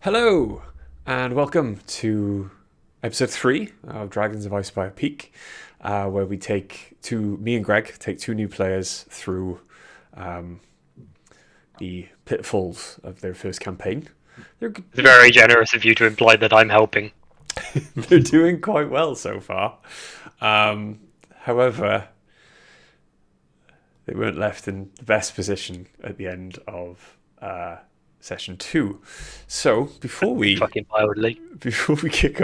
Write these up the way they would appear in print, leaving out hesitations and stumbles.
Hello, and welcome to episode 3 of Dragons of Icespire Peak, where me and Greg take two new players through the pitfalls of their first campaign. It's very generous of you to imply that I'm helping. They're doing quite well so far. However, they weren't left in the best position at the end of session 2. So before we kick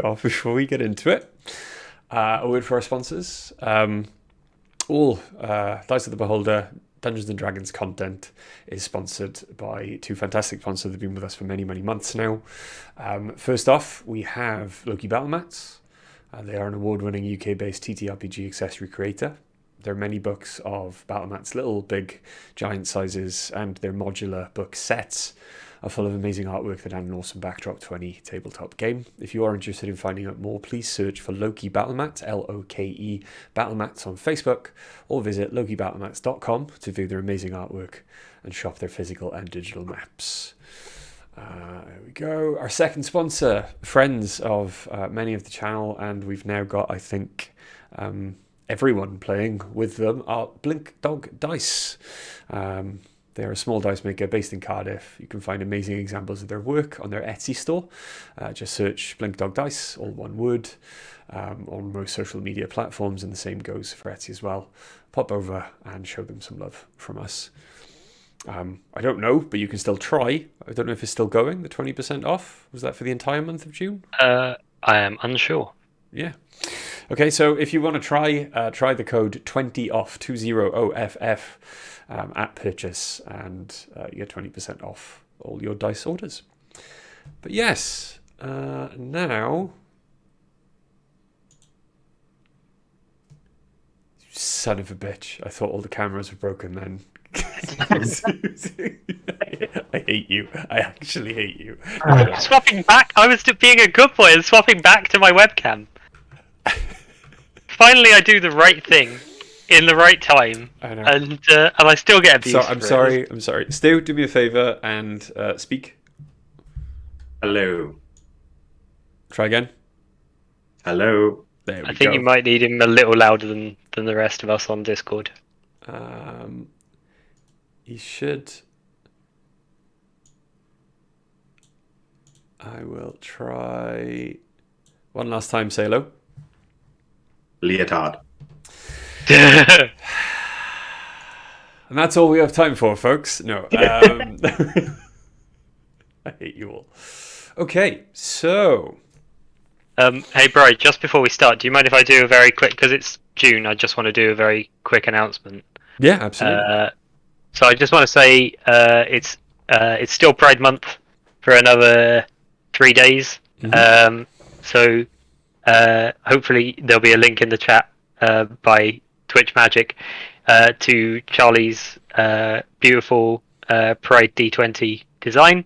off, before we get into it, a word for our sponsors. All Dice of the Beholder Dungeons and Dragons content is sponsored by two fantastic sponsors that have been with us for many months now. First off, we have Loki Battle Mats. They are an award-winning UK-based TTRPG accessory creator. There are many books of battle mats, little, big, giant sizes, and their modular book sets are full of amazing artwork that add an awesome backdrop to any tabletop game. If you are interested in finding out more, please search for Loki Battle Mats, Loke Battle Mats on Facebook, or visit lokibattlemats.com to view their amazing artwork and shop their physical and digital maps. There we go. Our second sponsor, friends of many of the channel, and we've now got, I think, everyone playing with them, are Blink Dog Dice. They're a small dice maker based in Cardiff. You can find amazing examples of their work on their Etsy store. Just search Blink Dog Dice, all one word, on most social media platforms, and the same goes for Etsy as well. Pop over and show them some love from us. I don't know, but you can still try. I don't know if it's still going, the 20% off. Was that for the entire month of June? I am unsure. Yeah. Okay, so if you want to try the code 20OFF, 20OFF, at purchase, and you get 20% off all your dice orders. But yes, now... Son of a bitch. I thought all the cameras were broken then. I hate you. I actually hate you. Swapping back? I was being a good boy and swapping back to my webcam. Finally, I do the right thing in the right time, I know. And I still get abused. I'm sorry. Stu, do me a favor and speak. Hello. Try again. Hello. There we go. I think you might need him a little louder than the rest of us on Discord. You should. I will try one last time. Say hello. Leotard. And that's all we have time for, folks. No. I hate you all. Okay, so... hey, Bri, just before we start, do you mind if I do a very quick... Because it's June, I just want to do a very quick announcement. Yeah, absolutely. So I just want to say it's still Pride Month for another 3 days. Mm-hmm. So hopefully there'll be a link in the chat by Twitch Magic to Charlie's beautiful Pride D20 design,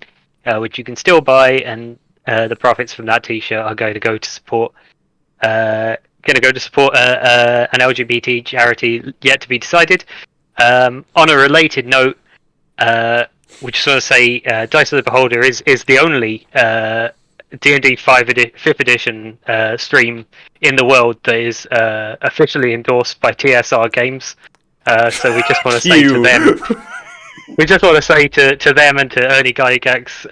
which you can still buy, and the profits from that T-shirt are going to go to support an LGBT charity yet to be decided. On a related note, we just want to say Dice of the Beholder is the only D&D 5th edition stream in the world that is officially endorsed by TSR Games. So we just want to say to them, to them and to Ernie Gygax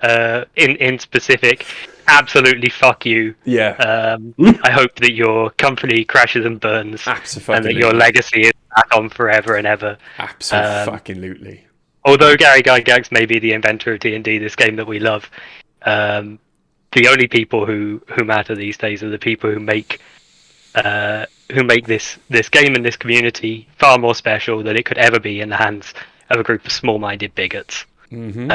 in specific, absolutely fuck you. Yeah. I hope that your company crashes and burns, Absolutely. and that your legacy is back on forever and ever. Absolutely. Although Gary Gygax may be the inventor of D&D, this game that we love, the only people who matter these days are the people who make this game and this community far more special than it could ever be in the hands of a group of small-minded bigots. Mm-hmm.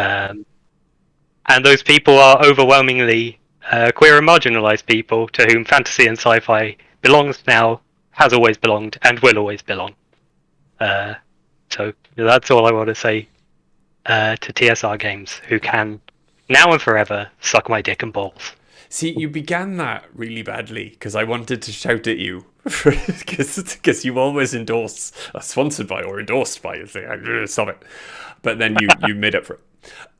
And those people are overwhelmingly queer and marginalised people to whom fantasy and sci-fi belongs now, has always belonged, and will always belong. So that's all I want to say to TSR Games, who can, now and forever, suck my dick and balls. See, you began that really badly because I wanted to shout at you because you always endorse, sponsored by or endorsed by. Stop it. But then you made up for it.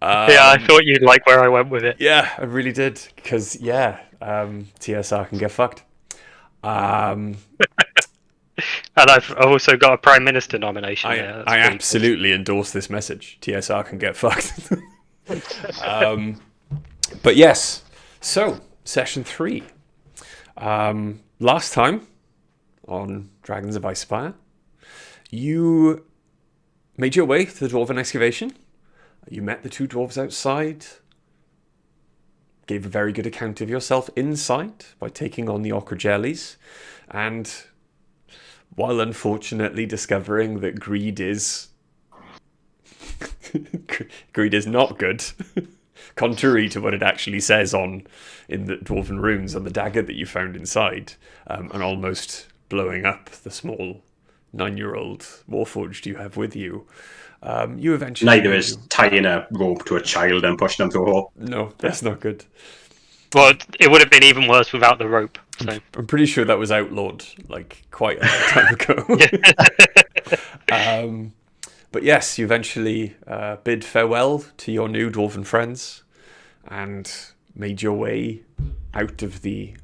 Yeah, I thought you'd like where I went with it. Yeah, I really did. Because, TSR can get fucked. Um, And I've also got a Prime Minister nomination I, there. That's I pretty absolutely endorse this message. TSR can get fucked. But yes, so session 3. Last time on Dragons of Icespire, you made your way to the Dwarven excavation. You met the 2 dwarves outside, gave a very good account of yourself inside by taking on the Ocrogellies, and while unfortunately discovering that greed is not good, contrary to what it actually says in the Dwarven runes on the dagger that you found inside, and almost blowing up the small 9-year-old warforged you have with you. You eventually... Neither is tying a rope to a child and pushing them through a hole. No, that's not good. Well, it would have been even worse without the rope. So I'm pretty sure that was outlawed quite a long time ago. But yes, you eventually bid farewell to your new dwarven friends and made your way out of the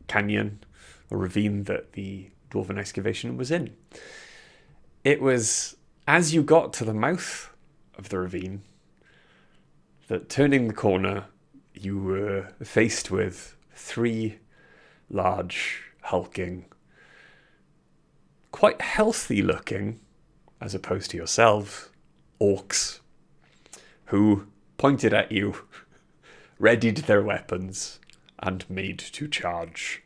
canyon or ravine that the dwarven excavation was in. It was as you got to the mouth of the ravine that, turning the corner, you were faced with 3 large, hulking, quite healthy looking, as opposed to yourselves, orcs, who pointed at you, readied their weapons, and made to charge.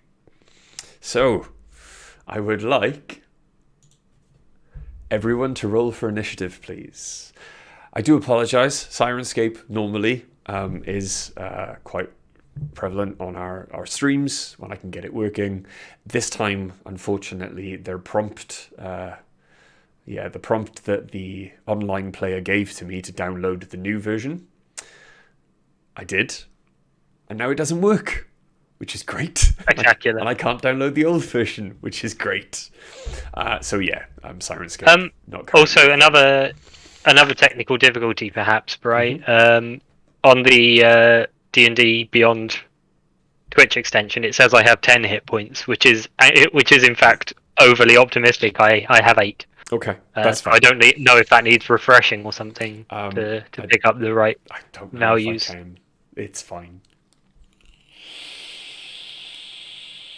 So, I would like everyone to roll for initiative, please. I do apologise. Sirenscape normally is quite prevalent on our streams when I can get it working. This time, unfortunately, their prompt, the prompt that the online player gave to me to download the new version, I did, and now it doesn't work, which is great. Spectacular. And I can't download the old version, which is great. Sirenscape. Not also, another technical difficulty, perhaps, right? On the D&D Beyond Twitch extension, it says I have 10 hit points, which is in fact overly optimistic. I have 8. Okay, that's fine. I don't know if that needs refreshing or something to pick up the right I don't know values. if I can. It's fine.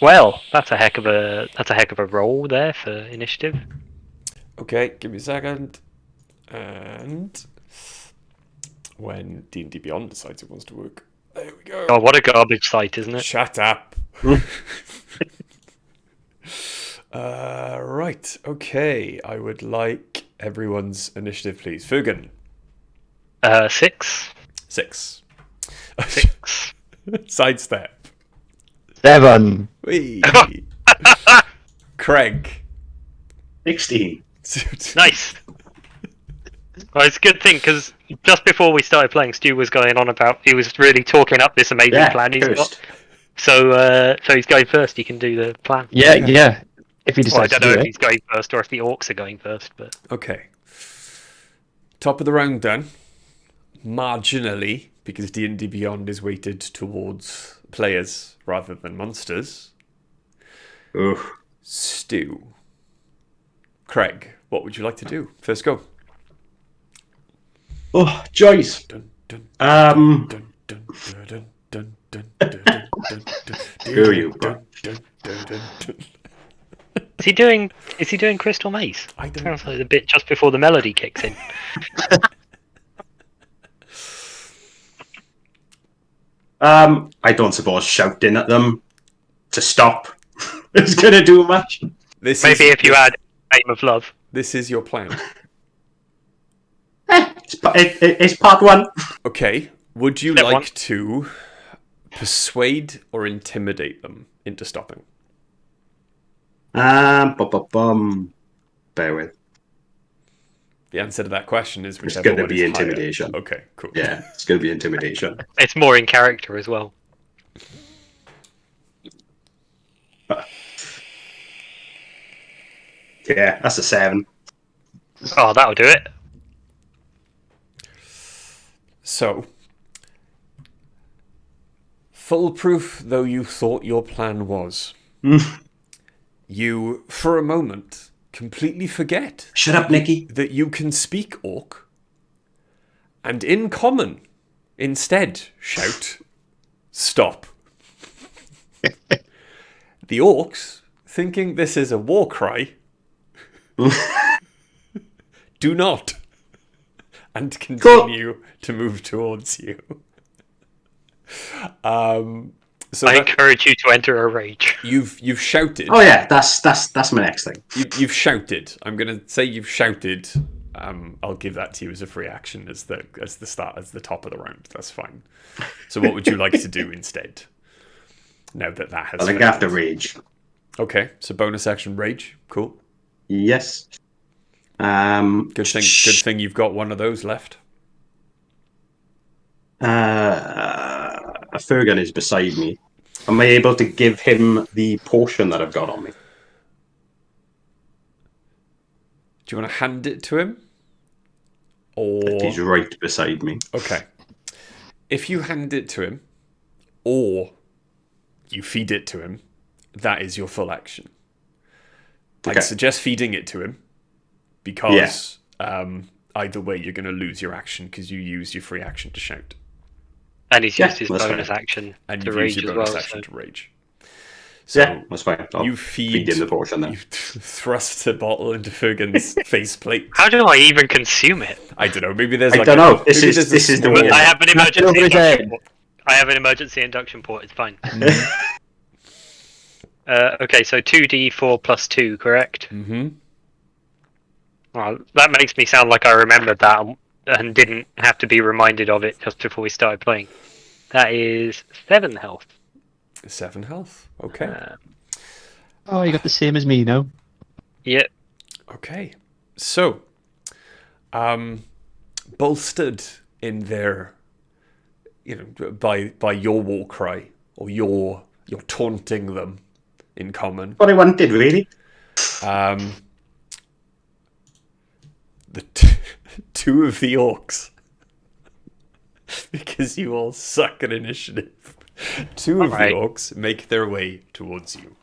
Well, that's a heck of a roll there for initiative. Okay, give me a second. And when D&D Beyond decides it wants to work, there we go. Oh, what a garbage site, isn't it? Shut up. Right. Okay. I would like everyone's initiative, please. Fugan. 6. 6. 6. Sidestep. 7. Whee. Craig. 16. Nice. Well, it's a good thing because just before we started playing, Stu was going on about he was really talking up this amazing plan he's got. So he's going first. He can do the plan. Yeah. If he decides I don't know to do if it. he's going first or if the orcs are going first, but Okay. Top of the round done. Marginally, because D&D Beyond is weighted towards players rather than monsters. Oof. Stu. Craig, what would you like to do? First go. Oh, Joyce. Dun, dun, Um, dun, dun, dun, dun, dun, dun, dun, dun, dun, Screw you, bro. dun, dun, dun, dun. is he doing Crystal Maze? I don't Sounds like the bit just before the melody kicks in. I don't suppose shouting at them to stop is going to do much. Maybe if you add Name of Love. This is your plan. It's part 1. Okay. Would you Step like one. to persuade or intimidate them into stopping? Bear with. The answer to that question is It's whichever going to one be is intimidation. higher. Okay, cool. Yeah, it's going to be intimidation. It's more in character as well. Yeah, that's a 7. Oh, that'll do it. So, foolproof though you thought your plan was, you, for a moment, completely forget Shut up, Nicky. that you can speak Orc, and in common, instead, shout, "Stop." The Orcs, thinking this is a war cry, do not, and continue to move towards you. So I encourage you to enter a rage. you've shouted. Oh yeah, that's my next thing. You've shouted. I'm gonna say you've shouted. I'll give that to you as a free action as the top of the round. That's fine. So what would you like to do instead? Now that has. I think I have to rage. Okay, so bonus action rage. Cool. Yes. Good thing you've got one of those left. Fergan is beside me. Am I able to give him the potion that I've got on me? Do you want to hand it to him? Or He's right beside me. okay. If you hand it to him, or you feed it to him, that is your full action. Okay. I'd suggest feeding it to him, because either way you're going to lose your action because you used your free action to shout. And he's used his that's bonus fine. action And to you've rage used your as well. bonus action So. to rage. So Yeah, that's fine. I'll you feed him the potion then. You thrust a bottle into Fergan's faceplate. How do I even consume it? I don't know. Maybe there's I like don't know. This maybe is there's a the small- weird- I have an emergency over his induction head. port. I have an emergency induction port. It's fine. Okay, so 2d4 plus 2, correct? Mm-hmm. Well, that makes me sound like I remembered that and didn't have to be reminded of it just before we started playing. That is 7 health. 7 health. Okay. Oh, you got the same as me now. Yep. Okay. So, bolstered in their, by your war cry, or you're taunting them in common. What I wanted, really. The two of the orcs, because you all suck at initiative, two of the Alright. orcs make their way towards you.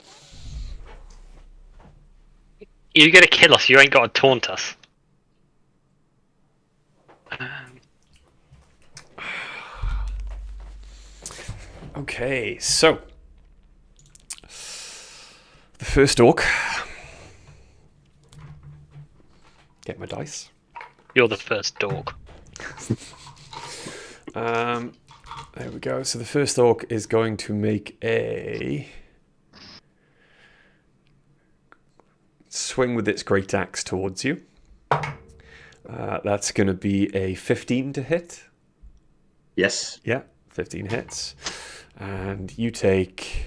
You're gonna kill us, you ain't gotta taunt us. Okay, so the first orc. Get my dice. You're the first dog. There we go. So the first orc is going to make a swing with its great axe towards you. That's going to be a 15 to hit. Yes. Yeah, 15 hits. And you take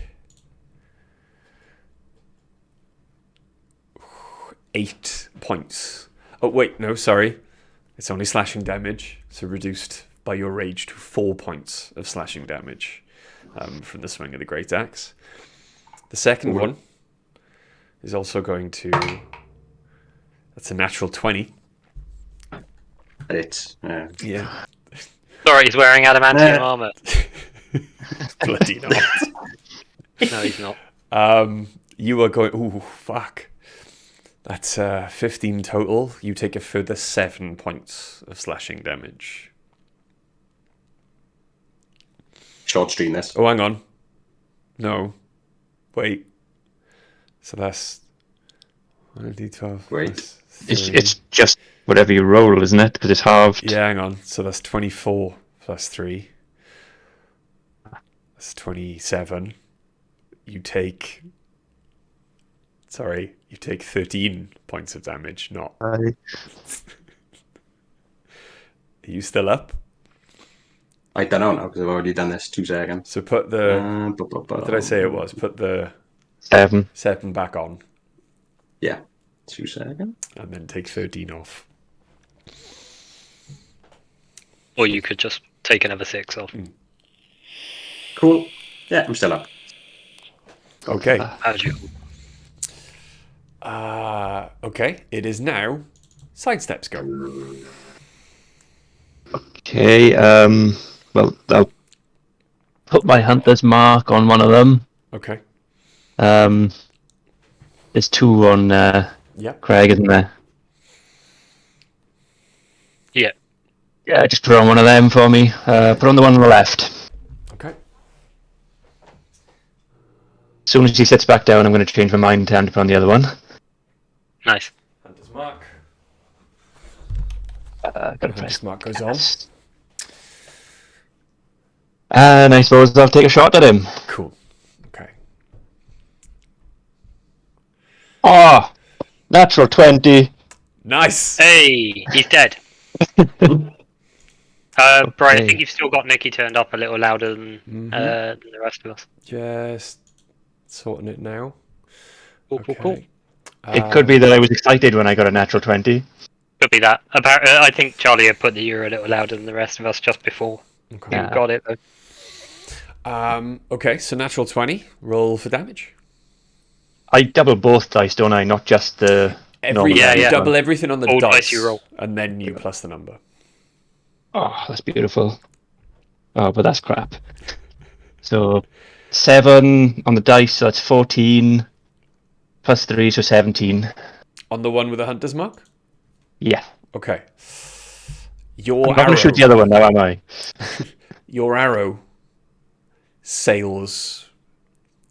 8 points. Oh, wait, no, sorry. It's only slashing damage, so reduced by your rage to 4 points of slashing damage from the swing of the great axe. The second one is also going to... That's a natural 20. It's Yeah. Sorry, he's wearing adamantium armor. Bloody not. No, he's not. You are going... Ooh, fuck. That's 15 total. You take a further 7 points of slashing damage. short stream this. Oh, hang on. No. Wait. So that's 1d12. Wait. plus It's 3. it's just whatever you roll, isn't it? Because it's halved. Yeah, hang on. So that's 24 plus 3. That's 27. You take... Sorry, you take 13 points of damage, not... Are you still up? I don't know now because I've already done this 2 seconds. So put the... What did I say it was? Put the 7. 7 back on, Yeah, 2 seconds. and then take 13 off. Or you could just take another 6 off. Cool. Yeah, I'm still up. Okay. How'd you? Okay. It is now sidesteps go. Okay. Okay. Well, I'll put my hunter's mark on one of them. Okay. There's 2 on Yep. Craig, isn't there? Yeah. Yeah, just put on one of them for me. Put on the one on the left. Okay. As soon as he sits back down, I'm going to change my mind and tell him to put on the other one. Nice. Hunter's mark. Gotta press Hunter's mark goes on. And I suppose I'll take a shot at him. Cool. Okay. Oh, natural 20. Nice. Hey, he's dead. Brian, I Okay. think you've still got Nikki turned up a little louder than the rest of us. Just sorting it now. Cool. It could be that I was excited when I got a natural 20. Could be that. I think Charlie had put the euro a little louder than the rest of us just before Okay. you got it, though. Okay, so natural 20. Roll for damage. I double both dice, don't I? Not just the normal You Yeah. double everything on the All dice, dice you roll. and then you plus the number. Oh, that's beautiful. Oh, but that's crap. So 7 on the dice, so that's 14. Plus 3, so 17. On the one with the hunter's mark? Yeah. Okay. Your I'm not going to shoot the other one now, am I? Your arrow sails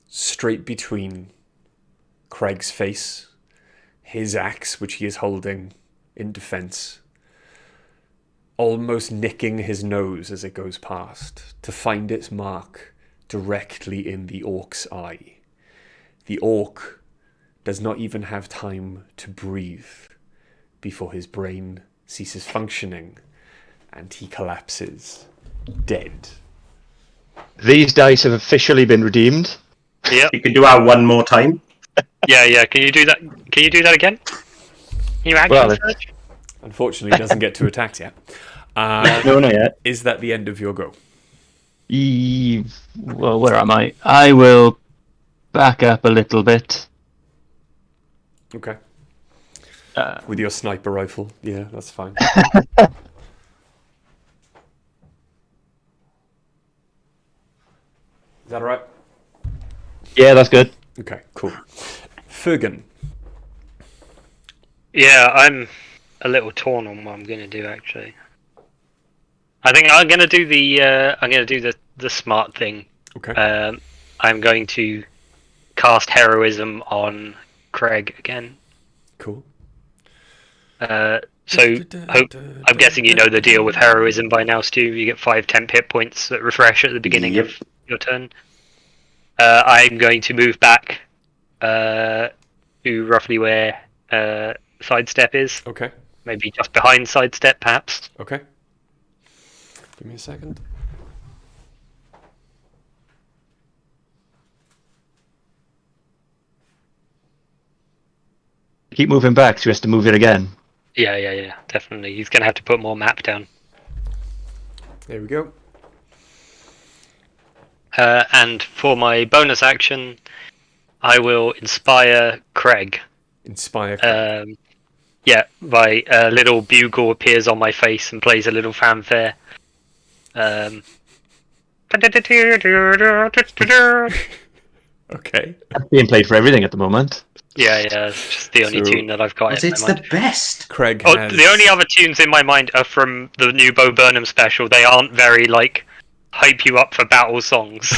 straight between Craig's face, his axe, which he is holding in defense, almost nicking his nose as it goes past, to find its mark directly in the orc's eye. The orc does not even have time to breathe before his brain ceases functioning and he collapses dead. These dice have officially been redeemed. Yep. You can do that one more time. Yeah. Can you do that? Can you do that again? Can you action Well, search? Unfortunately, he doesn't get to attacks yet. No, not yet. Is that the end of your go? Well, where am I? I will back up a little bit. Okay. With your sniper rifle. Yeah, that's fine. Is that alright? Yeah, that's good. Okay, cool. Fergan. Yeah, I'm a little torn on what I'm going to do. Actually, I think I'm going to do the smart thing. Okay. I'm going to cast heroism on Craig again. Cool. So I'm guessing you know the deal with heroism by now, Stu. You get 5 temp hit points that refresh at the beginning Yep. of your turn. I'm going to move back to roughly where sidestep is. Okay. Maybe just behind sidestep, perhaps. Okay. Give me a second. Keep moving back, so he has to move it again. Yeah, definitely. He's going to have to put more map down. There we go. And for my bonus action, I will inspire Craig. Inspire. Yeah, my little bugle appears on my face and plays a little fanfare. Okay. That's being played for everything at the moment. Yeah, it's just the only So- tune that I've got But in it's my mind. the best. Craig Oh, has... the only other tunes in my mind are from the new Bo Burnham special. They aren't very, like, hype you up for battle songs.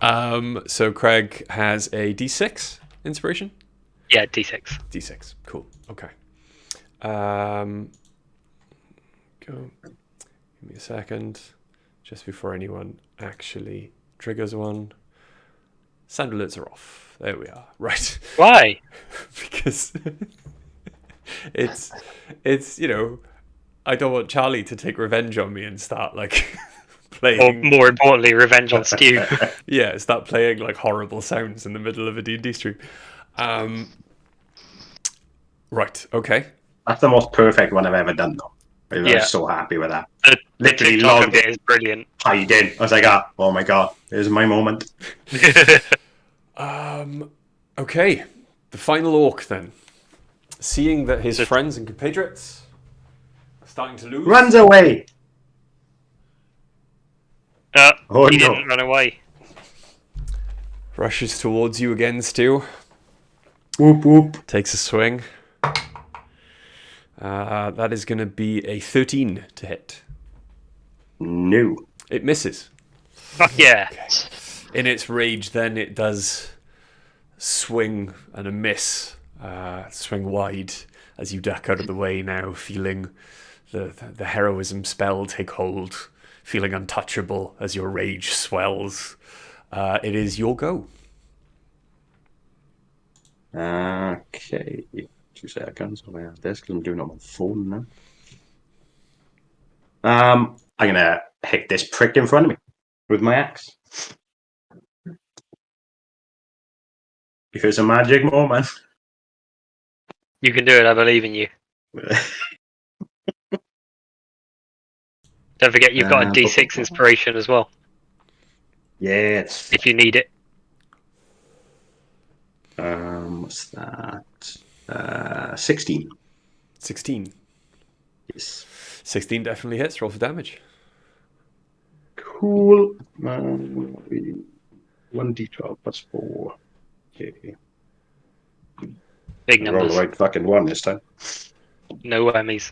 So Craig has a D6 inspiration? Yeah, D6. D6. Cool. Okay. Go. Give me a second. Just before anyone actually triggers one. Sound alerts are off. There we are. Right. Why? Because it's I don't want Charlie to take revenge on me and start like Or playing more importantly, Revenge on Stu. start playing like horrible sounds in the middle of a D&D stream. Right, okay. That's the most perfect one I've ever done, though. I'm Yeah. so happy with that. The Literally TikTok of logged it is brilliant. Tied in. I was like, oh my god, here's my moment. Okay. The final orc then. Seeing that his friends and compatriots starting to lose. Runs away. Oh, he no. didn't run away. Rushes towards you again, Stu. Whoop, whoop. Takes a swing. That is going to be a 13 to hit. No. It misses. Fuck yeah. In its rage, then, it does swing and a miss. Swing wide as you duck out of the way now, feeling the heroism spell take hold, feeling untouchable as your rage swells. It is your go. Okay. 2 seconds. I'm at this because I'm doing it on my phone now. I'm gonna hit this prick in front of me with my axe. If it's a magic moment. You can do it, I believe in you. Don't forget you've got a D6 inspiration as well, Yes. if you need it. What's that? 16. 16. Yes. 16 definitely hits. Roll for damage. Cool. 1d12 plus 4. Okay. Big I rolled numbers. the right fucking one this time. No whammies.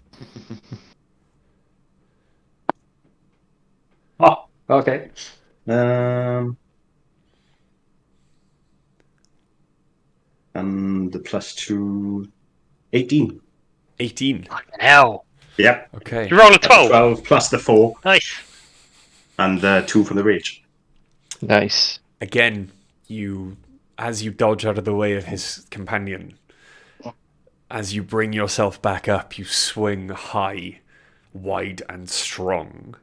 Oh, okay. And the plus 2, 18. 18. Fucking hell. Yep. Okay. You roll a 12. 12 plus the 4 Nice. and the 2 from the rage. Nice. Again, as you dodge out of the way of his companion, as you bring yourself back up, you swing high, wide, and strong.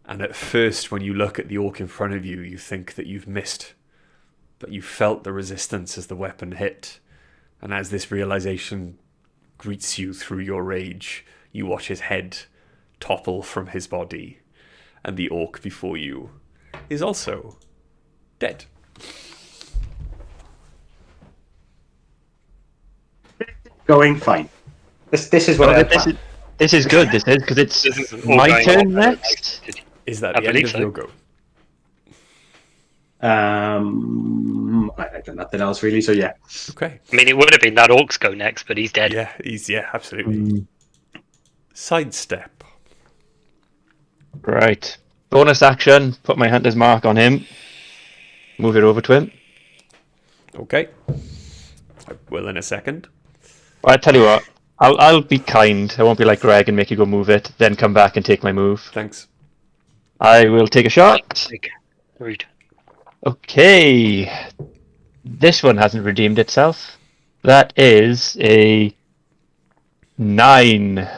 And at first, when you look at the orc in front of you, you think that you've missed. But you felt the resistance as the weapon hit. And as this realization greets you through your rage, you watch his head topple from his body. And the orc before you is also dead. Going fine. This is what I planned. This is good. This is because it's This is all my going turn on. next. Is that I the end believe of so. your go? I got nothing else really, so yeah. Okay. I mean, it would have been that Orcs go next, but he's dead. Yeah, absolutely. Sidestep. Right. Bonus action. Put my hunter's mark on him. Move it over to him. Okay. I will in a second. I tell you what. I'll be kind. I won't be like Greg and make you go move it, then come back and take my move. Thanks. I will take a shot. Rude. Okay. This one hasn't redeemed itself. That is a 9.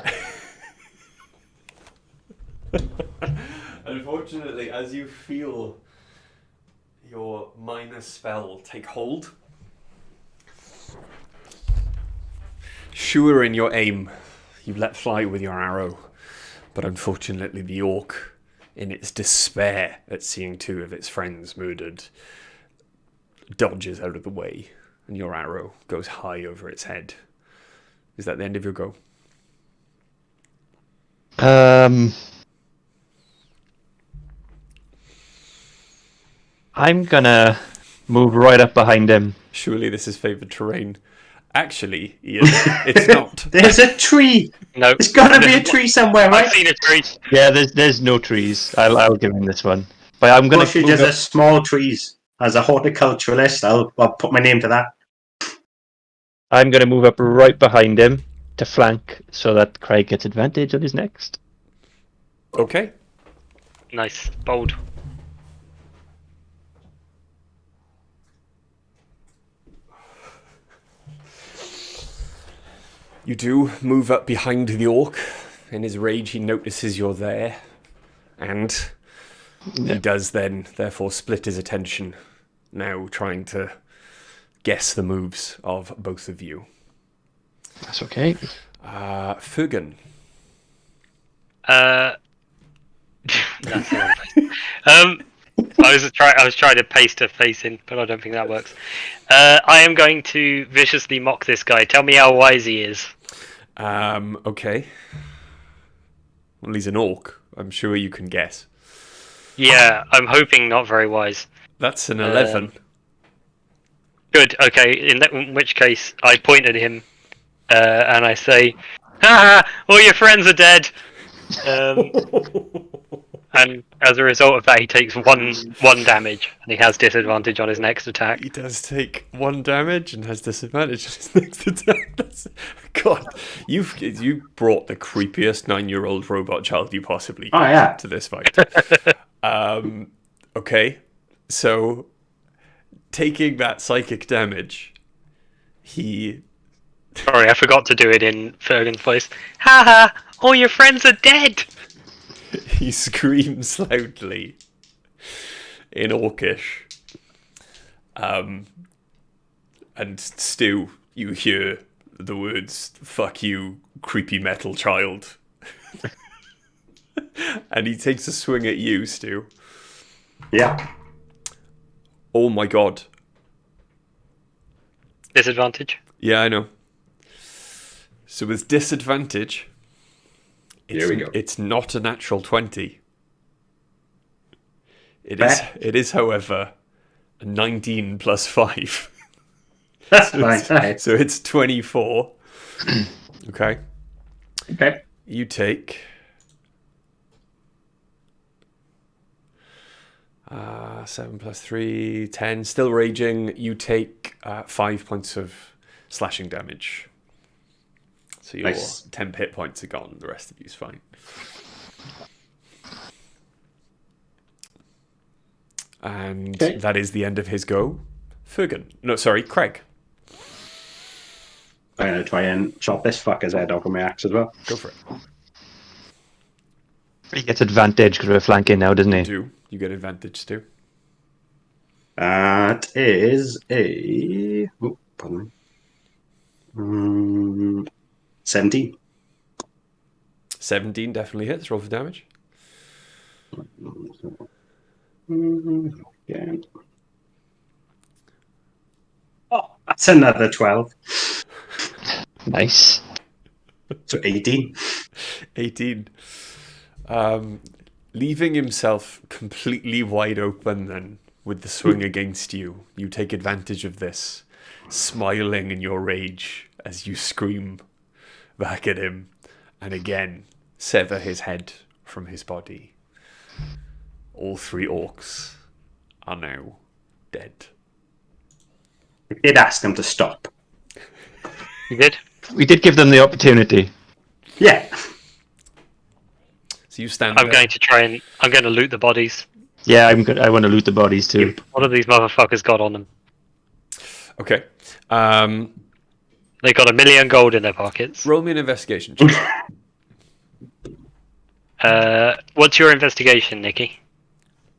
Unfortunately, as you feel your minor spell take hold, sure in your aim, you let fly with your arrow, but unfortunately the orc, in its despair at seeing 2 of its friends murdered, dodges out of the way, and your arrow goes high over its head. Is that the end of your go? I'm gonna move right up behind him. Surely this is favoured terrain. Actually, Ian, it's not. There's a tree! No. There's gotta be a tree somewhere, right? I've seen a tree. Yeah, there's no trees. I'll give him this one. But I'm gonna Bushes move are up, small trees. As a horticulturalist, I'll put my name to that. I'm gonna move up right behind him to flank so that Craig gets advantage on his next. Okay. Nice. Bold. You do move up behind the orc. In his rage, he notices you're there. And he does then, therefore, split his attention, now trying to guess the moves of both of you. That's okay. Fergan. That's the wrong place. I was trying to paste a face in, but I don't think that works. I am going to viciously mock this guy. Tell me how wise he is. Okay. Well, he's an orc. I'm sure you can guess. Yeah, I'm hoping not very wise. That's an 11. Good. Okay. In which case, I point at him, and I say, "Ha! All your friends are dead." And as a result of that, he takes one damage, and he has disadvantage on his next attack. He does take 1 damage and has disadvantage on his next attack. God, you brought the creepiest 9-year-old robot child you possibly could to this fight. Okay, so taking that psychic damage, he... Sorry, I forgot to do it in Fergan's voice. Ha ha! All your friends are dead! He screams loudly in Orcish. And Stu, you hear the words, "Fuck you, creepy metal child." And he takes a swing at you, Stu. Yeah. Oh my god. Disadvantage? Yeah, I know. So with disadvantage, Here we go. It's not a natural 20. It is, however, a 19 plus 5. That's fine. Alright. So it's 24. Okay. Okay. You take 7 plus 3, 10. Still raging. You take 5 points of slashing damage. So your Nice. 10 hit points are gone. The rest of you's fine. And Okay. that is the end of his go. Fergan. No, sorry, Craig. I'm going to try and chop this fucker's head off with my axe as well. Go for it. He gets advantage because we're flanking now, doesn't he? You get advantage too. That is a... Oh, pardon me. 17. 17 definitely hits. Roll for damage. Yeah. Oh, that's another 12. Nice. So 18. 18. Leaving himself completely wide open then with the swing against you. You take advantage of this, smiling in your rage as you scream back at him and again sever his head from his body. All 3 orcs are now dead. I did ask them to stop. You did? We did give them the opportunity. Yeah. So you stand I'm there. going to loot the bodies. Yeah, I'm good. I want to loot the bodies too. What have these motherfuckers got on them? Okay. They got 1 million gold in their pockets. Roll me an investigation check. What's your investigation, Nikki?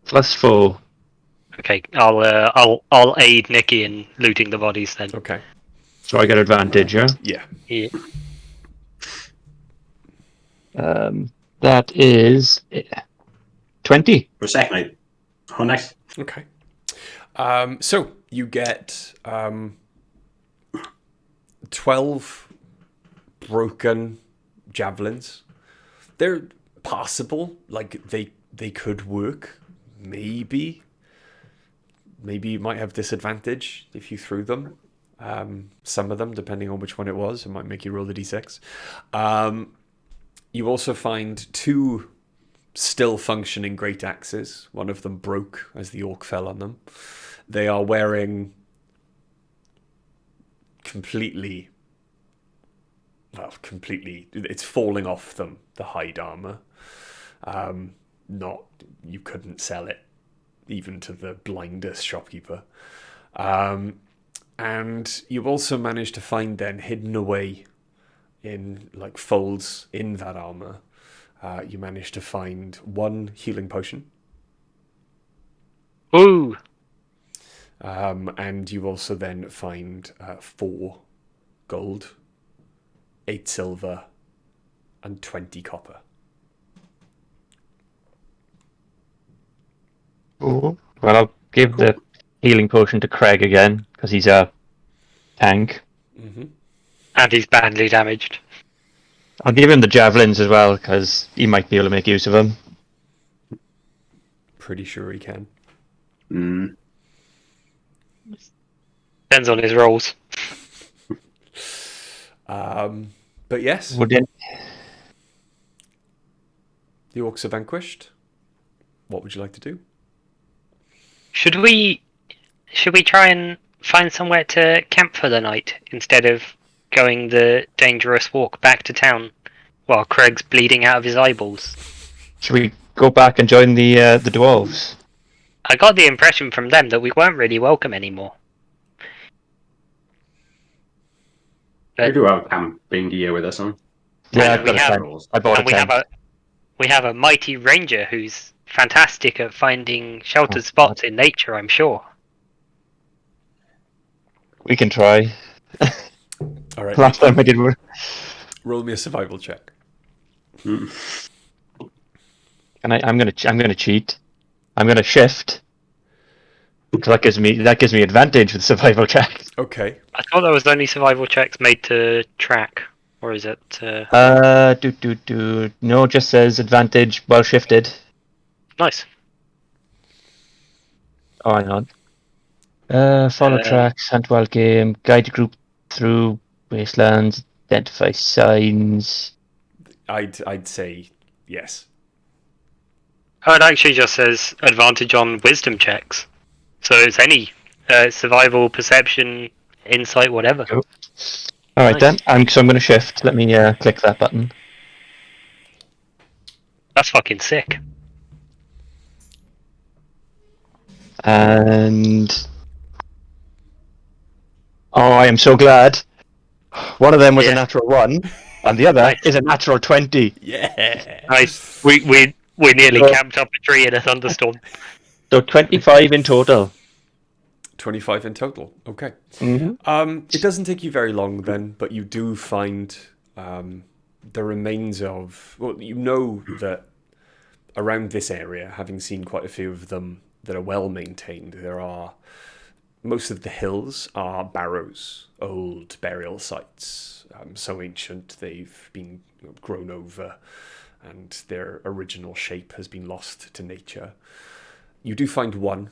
+4. Okay, I'll aid Nikki in looting the bodies then. Okay. So I get advantage, yeah? Yeah. Yeah. That is 20. For a second, oh, nice. Okay. So you get 12 broken javelins. They're passable. Like they could work. Maybe you might have disadvantage if you threw them. Some of them, depending on which one it was, it might make you roll the d6. You also find 2 still functioning great axes. One of them broke as the orc fell on them. They are wearing completely, it's falling off them, the hide armor. You couldn't sell it even to the blindest shopkeeper. And you also managed to find then hidden away in like folds in that armor, you managed to find 1 healing potion. Ooh. And you also then find 4 gold, 8 silver, and 20 copper. Ooh. Well, I'll give the healing potion to Craig again, because he's a tank. Mm-hmm. And he's badly damaged. I'll give him the javelins as well, because he might be able to make use of them. Pretty sure he can. Mm. Depends on his rolls. But yes, Wouldn't the orcs are vanquished. What would you like to do? Should we try and find somewhere to camp for the night instead of going the dangerous walk back to town while Craig's bleeding out of his eyeballs? should we go back and join the dwarves? I got the impression from them that we weren't really welcome anymore. We do have camping gear with us, huh? Yeah, And I've got a tent. I bought a And tent. we have a mighty ranger who's fantastic at finding sheltered Oh, spots in nature, I'm sure. We can try. All right. Last time I did one. Roll me a survival check. Mm. And I'm gonna cheat. I'm gonna shift. Because that gives me advantage with survival check. Okay. I thought there was only survival checks made to track, or is it? No, it just says advantage while shifted. Nice. Oh, hang on. Follow tracks, hunt wild game, guide the group through wastelands, identify signs. I'd say yes. Oh, it actually just says advantage on wisdom checks. So it's any survival, perception, insight, whatever. Cool. All right Nice. then. So I'm going to shift. Let me click that button. That's fucking sick. And I am so glad. One of them was a natural 1, and the other Nice. is a natural 20. Yeah. Nice. We nearly Oh. camped up a tree in a thunderstorm. So 25 in total. 25 in total. Okay. Mm-hmm. It doesn't take you very long then, but you do find the remains of. Well, you know that around this area, having seen quite a few of them that are well maintained, there are. Most of the hills are barrows, old burial sites, so ancient they've been grown over and their original shape has been lost to nature. You do find one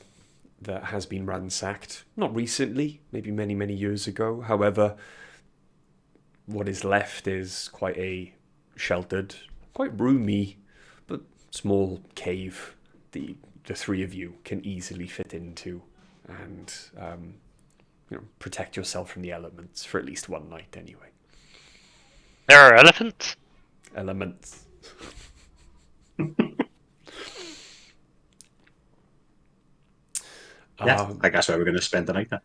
that has been ransacked, not recently, maybe many, many years ago. However, what is left is quite a sheltered, quite roomy, but small cave the three of you can easily fit into and protect yourself from the elements for at least one night anyway. There are elephants? Elements. Yeah, I guess where we're going to spend the night then.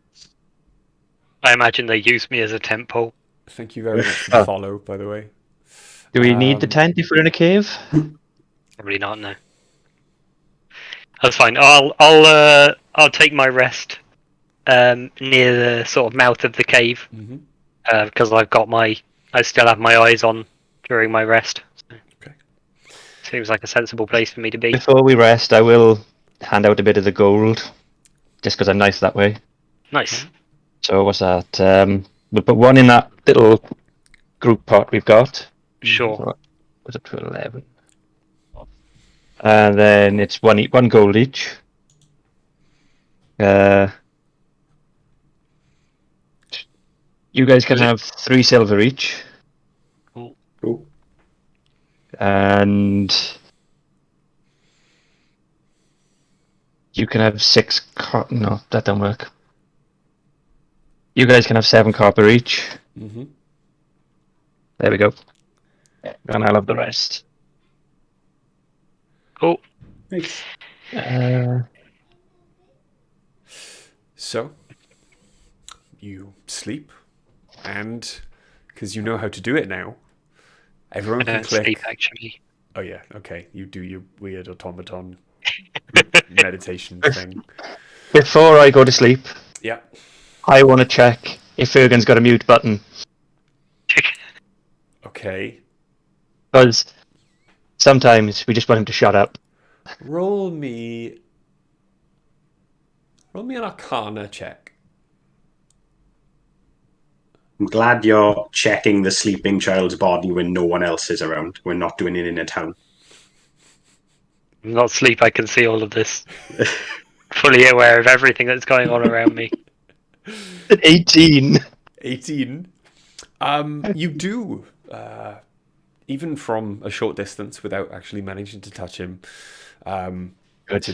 I imagine they use me as a tent pole. Thank you very much for the follow, by the way. Do we need the tent if we're in a cave? Probably not, no. That's fine. I'll take my rest near the sort of mouth of the cave because I still have my eyes on during my rest. So. Okay. Seems like a sensible place for me to be. Before we rest, I will hand out a bit of the gold, just because I'm nice that way. Nice. So what's that? We'll put one in that little group pot we've got. Sure. So what's up to 11? And then it's one gold each. You guys can have 3 silver each. Cool. And you can have 6 no, that don't work. You guys can have 7 copper each. Mm-hmm. There we go. And I'll have the rest. Cool. Nice. So, you sleep, and because you know how to do it now, everyone I can don't click. sleep, actually. Oh yeah, okay. You do your weird automaton meditation thing. Before I go to sleep, Yeah. I want to check if Fergan's got a mute button. Okay. Because sometimes we just want him to shut up. Roll me an Arcana check. I'm glad you're checking the sleeping child's body when no one else is around. We're not doing it in a town. I'm not asleep. I can see all of this. Fully aware of everything that's going on around me. 18. 18. You do, even from a short distance, without actually managing to touch him, to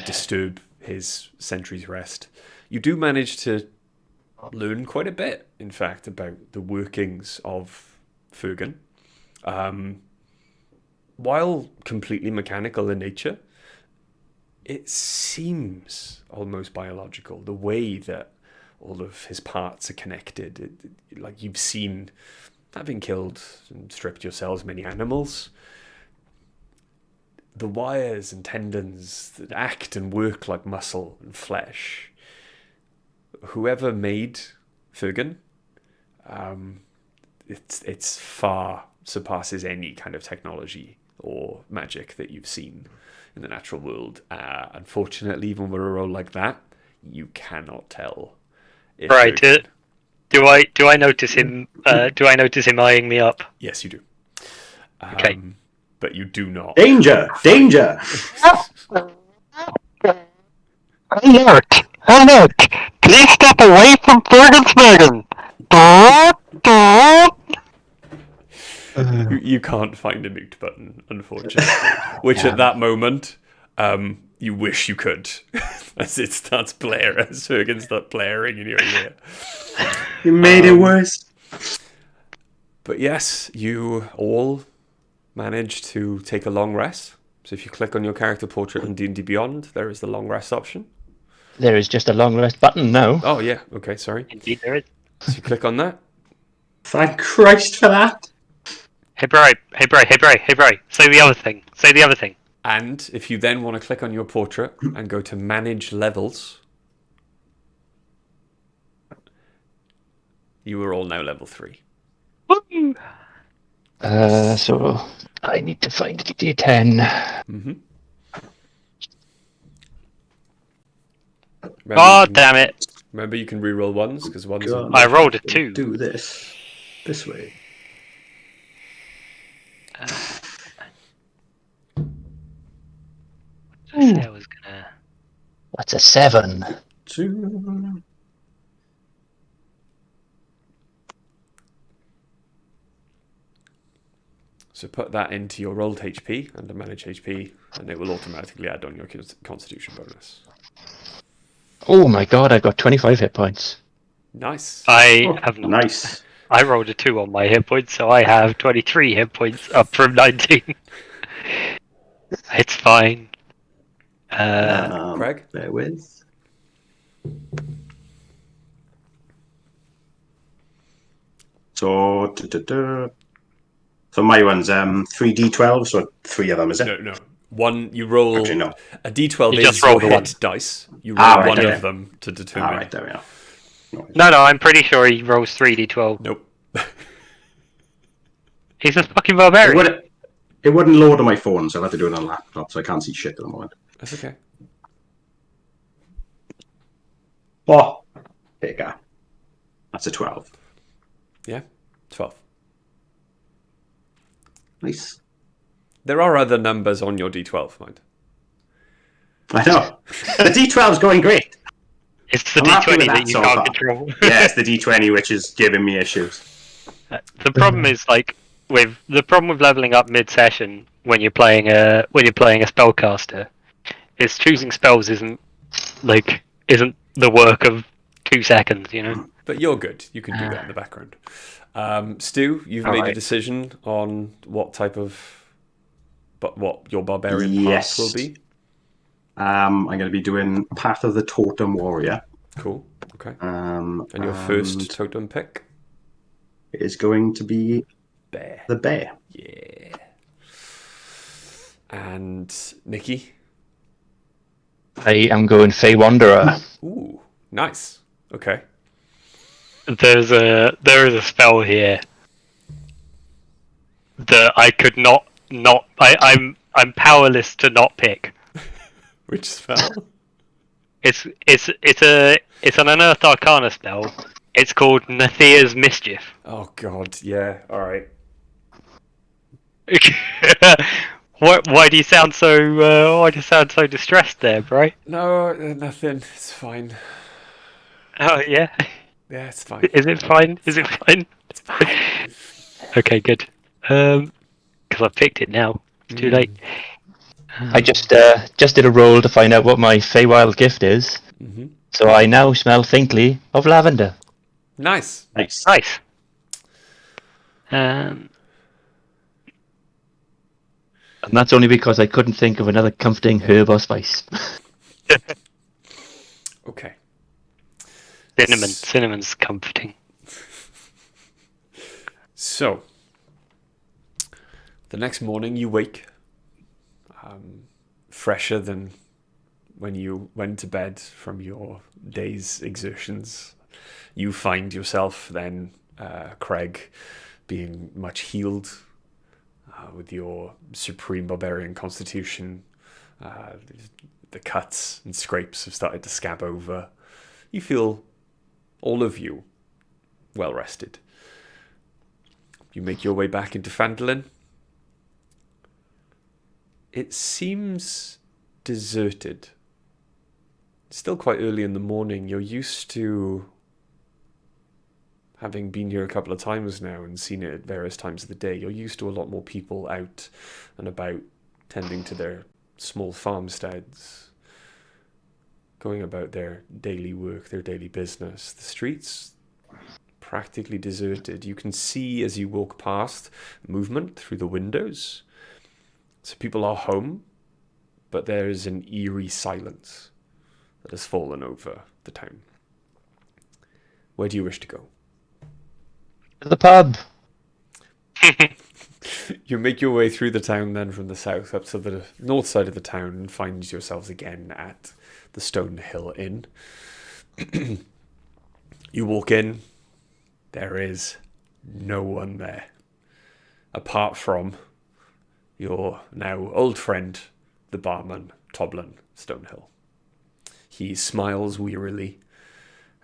disturb his sentry's rest. You do manage to learn quite a bit, in fact, about the workings of Fergan. While completely mechanical in nature, it seems almost biological. The way that all of his parts are connected, like you've seen, having killed and stripped yourselves many animals, the wires and tendons that act and work like muscle and flesh. Whoever made Fergan, it's far surpasses any kind of technology or magic that you've seen in the natural world. Unfortunately, even with a role like that, you cannot tell. Right. Do I notice him? Do I notice him eyeing me up? Yes, you do. Okay. But you do not. Danger! Danger! Alert! Alert! Please step away from Fergus Megan! You can't find a mute button, unfortunately. Which at that moment, you wish you could. As it starts blaring, as Fergan starts blaring in your ear. You made it worse. But yes, you all manage to take a long rest. So if you click on your character portrait on D&D Beyond, there is the long rest option. There is just a long rest button now. Oh yeah, okay, sorry. Indeed there is. So you click on that. Thank Christ for that. Hey bro, say the other thing. And if you then want to click on your portrait and go to manage levels, you are all now level 3. Woo! So I need to find a D10. Mm-hmm. Damn it. Remember, you can reroll ones because ones. I rolled a 2. Do this way. What did I say I was gonna? That's a 7. 2. So put that into your rolled HP under manage HP, and it will automatically add on your Constitution bonus. Oh my god, I've got 25 hit points. Nice. I have not. Nice. I rolled a 2 on my hit points, so I have 23 hit points up from 19. It's fine. Craig? Bear with. So, so my one's 3d12, so 3 of them, is it? No. One, you roll. Actually, no. A d12 You is just roll your the hit dice. You roll right, one okay. of them to determine. Alright, there we are. No, I'm pretty sure he rolls 3d12. Nope. He's a fucking barbarian. It wouldn't load on my phone, so I have to do it on laptop, so I can't see shit at the moment. That's okay. Oh, there you go. That's a 12. Yeah, 12. Nice. There are other numbers on your d12, mind. I know. The d12's going great. It's the I'm happy with d20 that that you so can't far. control. Yeah, it's the d20 which is giving me issues. The problem is with leveling up mid-session when you're playing a spellcaster, is choosing spells isn't the work of 2 seconds, you know. But you're good. You can do that in the background. Stu, you've made a decision on what type of, what your barbarian path will be. I'm going to be doing Path of the Totem Warrior. Cool. Okay. And your first totem pick is going to be bear. The bear. Yeah. And Nikki? I am going Fey Wanderer. Ooh, nice. Okay. There is a spell here that I could not. I'm powerless to not pick. Which spell? It's an Unearthed Arcana spell It's called Nathia's Mischief. Oh God, yeah. All right. Why do you sound so? Why do you sound so distressed there, bro? No, nothing. It's fine. Oh yeah. Yeah, it's fine. Is it fine? Is it fine? It's fine. Okay, good. Because I picked it now. It's too late. I just did a roll to find out what my Feywild gift is. Mm-hmm. So I now smell faintly of lavender. Nice. Nice. Nice. Um, And that's only because I couldn't think of another comforting herb or spice. Okay. Cinnamon's comforting. So, the next morning you wake, fresher than when you went to bed from your day's exertions. You find yourself then, Craig, being much healed with your supreme barbarian constitution. The cuts and scrapes have started to scab over. You feel, all of you, well rested. You make your way back into Phandalin. It seems deserted. It's still quite early in the morning. You're used to having been here a couple of times now and seen it at various times of the day. You're used to a lot more people out and about tending to their small farmsteads, going about their daily work, their daily business. The streets practically deserted. You can see as you walk past movement through the windows. So people are home, but there is an eerie silence that has fallen over the town. Where do you wish to go? To the pub. You make your way through the town then from the south up to the north side of the town and find yourselves again at the Stone Hill Inn. You walk in. There is no one there, apart from your now old friend, the barman, Toblin Stonehill. He smiles wearily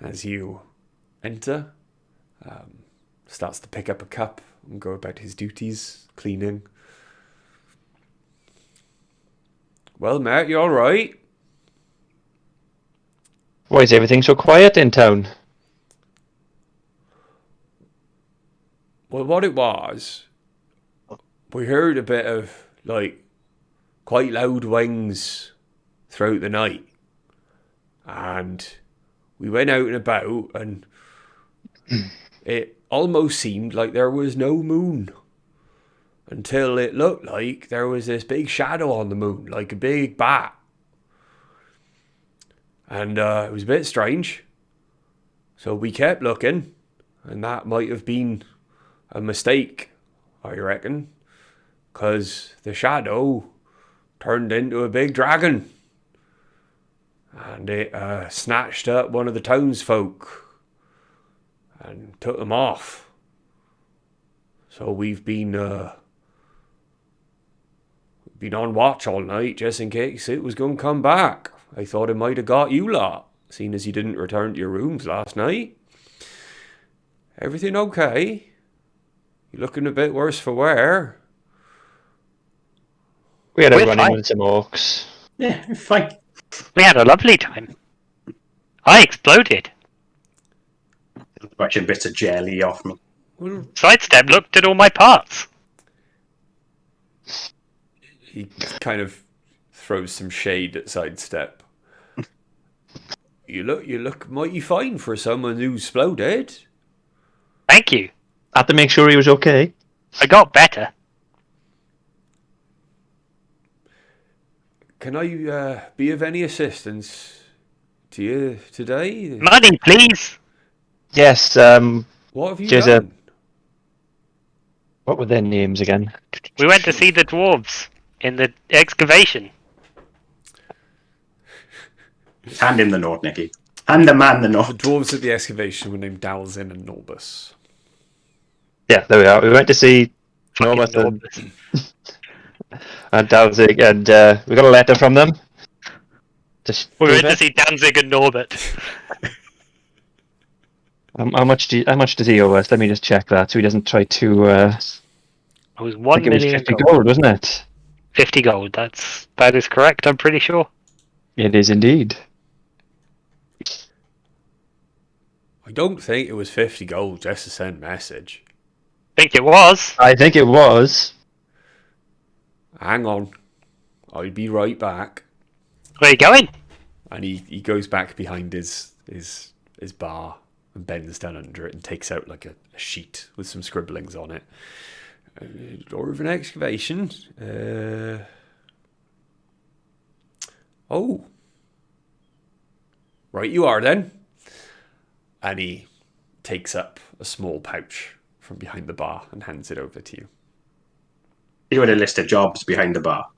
as you enter, starts to pick up a cup and go about his duties, cleaning. Well, Matt, you all right? Why is everything so quiet in town? Well, what it was, we heard a bit of, quite loud wings throughout the night. And we went out and about, and it almost seemed like there was no moon. Until it looked like there was this big shadow on the moon, like a big bat. And it was a bit strange. So we kept looking, and that might have been a mistake, I reckon, because the shadow turned into a big dragon, and it snatched up one of the townsfolk and took them off. So we've been on watch all night just in case it was going to come back. I thought it might have got you lot, seeing as you didn't return to your rooms last night. Everything okay? You're looking a bit worse for wear. We had a We're run-in fine. with some orcs. Yeah, fine. We had a lovely time. I exploded. Watching bits of jelly off me. Well, Sidestep looked at all my parts. he kind of throws some shade at Sidestep. You look mighty fine for someone who's exploded. Thank you. Had to make sure he was okay. I got better. Can I be of any assistance to you today? Money, please. Yes, What have you There's done? what were their names again? We went to see the dwarves in the excavation. Hand him the note, Nicky. Hand the man the The note. dwarves at the excavation were named Dalzin and Norbus. Yeah, there we are. We went to see Fucking Norbert and, Norbus. and Dalzig, and we got a letter from them. We went to see Danzig and Norbert. How much does he owe us? Let me just check that so he doesn't try to. It was I 1 think it was million 50 gold. gold, wasn't it? 50 gold. That is correct. I'm pretty sure. It is indeed. I don't think it was 50 gold just to send message. Think it was. I think it was. Hang on. I'll be right back. Where are you going? And he goes back behind his bar and bends down under it and takes out like a sheet with some scribblings on it. Door of an excavation. Oh. Right you are then. And he takes up a small pouch from behind the bar and hands it over to you. You had a list of jobs behind the bar.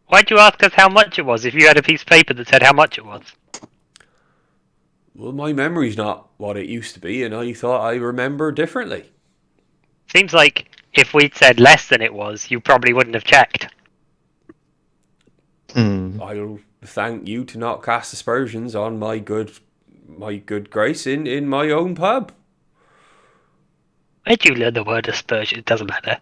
Why'd you ask us how much it was if you had a piece of paper that said how much it was? Well, my memory's not what it used to be, and I thought I remember differently. Seems like if we'd said less than it was, you probably wouldn't have checked. I'll thank you to not cast aspersions on my good grace in my own pub. Where'd you learn the word aspersion? It doesn't matter.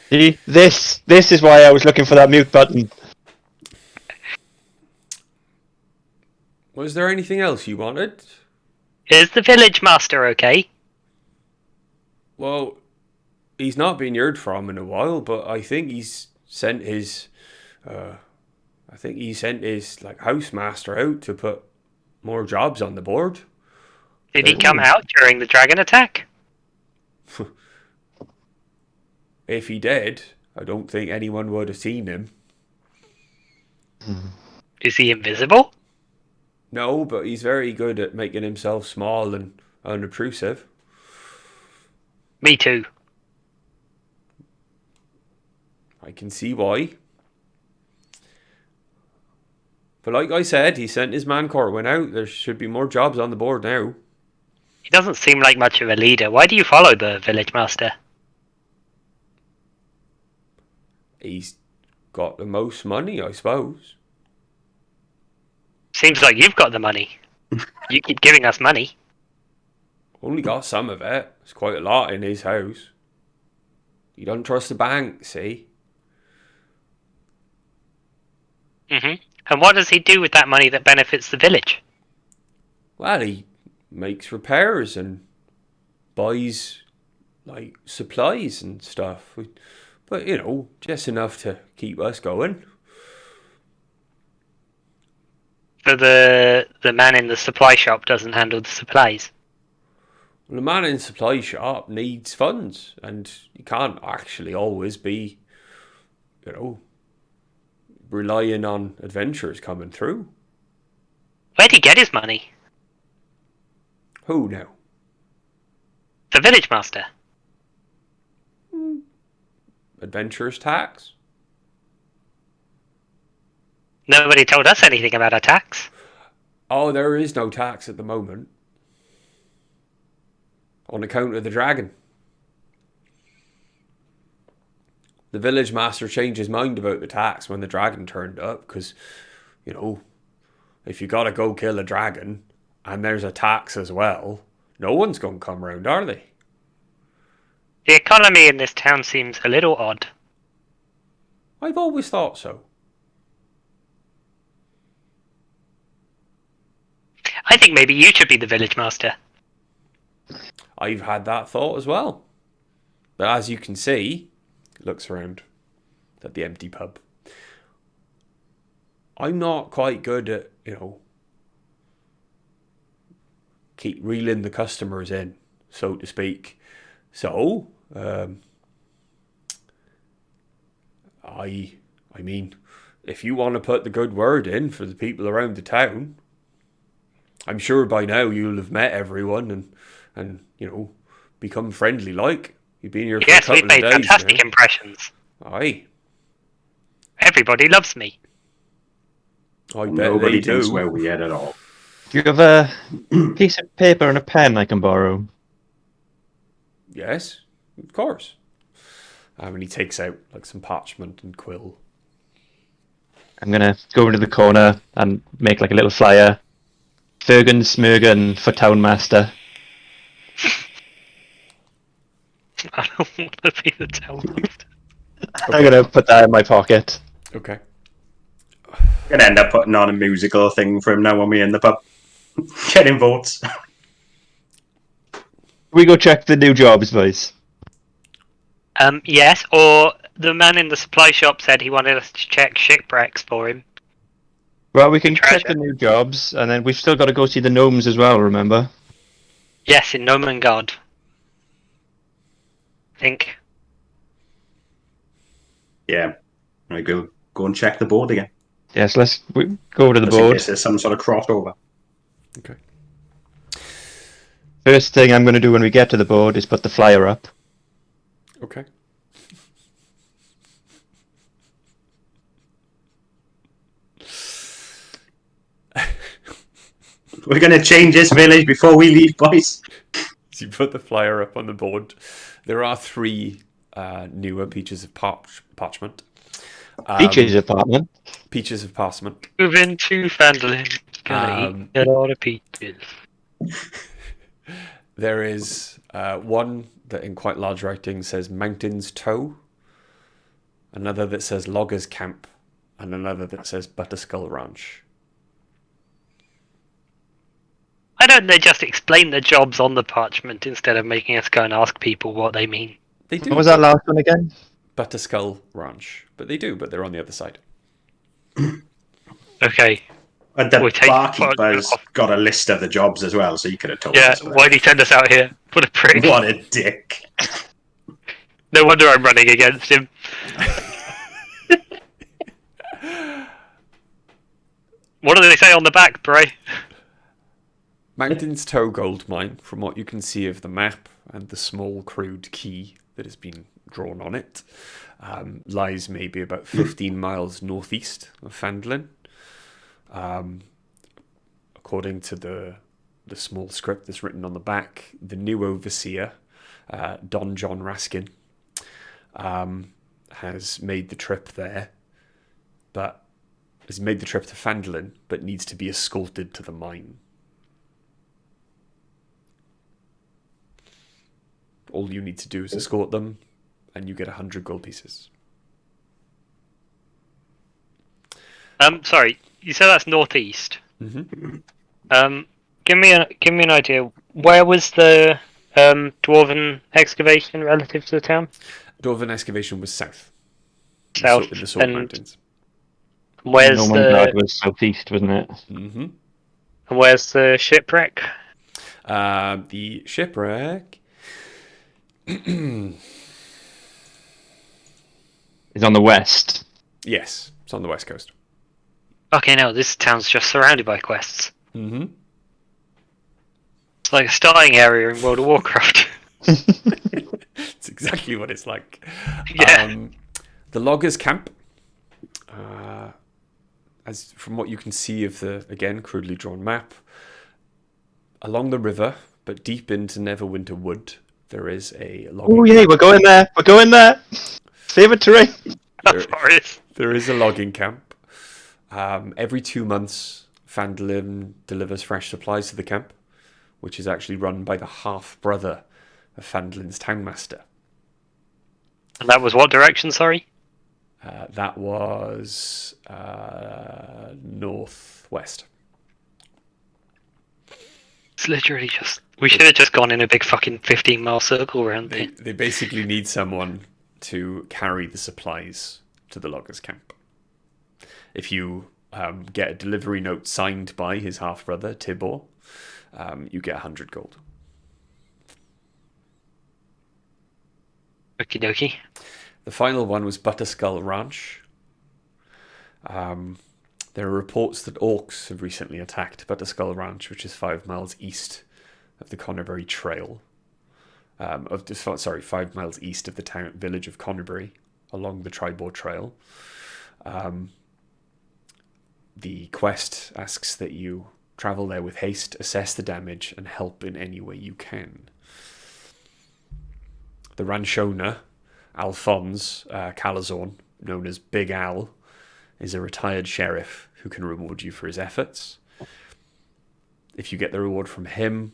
See, this is why I was looking for that mute button. Was there anything else you wanted? Is the village master okay? Well, he's not been heard from in a while, but I think he's sent his like housemaster out to put more jobs on the board. Did he come out during the dragon attack? If he did, I don't think anyone would have seen him. Is he invisible? No, but he's very good at making himself small and unobtrusive. Me too. I can see why. But like I said, he sent his man Corwin out. There should be more jobs on the board now. He doesn't seem like much of a leader. Why do you follow the village master? He's got the most money, I suppose. Seems like you've got the money. You keep giving us money. Only got some of it. It's quite a lot in his house. You don't trust the bank, see? And what does he do with that money that benefits the village? Well, he makes repairs and buys like supplies and stuff. But, you know, just enough to keep us going. So the man in the supply shop doesn't handle the supplies? Well, the man in the supply shop needs funds, and you can't actually always be, you know, relying on adventurers coming through. Where'd he get his money? Who now? The village master. Adventurers tax? Nobody told us anything about our tax. Oh, there is no tax at the moment. On account of the dragon. The village master changed his mind about the tax when the dragon turned up, because, you know, if you gotta go kill a dragon and there's a tax as well, no one's gonna come round, are they? The economy in this town seems a little odd. I've always thought so. I think maybe you should be the village master. I've had that thought as well. But as you can see, looks around at the empty pub. I'm not quite good at, you know, keep reeling the customers in, so to speak. So, I mean, if you want to put the good word in for the people around the town, I'm sure by now you'll have met everyone and you know, become friendly like. You've been here for a couple Yes, we've made of days fantastic now. impressions. Aye. Everybody loves me. I bet Nobody they thinks do. we're weird at all. Do you have a piece of paper and a pen I can borrow? Yes, of course. And he takes out like some parchment and quill. I'm gonna go into the corner and make like a little flyer. Fergan Smurgan for Townmaster. I don't want to be the townmaster. I'm gonna put that in my pocket. Okay. I'm gonna end up putting on a musical thing for him now when we're in the pub. Getting votes. We go check the new jobs, boys. Yes, or the man in the supply shop said he wanted us to check shipwrecks for him. Well, we can Treasure. check the new jobs, and then we've still got to go see the gnomes as well, remember? Yes, in Nomengard. I think. Yeah. I go and check the board again. Yes, we go to the Just in board. case there's some sort of crossover. Okay. First thing I'm going to do when we get to the board is put the flyer up. Okay. We're gonna change this village before we leave, boys. So you put the flyer up on the board. There are 3 newer pieces of parchment. Peaches apartment. Pieces of parchment. Move into Fandolin. Gonna eat a lot of peaches. There is one that in quite large writing says Mountains Toe, another that says Loggers Camp, and another that says Butterskull Ranch. Why don't they just explain the jobs on the parchment instead of making us go and ask people what they mean? They do. What was that last one again? Butterskull Ranch. But they do, but they're on the other side. Okay. And the We'll take- barkeeper's got a list of the jobs as well, so you could have told Yeah, us. about why'd he send us out here? What a prick. it. What a dick. No wonder I'm running against him. What do they say on the back, Bray? Mountains Toe Gold Mine, from what you can see of the map and the small crude key that has been drawn on it, lies maybe about 15 miles northeast of Fandolin. According to the small script that's written on the back, the new overseer, Don John Raskin, has made the trip there, but has made the trip to Fandolin, but needs to be escorted to the mine. All you need to do is escort them, and you get 100 gold pieces. Sorry, you said that's northeast. Mm-hmm. Give me an idea. Where was the dwarven excavation relative to the town? Dwarven excavation was south. South. In the Sword And Mountains. where's Nomengard the was southeast, wasn't it? Mm-hmm. where's the shipwreck? The shipwreck. It's on the west. Yes, it's on the west coast. Okay, no, this town's just surrounded by quests. Mm-hmm. It's like a starting area in World of Warcraft. It's exactly what it's like. Yeah. The loggers camp, as from what you can see of the, again, crudely drawn map, along the river, but deep into Neverwinter Wood, there is a logging Oh, yeah, we're going there. We're going there. Favorite terrain. There is a logging camp. Every 2 months, Fandolin delivers fresh supplies to the camp, which is actually run by the half-brother of Fandolin's townmaster. And that was what direction, sorry? That was northwest. It's literally just... We should have just gone in a big fucking 15-mile circle around They it. they basically need someone to carry the supplies to the loggers camp. If you get a delivery note signed by his half-brother, Tibor, you get 100 gold. Okie dokie. The final one was Butterskull Ranch. There are reports that Orcs have recently attacked Butterskull Ranch, which is 5 miles east of the Connerbury Trail. 5 miles east of the village of Connerbury, along the Tribor Trail. The quest asks that you travel there with haste, assess the damage, and help in any way you can. The Ranchona, Alphonse Calazorn, known as Big Al, is a retired sheriff who can reward you for his efforts. If you get the reward from him,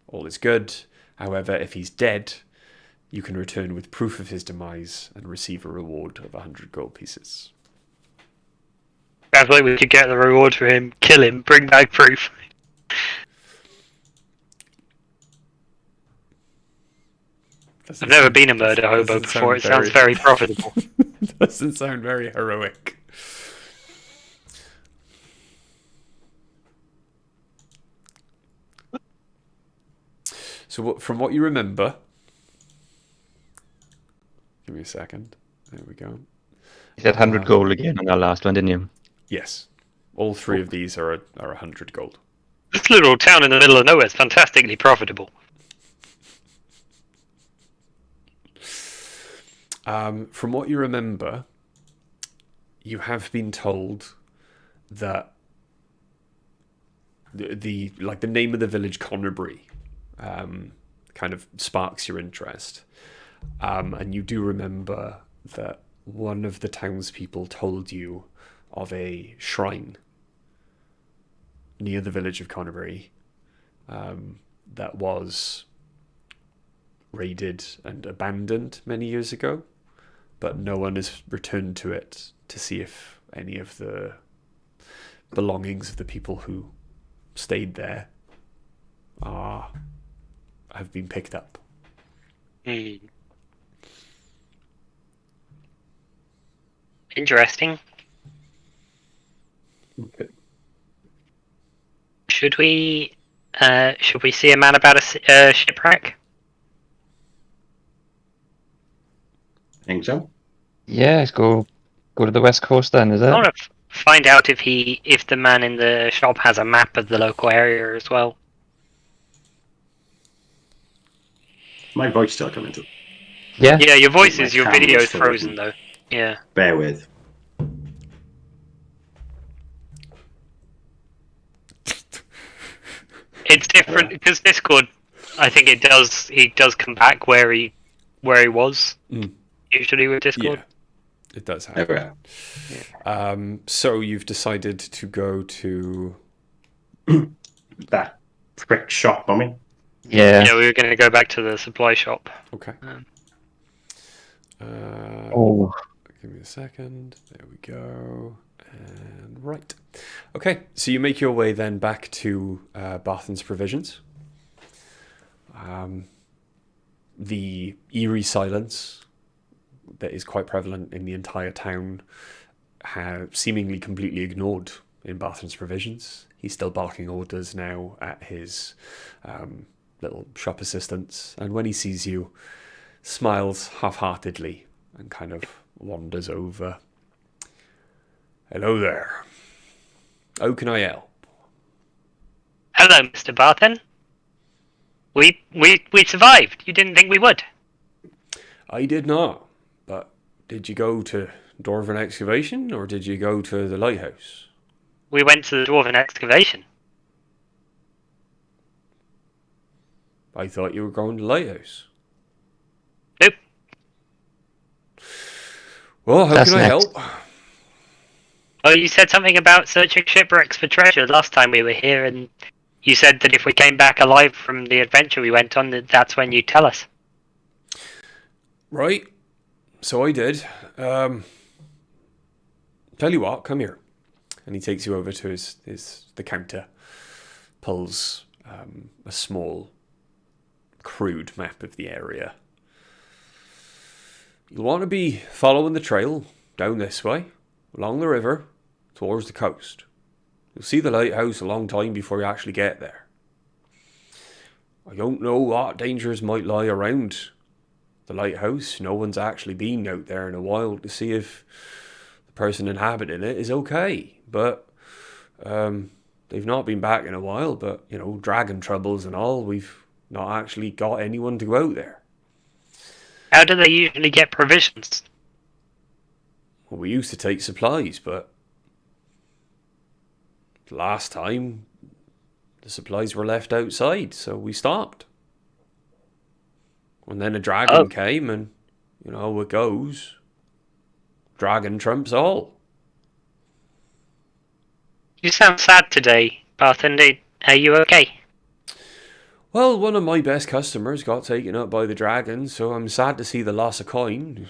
all is good. However, if he's dead, you can return with proof of his demise and receive a reward of 100 gold pieces. Sounds like we could get the reward for him, kill him, bring back proof. I've never been a murder hobo before. It sounds very profitable. Doesn't sound very heroic. So from what you remember... Give me a second. There we go. You said 100 gold again on our last one, didn't you? Yes. All three of these are 100 gold. This little town in the middle of nowhere is fantastically profitable. From what you remember, you have been told that the name of the village Connerbury kind of sparks your interest. And you do remember that one of the townspeople told you of a shrine near the village of Connerbury that was raided and abandoned many years ago, but no one has returned to it to see if any of the belongings of the people who stayed there have been picked up. Interesting. Okay. Should we see a man about a shipwreck? Think so. Yeah, let's go to the west coast then, is it? I want to find out if the man in the shop has a map of the local area as well. My voice still coming through. Yeah. Yeah, your voice My is your camera's video's still frozen open. though. Yeah. Bear with. It's different because Discord. I think it does. He does come back where he was usually with Discord. Yeah, it does happen. Okay. So you've decided to go to That prick shop, I mean. Yeah. Yeah, we were going to go back to the supply shop. okay. Oh. Give me a second. There we go. And right. Okay, so you make your way then back to Barthen's Provisions. The eerie silence that is quite prevalent in the entire town seemingly completely ignored in Barthen's Provisions. He's still barking orders now at his little shop assistants, and when he sees you, smiles half-heartedly and kind of wanders over. Hello there. How can I help? Hello, Mr. Barthen. We survived. You didn't think we would? I did not, but did you go to Dwarven Excavation or did you go to the lighthouse? We went to the Dwarven Excavation. I thought you were going to the lighthouse. Nope. Well, how That's can I next. help? Oh, you said something about searching shipwrecks for treasure last time we were here, and you said that if we came back alive from the adventure we went on, that's when you'd tell us. Right. So I did. Tell you what, come here. And he takes you over to the counter, pulls a small, crude map of the area. You'll want to be following the trail down this way, along the river, towards the coast. You'll see the lighthouse a long time before you actually get there. I don't know what dangers might lie around the lighthouse. No one's actually been out there in a while to see if the person inhabiting it is okay. But they've not been back in a while. But, you know, dragon troubles and all, we've not actually got anyone to go out there. How do they usually get provisions? Well, we used to take supplies, but last time the supplies were left outside, so we stopped. And then a dragon came, and you know how it goes. Dragon trumps all. You sound sad today, Barton. Are you okay? Well, one of my best customers got taken up by the dragon, so I'm sad to see the loss of coin.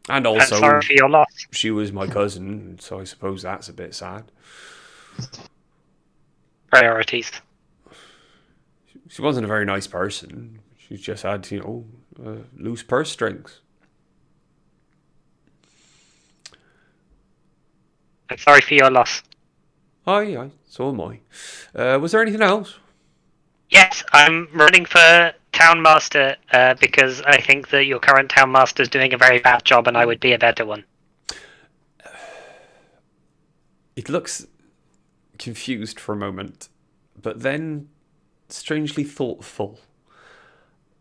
And I'm also, sorry for your loss. she was my cousin, so I suppose that's a bit sad. Priorities. She wasn't a very nice person. She just had, loose purse strings. I'm sorry for your loss. Aye, so am I. Was there anything else? Yes, I'm running for town master because I think that your current town master is doing a very bad job, and I would be a better one. It looks confused for a moment, but then strangely thoughtful.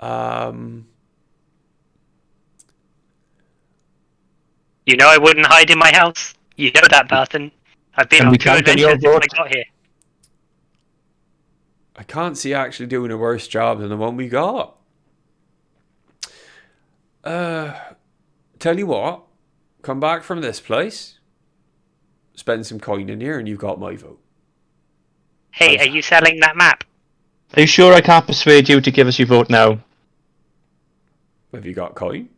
You know I wouldn't hide in my house. You know that, Barton. I've been Can on we 2 count on your adventures since I vote? got here. I can't see actually doing a worse job than the one we got. Tell you what, come back from this place, spend some coin in here, and you've got my vote. Hey, are you selling that map? Are you sure I can't persuade you to give us your vote now? Have you got coin?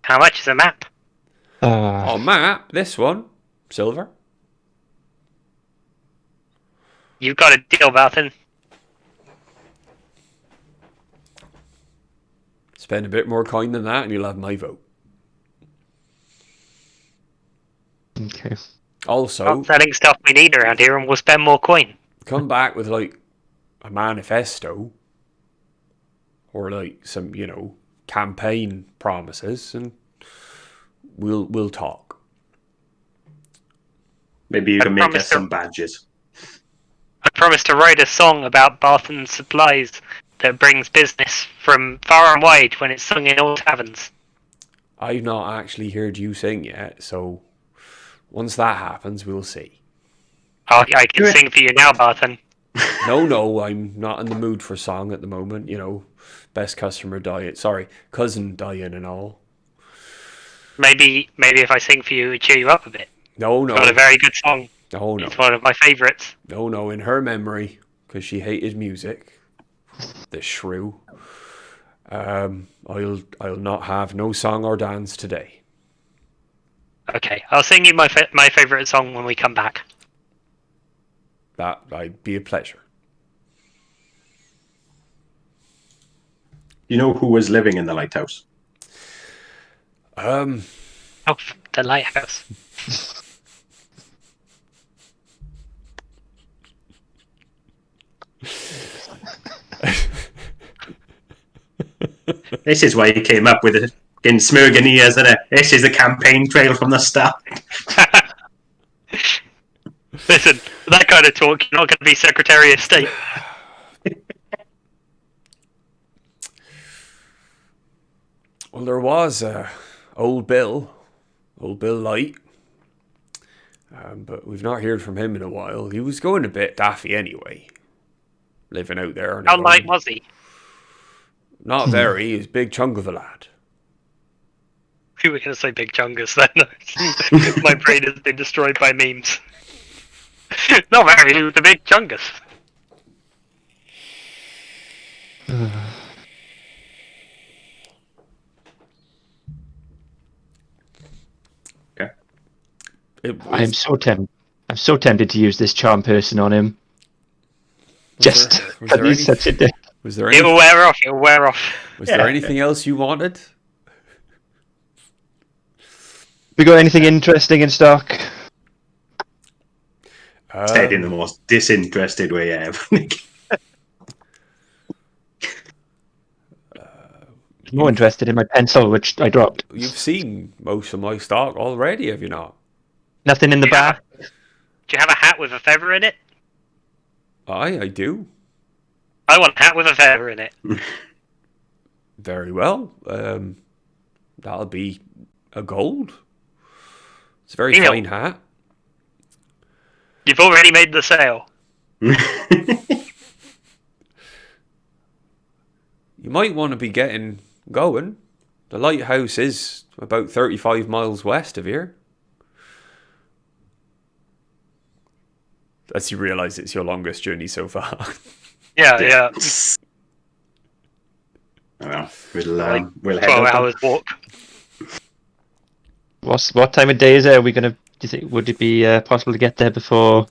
How much is a map? Oh, map, this one, silver. You've got a deal, Barton. Spend a bit more coin than that, and you'll have my vote. Okay. Also, Not selling stuff we need around here, and we'll spend more coin. come back with like a manifesto or like some, campaign promises, and we'll talk. Maybe you I can make promise us some badges. I promised to write a song about Barton's supplies that brings business from far and wide when it's sung in all taverns. I've not actually heard you sing yet, so once that happens, we'll see. I can sing for you now, Barton. No, I'm not in the mood for song at the moment. Best customer diet. Sorry, cousin dying and all. Maybe if I sing for you, it would cheer you up a bit. No. Got a very good song. No. It's one of my favourites. No, in her memory, because she hated music. The shrew. I'll not have no song or dance today. Okay, I'll sing you my favourite song when we come back. That'd be a pleasure. You know who was living in the lighthouse? Oh, the lighthouse. This is why he came up with it. In Smurgan ears, isn't it? This is the campaign trail from the start. Listen, that kind of talk, you're not going to be Secretary of State. Well, there was old Bill Light, but we've not heard from him in a while. He was going a bit daffy anyway, living out there. How light was he? Not very. He's a big chunk of a lad. We were going to say Big Chungus then. My brain has been destroyed by memes. Not very, he was a Big Chungus. Okay. I'm so tempted to use this charm person on him. Just because he's such a dick. It'll wear off. Was there anything else you wanted? We got anything interesting in stock? Said in the most disinterested way ever. More interested in my pencil, which I dropped. You've seen most of my stock already, have you not? Nothing in the bar? Do you have a hat with a feather in it? I do. I want a hat with a feather in it. Very well. That'll be a gold. It's a very Deal. fine hat. You've already made the sale. You might want to be getting going. The lighthouse is about 35 miles west of here. as you realise it's your longest journey so far. Yeah. Well, Like we'll head 12 out. hours walk. What time of day is it? Are we gonna? Do you think would it be possible to get there before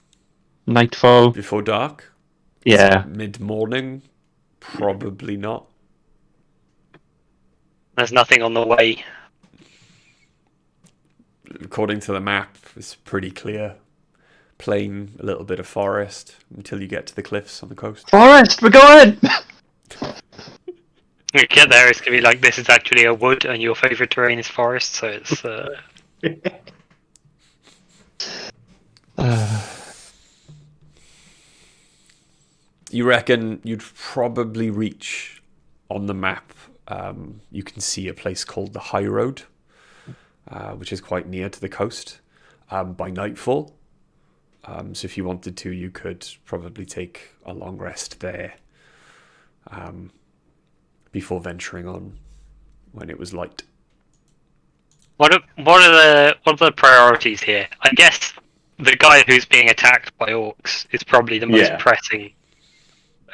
nightfall? Before dark? Yeah. Mid-morning? Probably not. There's nothing on the way. According to the map, it's pretty clear. Plain, a little bit of forest, until you get to the cliffs on the coast. Forest, we're going. When we get there, it's going to be like, this is actually a wood, and your favourite terrain is forest, so it's... You reckon you'd probably reach on the map, you can see a place called the High Road, which is quite near to the coast, by nightfall. So if you wanted to, you could probably take a long rest there before venturing on when it was light. What are the priorities here? I guess the guy who's being attacked by orcs is probably the most pressing.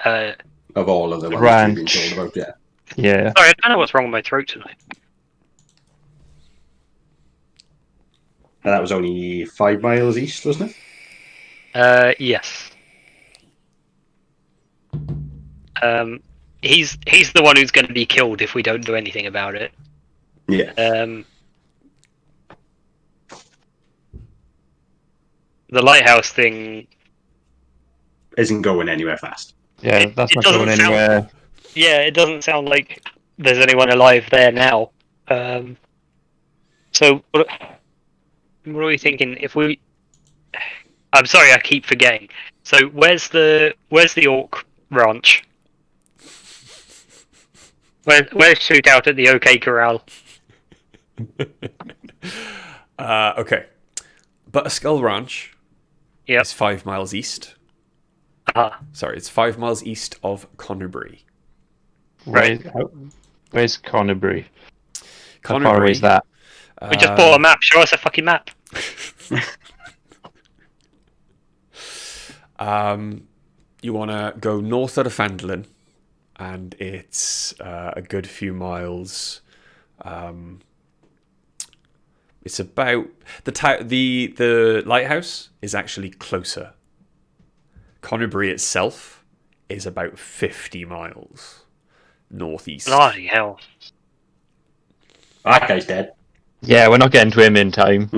Of all of the ones Ranch. we've been told about, Yeah. Sorry, I don't know what's wrong with my throat tonight. And that was only 5 miles east, wasn't it? Yes. He's the one who's going to be killed if we don't do anything about it. Yeah. The lighthouse thing Isn't going anywhere fast. Yeah, that's it not doesn't going sound- anywhere. Yeah, it doesn't sound like there's anyone alive there now. So what are we thinking? I'm sorry, I keep forgetting. So where's the orc ranch? Where's Shootout at the OK Corral? Okay. Butterskull Ranch Yep. is 5 miles east. Sorry, it's 5 miles east of Connerbury. Right. Where's Connerbury? How Connerbury, far away is that? We just bought a map. Show us a fucking map. You want to go north of Fandlin, and it's a good few miles. It's about the lighthouse is actually closer. Connerbury itself is about 50 miles northeast. Bloody hell. That guy's dead. Yeah, we're not getting to him in time.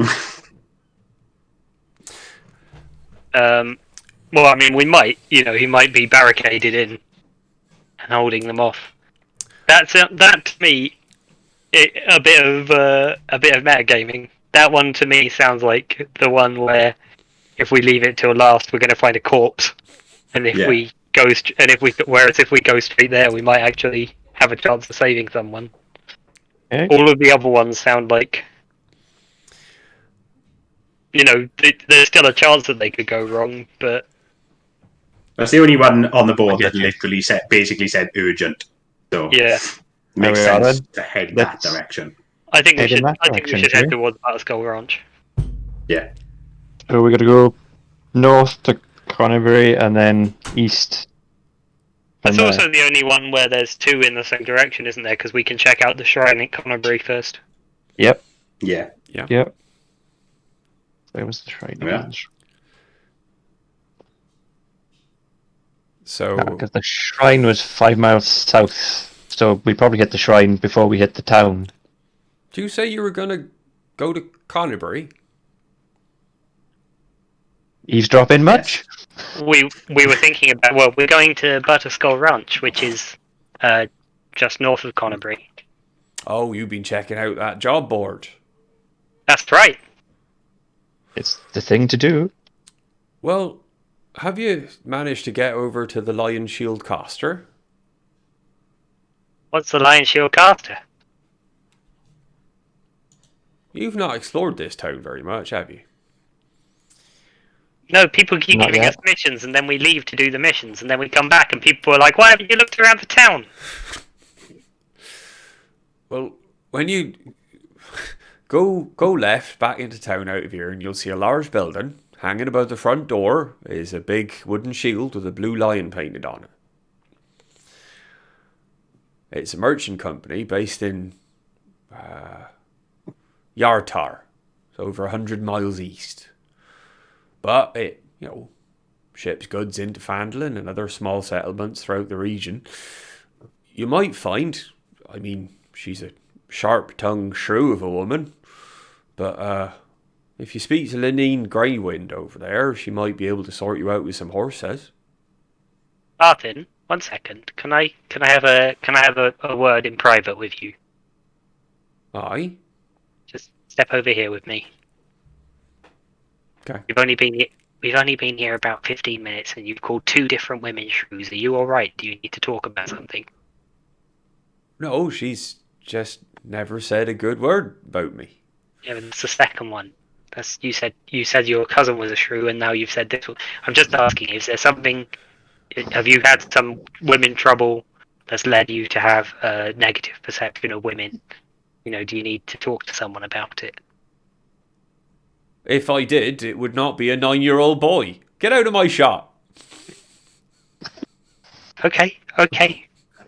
Well, I mean, we might. He might be barricaded in and holding them off. That to me, a bit of metagaming. That one to me sounds like the one where if we leave it till last, we're going to find a corpse, and if we go straight there, we might actually have a chance of saving someone. Okay. All of the other ones sound like, there's still a chance that they could go wrong, but That's the only one on the board I get that you. literally basically said urgent. So yeah, makes There we are sense then. to head Let's- that direction. I think we Head in should. that I think we direction, should head okay? towards Butterskull Ranch. Yeah. So we're gonna go north to Connerbury and then east. That's from also the only one where there's two in the same direction, isn't there? Because we can check out the shrine at Connerbury first. Yep. Yeah. Yep. Where was the shrine? Yeah. So Because the shrine was 5 miles south, so we probably hit the shrine before we hit the town. do you say you were going to go to Connerbury? Eavesdropping much? We were thinking about. Well, we're going to Butterskull Ranch, which is just north of Connerbury. Oh, you've been checking out that job board. That's right. It's the thing to do. Well, have you managed to get over to the Lion Shield Caster? What's the Lion Shield Caster? You've not explored this town very much, have you? No, people keep Not giving yet. us missions, and then we leave to do the missions, and then we come back, and people are like, "Why haven't you looked around the town?" Well, when you go left back into town out of here, and you'll see a large building hanging above the front door is a big wooden shield with a blue lion painted on it. It's a merchant company based in Yartar, so over 100 miles east. But it, ships goods into Fandlin and other small settlements throughout the region. You might find, she's a sharp-tongued shrew of a woman, but if you speak to Linene Greywind over there, she might be able to sort you out with some horses. Martin, 1 second. Can I have a word in private with you? Aye. Just step over here with me. Okay. We've only been here about 15 minutes, and you've called 2 different women shrews. Are you all right? Do you need to talk about something? No, she's just never said a good word about me. Yeah, but that's the second one. You said your cousin was a shrew, and now you've said this one. I'm just asking, is there something? Have you had some women trouble that's led you to have a negative perception of women? Do you need to talk to someone about it? If I did, it would not be a 9-year-old boy. Get out of my shop. Okay.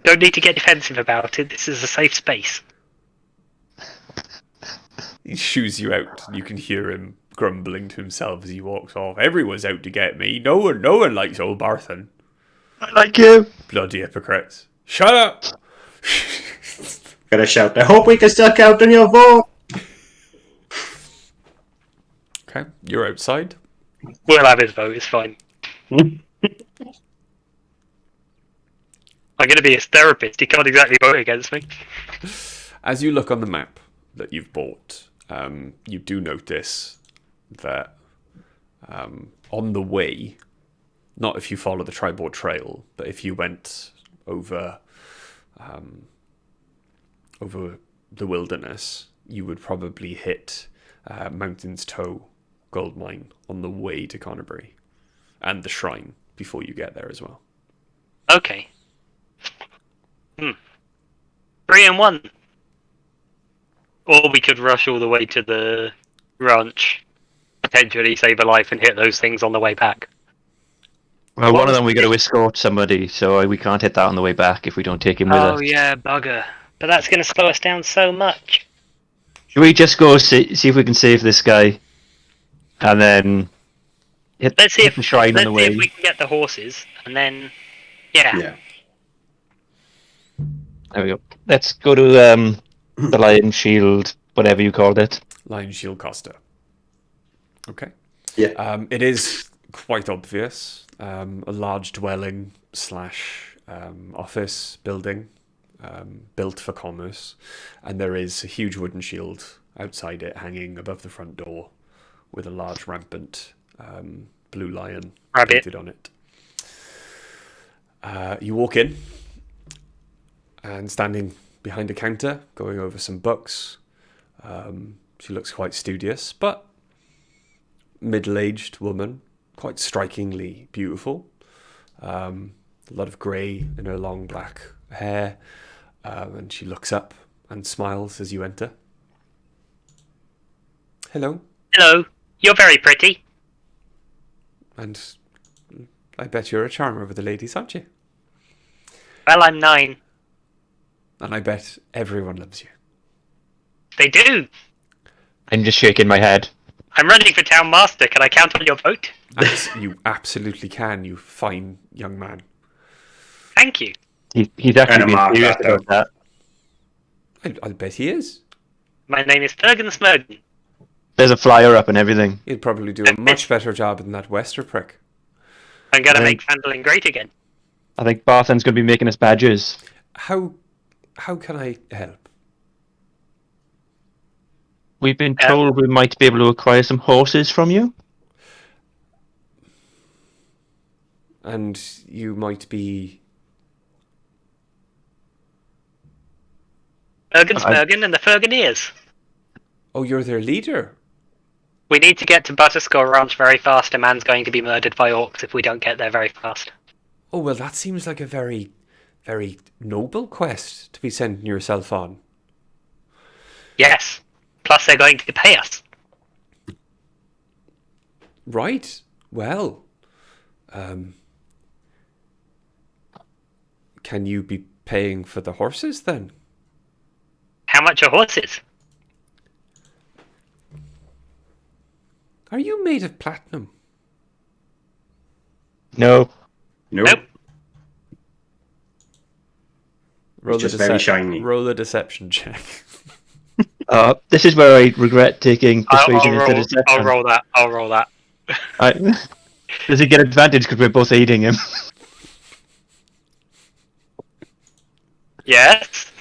Don't need to get defensive about it. This is a safe space. He shoos you out. You can hear him grumbling to himself as he walks off. Everyone's out to get me. No one likes old Barthen. I like you. Bloody hypocrites. Shut up! Gonna shout, I hope we can still count on your vote! Okay, you're outside. We'll have his vote. It's fine. I'm going to be his therapist. He can't exactly vote against me. As you look on the map that you've bought, you do notice that on the way, not if you follow the Tribord Trail, but if you went over the wilderness, you would probably hit Mountain's Toe gold mine on the way to Connerbury, and the shrine before you get there as well. Okay. 3 and 1. Or we could rush all the way to the ranch, potentially save a life and hit those things on the way back. Well, one of them we got to escort somebody, so we can't hit that on the way back if we don't take him with us. Oh yeah, bugger. But that's going to slow us down so much. Should we just go see if we can save this guy, and then hit Let's see the shrine on the if way? we can get the horses, and then yeah. There we go. Let's go to the Lion Shield, whatever you called it. Lion Shield Costa. Okay. Yeah. It is quite obvious. A large dwelling / office building built for commerce. And there is a huge wooden shield outside it hanging above the front door with a large rampant blue lion painted on it. You walk in, and standing behind a counter, going over some books. She looks quite studious, but middle-aged woman, quite strikingly beautiful. A lot of grey in her long black hair, and she looks up and smiles as you enter. Hello. Hello. You're very pretty. And I bet you're a charmer of the ladies, aren't you? Well, I'm 9. And I bet everyone loves you. They do. I'm just shaking my head. I'm running for town master. Can I count on your vote? You absolutely can, you fine young man. Thank you. He's actually Mark being serious that about that. I'll bet he is. My name is Thurgan Smurden. There's a flyer up and everything. He'd probably do a much better job than that Wester prick. I'm going to make handling great again. I think Barthen's going to be making us badges. How can I help? We've been told we might be able to acquire some horses from you. And you might be... Thurgan Smurden and the Furganeers. Oh, you're their leader? We need to get to Butterskull Ranch very fast. A man's going to be murdered by orcs if we don't get there very fast. Oh, well, that seems like a very, very noble quest to be sending yourself on. Yes. Plus, they're going to pay us. Right. Well, can you be paying for the horses then? How much are horses? Are you made of platinum? No. Nope. Roll just very shiny. Roll a deception check. This is where I regret taking persuasion instead of deception. I'll roll that. I'll roll that. Does he get advantage because we're both aiding him? Yes.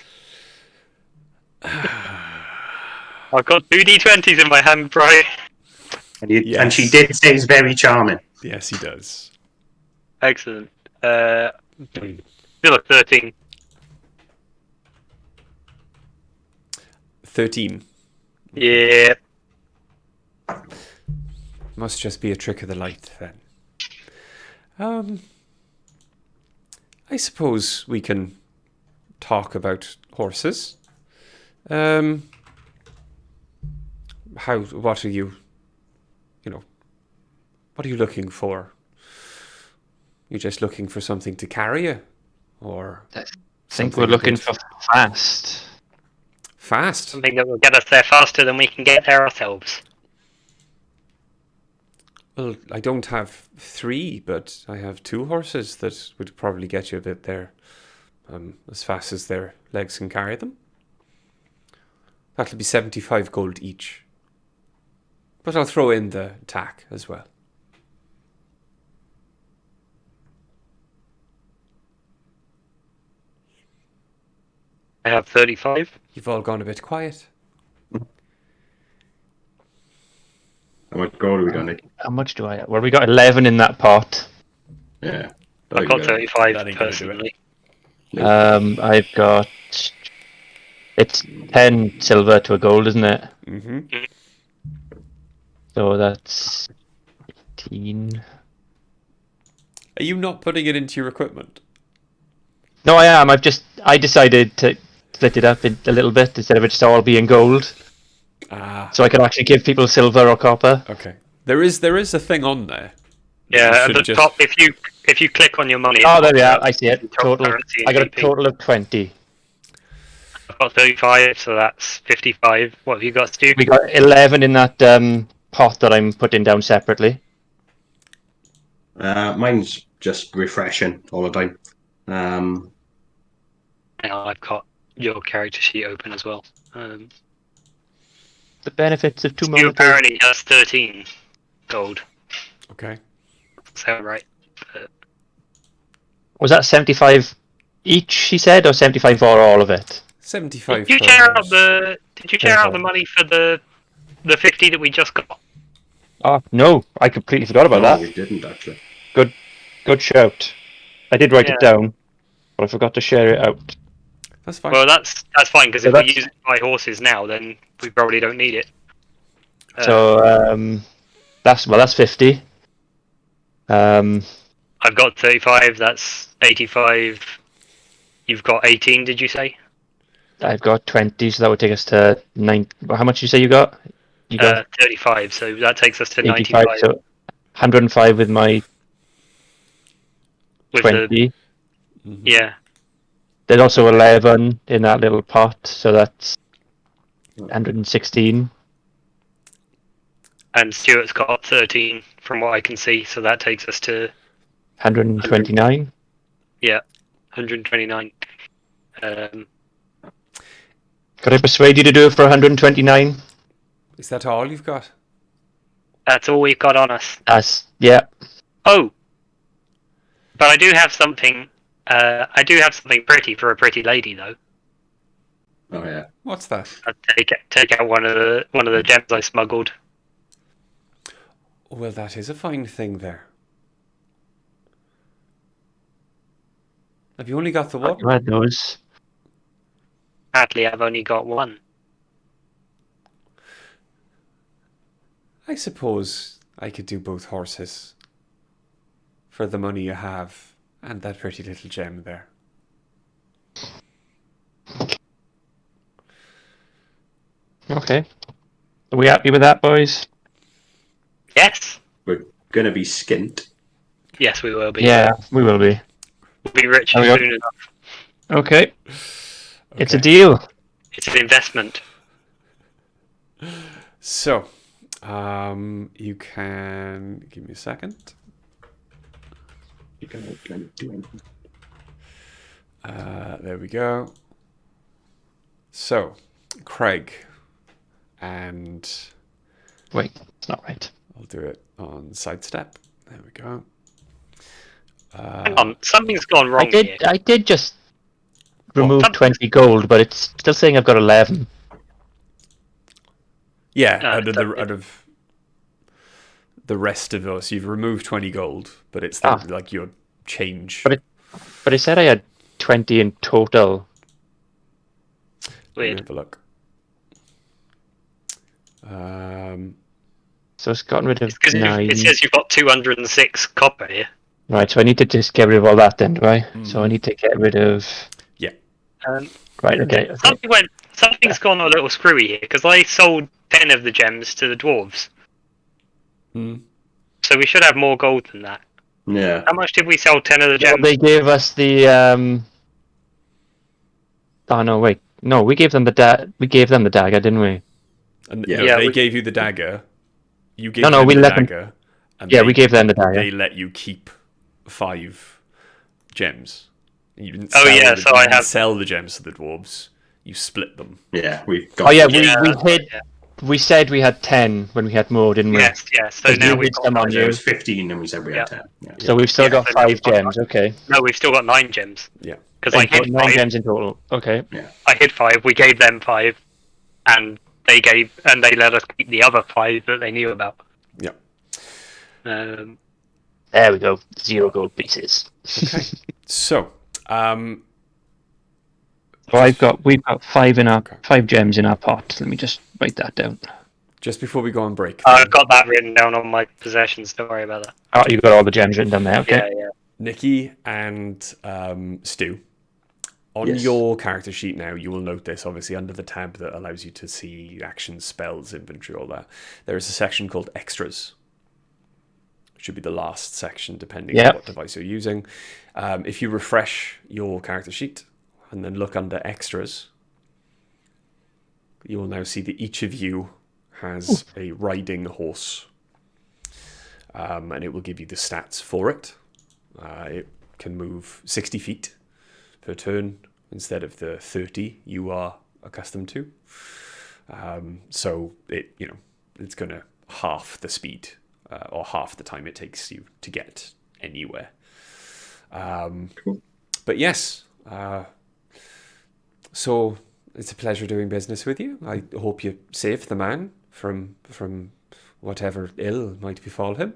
I've got 2d20s in my hand, Brian. And she did say he's very charming. Yes, he does. Excellent. Still a 13. 13. Yeah. Must just be a trick of the light then. I suppose we can talk about horses. What are you looking for? You just looking for something to carry you? Or I think we're looking for fast. Fast? Something that will get us there faster than we can get there ourselves. Well, I don't have 3, but I have 2 horses that would probably get you a bit there, as fast as their legs can carry them. That'll be 75 gold each. But I'll throw in the tack as well. I have 35. You've all gone a bit quiet. How much gold are we going to? How much do I have? Well, we got 11 in that pot. Yeah. I've got 35 That ain't gonna do it. personally. I've got... It's 10 silver to a gold, isn't it? Mm-hmm. So that's 18. Are you not putting it into your equipment? No, I am. I decided to split it up a little bit instead of it just all being gold. So I can actually give people silver or copper. Okay. There is a thing on there. Yeah, at the top, if you click on your money... Oh, there we are. I see it. Total Total. currency I got a GP. total of 20. I've got 35, so that's 55. What have you got, Stu? We got 11 in that pot that I'm putting down separately. Mine's just refreshing all the time. Now I've got your character sheet open as well. The benefits of 2 Stu monitors. apparently has 13 gold. Okay. Is that right? Was that 75 each, he said, or 75 for all of it? 75 Did you per share out horse. the money for the 50 that we just got? Oh, no. I completely forgot about No, that. we didn't actually. Good shout. I did write it down, but I forgot to share it out. That's fine. Well, that's fine, because So if we that's- use it to buy horses now, then we probably don't need it. So that's 50. I've got 35, that's 85. You've got 18, did you say? I've got 20, so that would take us to 9. How much did you say you got? You got 35, so that takes us to 85, 95. so 105 with my with 20. Yeah. There's also 11 in that little pot, so that's 116. And Stuart's got 13 from what I can see, so that takes us to 129. 129. Could I persuade you to do it for 129? Is that all you've got? That's all we've got on us. Yeah. Oh! But I do have something. I do have something pretty for a pretty lady, though. Oh yeah. What's that? I'll take out one of the gems I smuggled. Well, that is a fine thing there. Have you only got the one? You had those. Sadly, I've only got one. I suppose I could do both horses for the money you have and that pretty little gem there. Okay. Are we happy with that, boys? Yes. We're going to be skint. Yes, we will be. Yeah, we will be. We'll be rich There we go. soon enough. Okay. It's a Okay. deal. It's an investment. So, you can give me a second. You can do anything. There we go. So, Craig, and Wait, it's not right. I'll do it on sidestep. There we go. Hang on, something's gone wrong here. I did just remove What? 20 gold, but it's still saying I've got 11. Yeah, No, out don't- of the rest of us, you've removed 20 gold, but it's still like your change. But it said I had 20 in total. Let me Weird. have a look. So it's gotten rid of Because 9. it says you've got 206 copper here. Right, so I need to just get rid of all that then, do I? So I need to get rid of... Yeah. Right, okay. Something's gone a little screwy here, because I sold 10 of the gems to the dwarves. Mm. So we should have more gold than that. Yeah. How much did we sell 10 of the Well, gems? they gave us the... Oh, no, wait. No, we gave them the dagger, didn't we? And Yeah. no, Yeah, they we- gave you the dagger. You gave No, them we the let them- dagger. And Yeah, we gave them the dagger. They let you keep 5 gems. You didn't Oh, sell yeah, the, so you I didn't have- sell the gems to the dwarves. You split them. Yeah, we've got. Oh, yeah, Yeah, we that's right, hid... yeah. We said we had 10 when we had more, didn't we? Yes, yes. So Because now we we've hid got some on There you. was 15, and we said we had Yeah. 10. Yeah. So we've still Yeah, got so now 5 we've got gems, okay. No, we've still got 9 gems. Yeah. Because I hid 9 5. gems in total. Okay. I hid 5. We gave them 5, and they let us keep the other 5 that they knew about. Yeah. There we go. 0 gold pieces. Okay. So, So we've got 5 gems in our pot. Let me just write that down. just before we go on break, I've got that written down on my possessions. Don't worry about that. Oh, you got all the gems written down there. Okay. Yeah, yeah. Nikki and Stu, on Yes. your character sheet now, you will note this obviously under the tab that allows you to see actions, spells, inventory, all that. There is a section called extras. Should be the last section depending on what device you're using. If you refresh your character sheet and then look under extras, you will now see that each of you has a riding horse. And it will give you the stats for it. It can move 60 feet per turn instead of the 30 you are accustomed to. So it's going to half the speed or half the time it takes you to get anywhere. Cool. But yes, so it's a pleasure doing business with you. I hope you saved the man from whatever ill might befall him.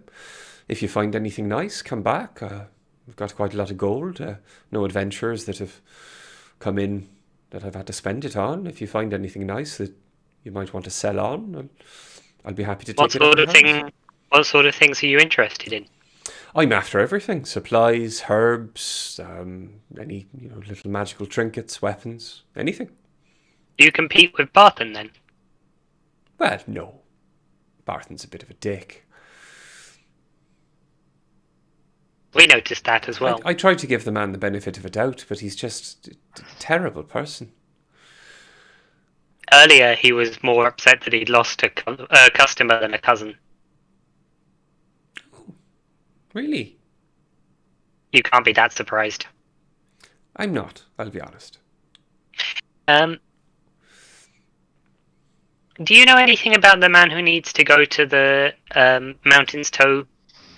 If you find anything nice, come back. We've got quite a lot of gold. No adventures that have come in that I've had to spend it on. If you find anything nice that you might want to sell on, I'll be happy to take What it. What sort of things are you interested in? I'm after everything: supplies, herbs, any little magical trinkets, weapons, anything. Do you compete with Barton then? Well, no. Barton's a bit of a dick. We noticed that as well. I try to give the man the benefit of a doubt, but he's just a terrible person. Earlier, he was more upset that he'd lost a customer than a cousin. Really? You can't be that surprised. I'm not, I'll be honest. Do you know anything about the man who needs to go to the Mountain's Toe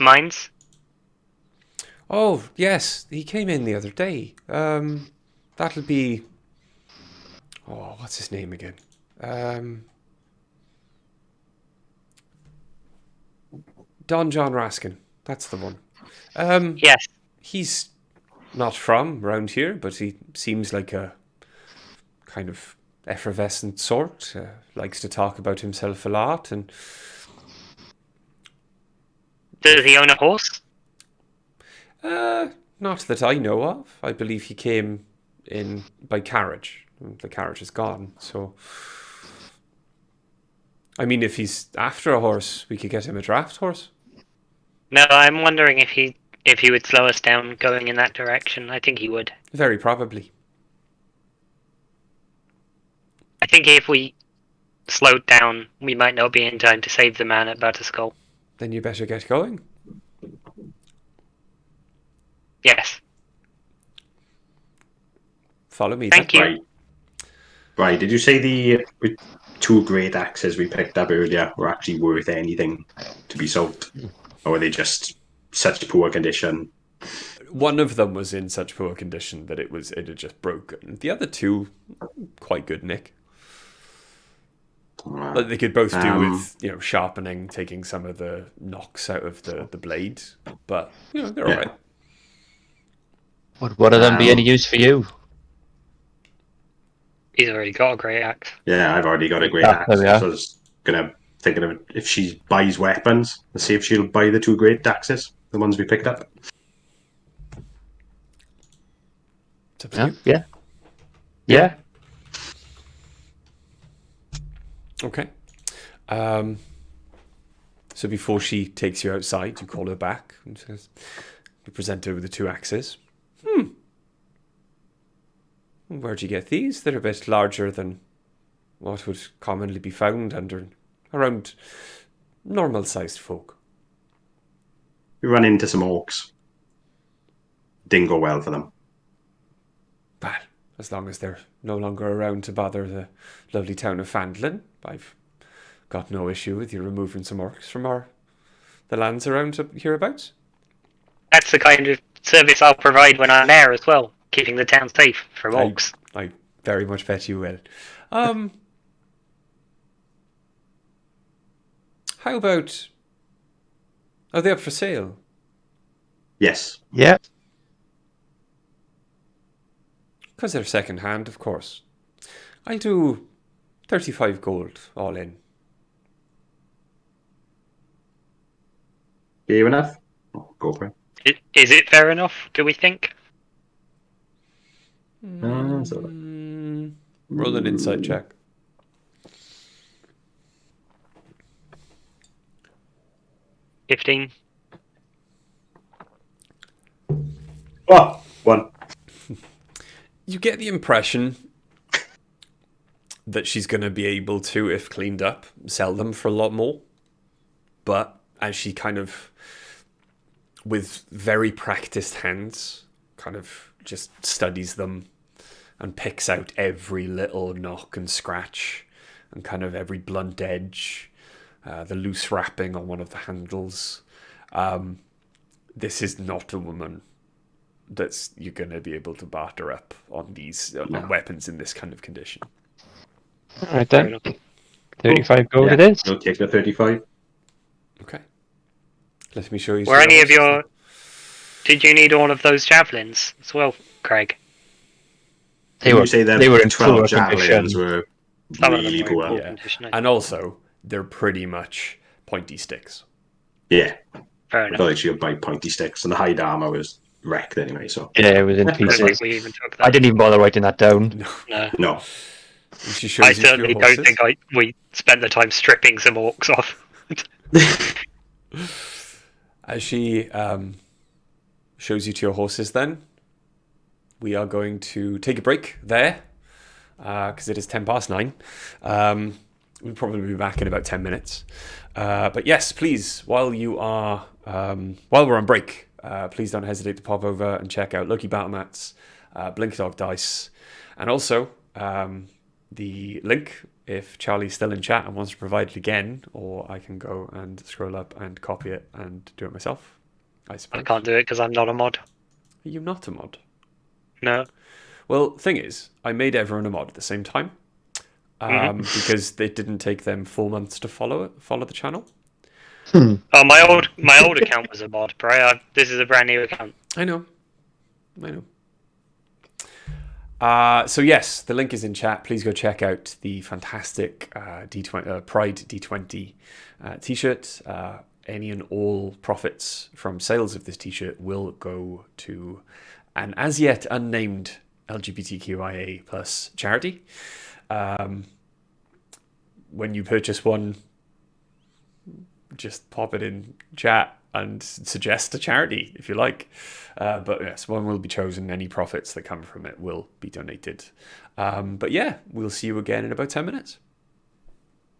mines? Oh, yes, he came in the other day. That'll be... Oh, what's his name again? Don John Raskin. That's the one. Yes. He's not from round here, but he seems like a kind of effervescent sort. Likes to talk about himself a lot, and Does he own a horse? not that I know of. I believe he came in by carriage. The carriage is gone, so... I mean, if he's after a horse, we could get him a draft horse. No, I'm wondering if he would slow us down going in that direction. I think he would. Very probably. I think if we slowed down, we might not be in time to save the man at Butterskull. Then you better get going. Yes. Follow me. Thank then. you. Right. Right. Did you say the 2 great axes we picked up earlier were actually worth anything to be sold? Or were they just such poor condition? One of them was in such poor condition that it had just broken. The other 2, quite good, Nick. But they could both do with sharpening, taking some of the knocks out of the blade. But they're all right. Would one of them be any use for you? He's already got a great axe. Yeah, I've already got a great Ah, axe. there we So I are. was thinking of if she buys weapons, let's see if she'll buy the 2 great axes, the ones we picked up. It's up to you. Yeah. Yeah. Okay. So before she takes you outside, you call her back and says, you present her with the 2 axes. Where'd you get these? They're a bit larger than what would commonly be found around normal-sized folk. We run into some orcs. Didn't go well for them. Well, as long as they're no longer around to bother the lovely town of Fandlin, I've got no issue with you removing some orcs from the lands around hereabouts. That's the kind of service I'll provide when I'm there as well, keeping the town safe from orcs. I very much bet you will. How about... Are they up for sale? Yes. Yeah. Because they're second-hand, of course. I'll do 35 gold, all in. Fair enough. Oh, go for it. Is it fair enough, do we think? Roll an insight check. $15. Oh, 1. You get the impression that she's going to be able to, if cleaned up, sell them for a lot more. But as she kind of, with very practiced hands, kind of just studies them and picks out every little knock and scratch and kind of every blunt edge, the loose wrapping on one of the handles. This is not a woman that's you're going to be able to barter up on these on weapons in this kind of condition. All right then. 35 gold Yeah, it is. we'll take the 35. Okay. Let me show you. Were any of your... Did you need all of those javelins as well, Craig? They You say them they were in 12 poor javelins condition. were Some of them really were in poor. poor Yeah. condition. And also, they're pretty much pointy sticks. Yeah. Fair I enough. thought she would buy pointy sticks, and the hide armor was wrecked anyway, so. Yeah, it was in I don't pieces. think we even took that. I didn't even bother writing that down. No. No. And she shows I you to certainly your don't horses. think we spent the time stripping some orcs off. As she shows you to your horses, then we are going to take a break there because it is 9:10. We'll probably be back in about 10 minutes. But yes, please, while we're on break, please don't hesitate to pop over and check out Lucky Battle Mats, Blink Dog Dice, and also the link if Charlie's still in chat and wants to provide it again, or I can go and scroll up and copy it and do it myself. I suppose. I can't do it because I'm not a mod. Are you not a mod? No. Well, thing is, I made everyone a mod at the same time because it didn't take them 4 months to follow the channel. Oh, my old account was a mod, bro. This is a brand new account. I know. So yes, the link is in chat. Please go check out the fantastic D20 Pride D20 t-shirt. Any and all profits from sales of this t-shirt will go to an as yet unnamed LGBTQIA plus charity. When you purchase one, just pop it in chat and suggest a charity if you like. But yes, one will be chosen. Any profits that come from it will be donated. But yeah, we'll see you again in about 10 minutes.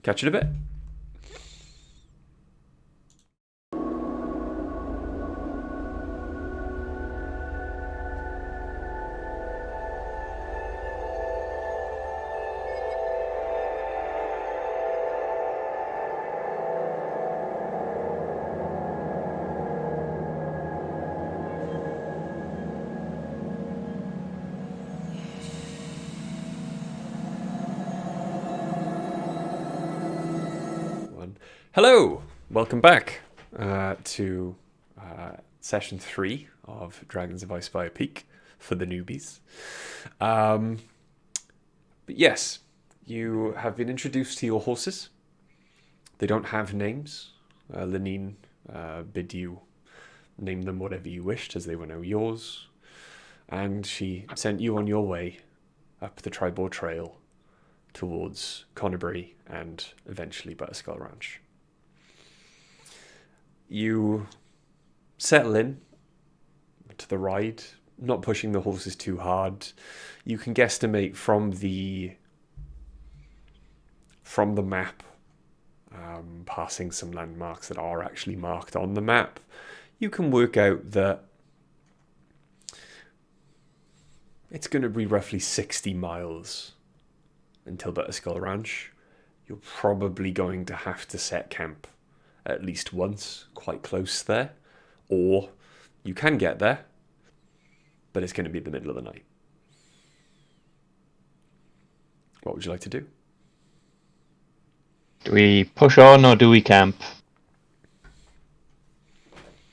Catch you in a bit. Hello, welcome back to session 3 of Dragons of Icespire Peak for the newbies. But yes, you have been introduced to your horses. They don't have names. Lenine bid you name them whatever you wished, as they were now yours. And she sent you on your way up the Tribord Trail towards Connerbury and eventually Butterskull Ranch. You settle in to the ride, not pushing the horses too hard. You can guesstimate from the map, passing some landmarks that are actually marked on the map. You can work out that it's going to be roughly 60 miles until Butterskull Ranch. You're probably going to have to set camp at least once, quite close there. Or you can get there, but it's going to be the middle of the night. What would you like to do? Do we push on or do we camp?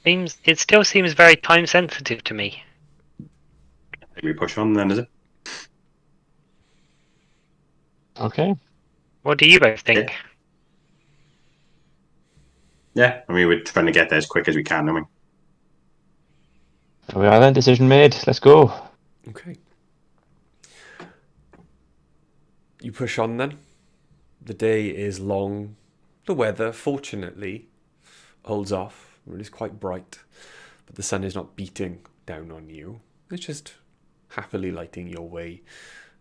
It still seems very time sensitive to me. We push on then, is it? Okay. What do you both think? Yeah, I mean, we're trying to get there as quick as we can, aren't So we are then. Decision made. Let's go. Okay. You push on then. The day is long. The weather, fortunately, holds off. It is quite bright, but the sun is not beating down on you. It's just happily lighting your way.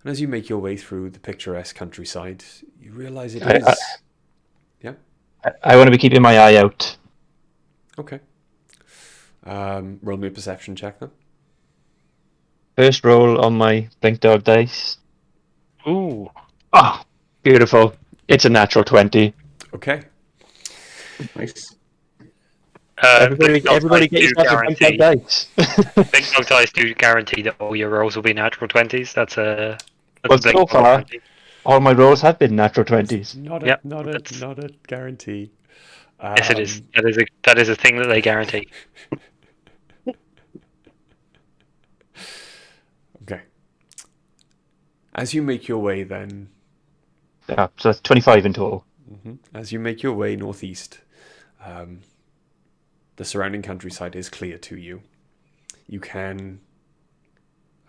And as you make your way through the picturesque countryside, you realise it is... Yeah? I want to be keeping my eye out. Okay. Roll me a perception check then. First roll on my blink dog dice. Ooh. Ah, beautiful. It's a natural 20. Okay. we? Nice. Everybody get do yourself a blink dog guarantee. dice. Big dog dice do guarantee that all your rolls will be natural 20s. That's a Well, big so far, guarantee. all my rolls have been natural 20s. Not Yep, a guarantee. Yes, it is. That is a thing that they guarantee. Okay. As you make your way then... Yeah, so that's 25 in total. As you make your way northeast, the surrounding countryside is clear to you. You can,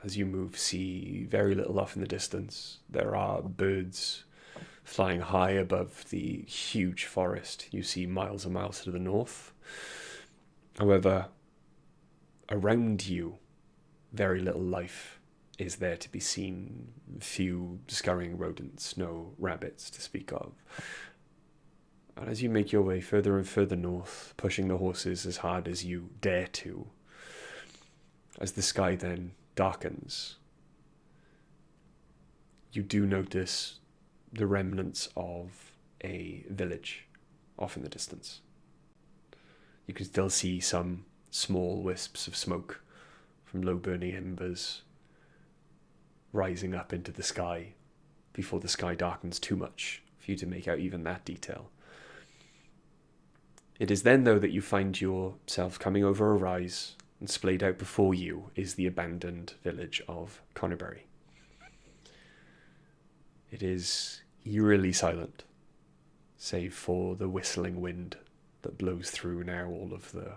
as you move, see very little off in the distance. There are birds flying high above the huge forest you see miles and miles to the north. However, around you, very little life is there to be seen. Few scurrying rodents, no rabbits to speak of. And as you make your way further and further north, pushing the horses as hard as you dare to, as the sky then darkens, you do notice the remnants of a village off in the distance. You can still see some small wisps of smoke from low burning embers rising up into the sky before the sky darkens too much for you to make out even that detail. It is then, though, that you find yourself coming over a rise, and splayed out before you is the abandoned village of Connerbury. It is eerily silent, save for the whistling wind that blows through now all of the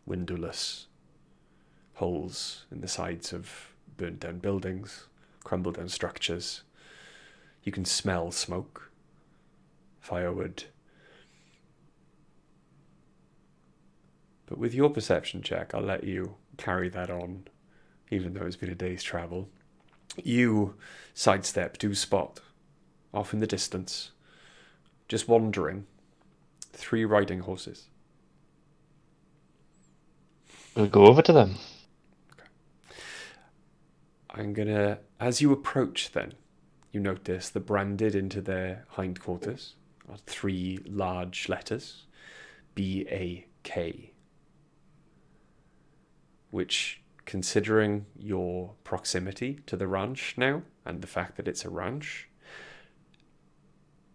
windowless holes in the sides of burnt down buildings, crumbled down structures. You can smell smoke, firewood. But with your perception check, I'll let you carry that on, even though it's been a day's travel. You sidestep to spot, off in the distance, just wandering, 3 riding horses. We'll go over to them. I'm gonna, as you approach then, you notice that branded into their hindquarters are 3 large letters, BAK, which, considering your proximity to the ranch now, and the fact that it's a ranch,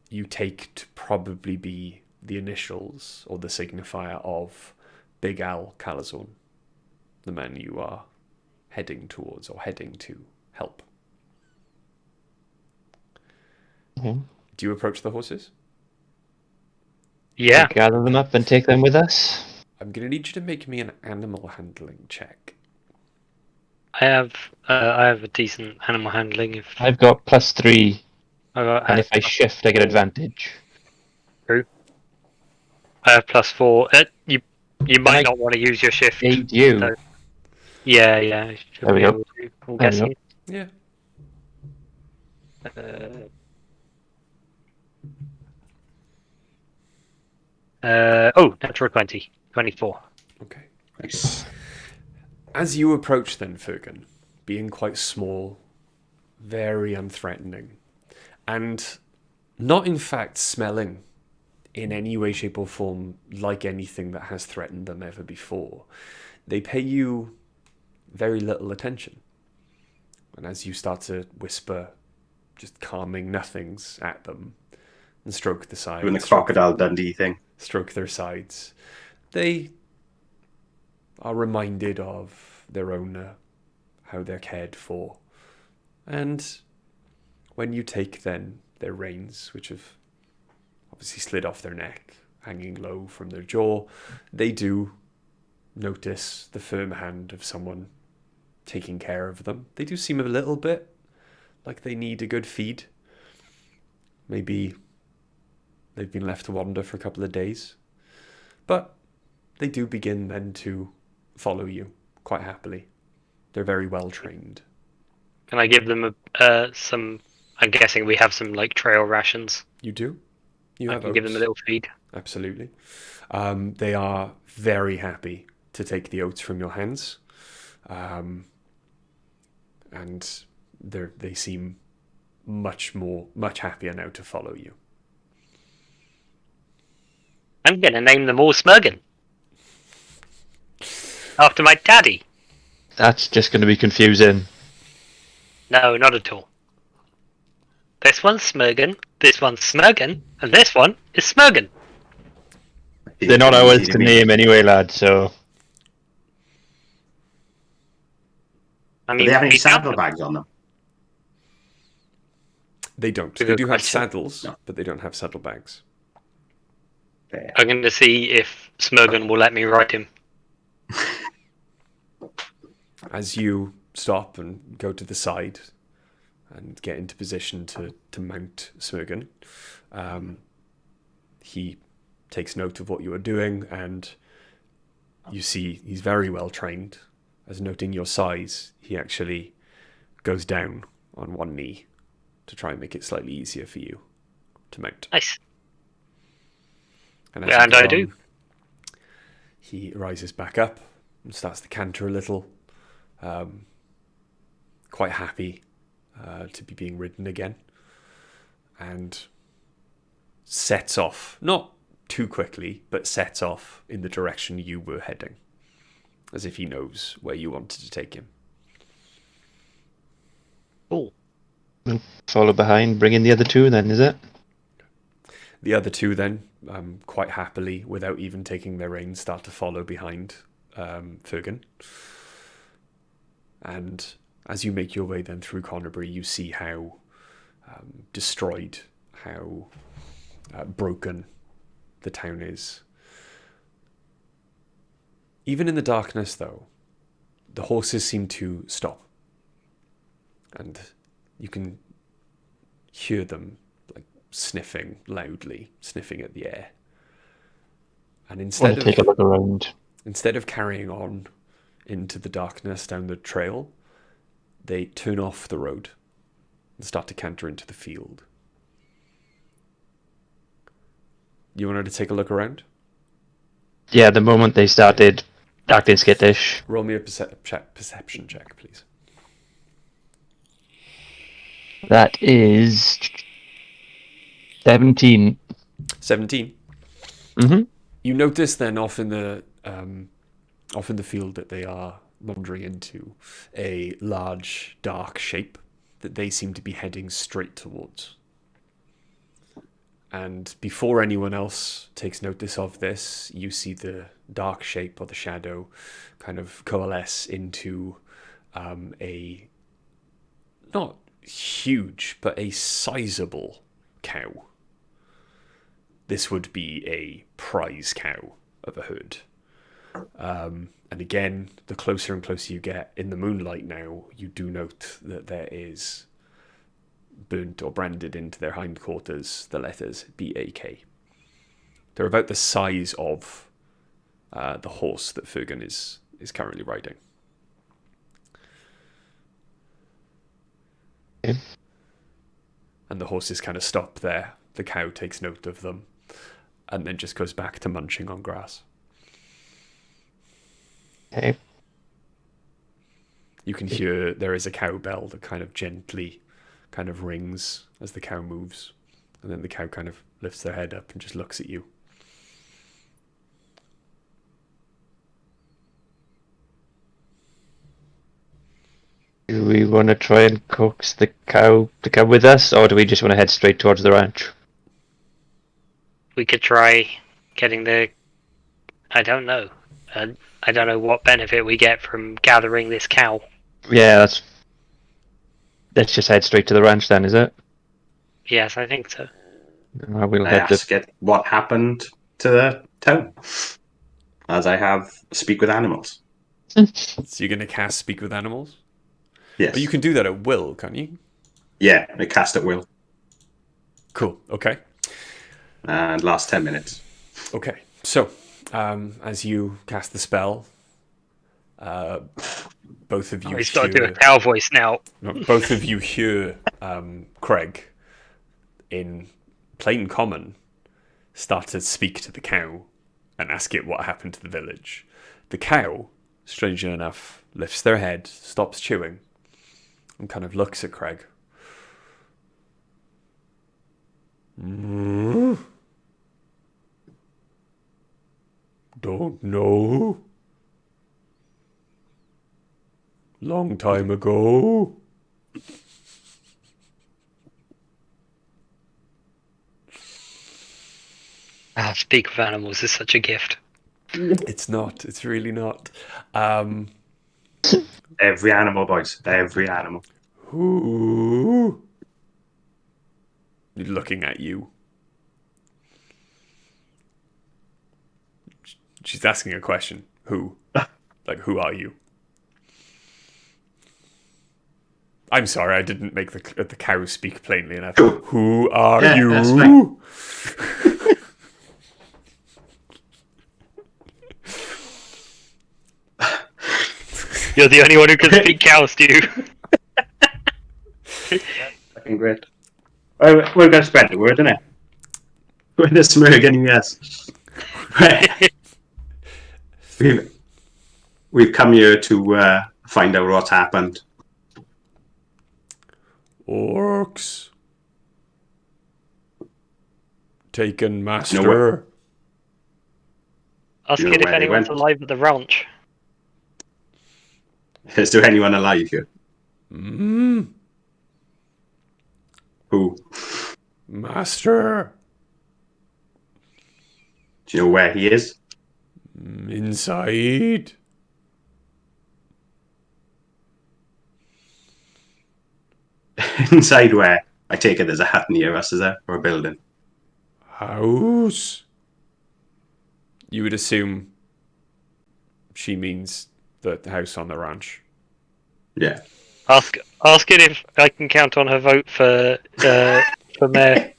you take to probably be the initials or the signifier of Big Al Calazorn, the man you are heading towards or heading to help. Okay. Do you approach the horses? Yeah. We'll gather them up and take them with us. I'm going to need you to make me an animal handling check. I have a decent animal handling. If I've got +3, I and have if I shift, I get advantage. I have +4. You might not want to use your shift. Aid you. though. Yeah, I should There we be go. able to. I'm There we go. guessing. Yeah. Natural 20. 24. Okay. Nice. As you approach then, Fergan, being quite small, very unthreatening, and not in fact smelling in any way, shape or form like anything that has threatened them ever before, they pay you very little attention. And as you start to whisper just calming nothings at them and stroke the sides, Doing the Crocodile Dundee thing. stroke their sides, they are reminded of their owner, how they're cared for. And when you take then their reins, which have obviously slid off their neck, hanging low from their jaw, they do notice the firm hand of someone taking care of them. They do seem a little bit like they need a good feed. Maybe they've been left to wander for a couple of days. But they do begin then to follow you quite happily. They're very well trained. Can I give them some? I'm guessing we have some like trail rations. You do? You I have can give them a oats. little feed. Absolutely. They are very happy to take the oats from your hands. And they seem much happier now to follow you. I'm gonna name them all Smurgan. After my daddy. That's just going to be confusing. No, not at all. This one's Smurgan, this one's Smurgan, and this one is Smurgan. They're not ours to name anyway, lad, so... I Do mean, they have any we don't- saddlebags on them? They don't. Good They do have question. saddles, No. but they don't have saddlebags. Fair. I'm going to see if Smurgan will let me ride him. As you stop and go to the side and get into position to mount Smurgan, he takes note of what you are doing, and you see he's very well trained. As noting your size, he actually goes down on one knee to try and make it slightly easier for you to mount. Nice. And And I do. He rises back up and starts to canter a little, quite happy to be being ridden again, and sets off, not too quickly, but sets off in the direction you were heading, as if he knows where you wanted to take him. Cool. We'll follow behind, bring in the other two then, is it? The other two then, quite happily, without even taking their reins, start to follow behind Fergan. And as you make your way then through Connerbury, you see how destroyed, how broken the town is. Even in the darkness, though, the horses seem to stop. And you can hear them like sniffing loudly, sniffing at the air. And Want to take a look around. instead of carrying on into the darkness down the trail, they turn off the road and start to canter into the field. You wanted to take a look around? Yeah, the moment they started acting skittish. Roll me a perception check, please. That is 17. 17. Mm-hmm. You notice then off in the field that they are wandering into a large dark shape that they seem to be heading straight towards. And before anyone else takes notice of this, you see the dark shape or the shadow kind of coalesce into a not huge but a sizable cow. This would be a prize cow of a herd. And again, the closer and closer you get in the moonlight now, you do note that there is burnt or branded into their hindquarters the letters BAK. They're about the size of the horse that Fergan is currently riding. Okay. And the horses kind of stop there. The cow takes note of them and then just goes back to munching on grass. Okay. You can hear there is a cowbell that kind of gently kind of rings as the cow moves. And then the cow kind of lifts their head up and just looks at you. Do we want to try and coax the cow to come with us, or do we just want to head straight towards the ranch? We could try getting the... I don't know. I don't know what benefit we get from gathering this cow. Yeah, let's just head straight to the ranch then, is it? Yes, I think so. We'll I head ask it what happened to the town, as I have speak with animals. So you're going to cast Speak with Animals? Yes. But you can do that at will, can't you? Yeah, I cast at will. Cool. Okay. And last 10 minutes. Okay. So, as you cast the spell, both of you He's got to do a cow voice now. both of you hear Craig in plain common start to speak to the cow and ask it what happened to the village. The cow, strangely enough, lifts their head, stops chewing, and kind of looks at Craig. Don't know. Long time ago. Speak with animals is such a gift. It's not. It's really not. Every animal, boys. Every animal. Who? Looking at you. She's asking a question. Who? Like, who are you? I'm sorry, I didn't make the cow speak plainly enough. Who are you? That's fine. You're the only one who can speak cow, Stu. Fucking great. We're going to spread the word, innit? With the Smurg and yes. We've come here to find out what's happened. Orcs. Taken master. Nowhere. Ask You know it if where they anyone's went? alive at the ranch. Is there anyone alive here? Who? Master. Do you know where he is? Inside. Inside where? I take it there's a hut near us, is there? Or a building? House. You would assume she means the house on the ranch. Yeah. Ask it if I can count on her vote for mayor.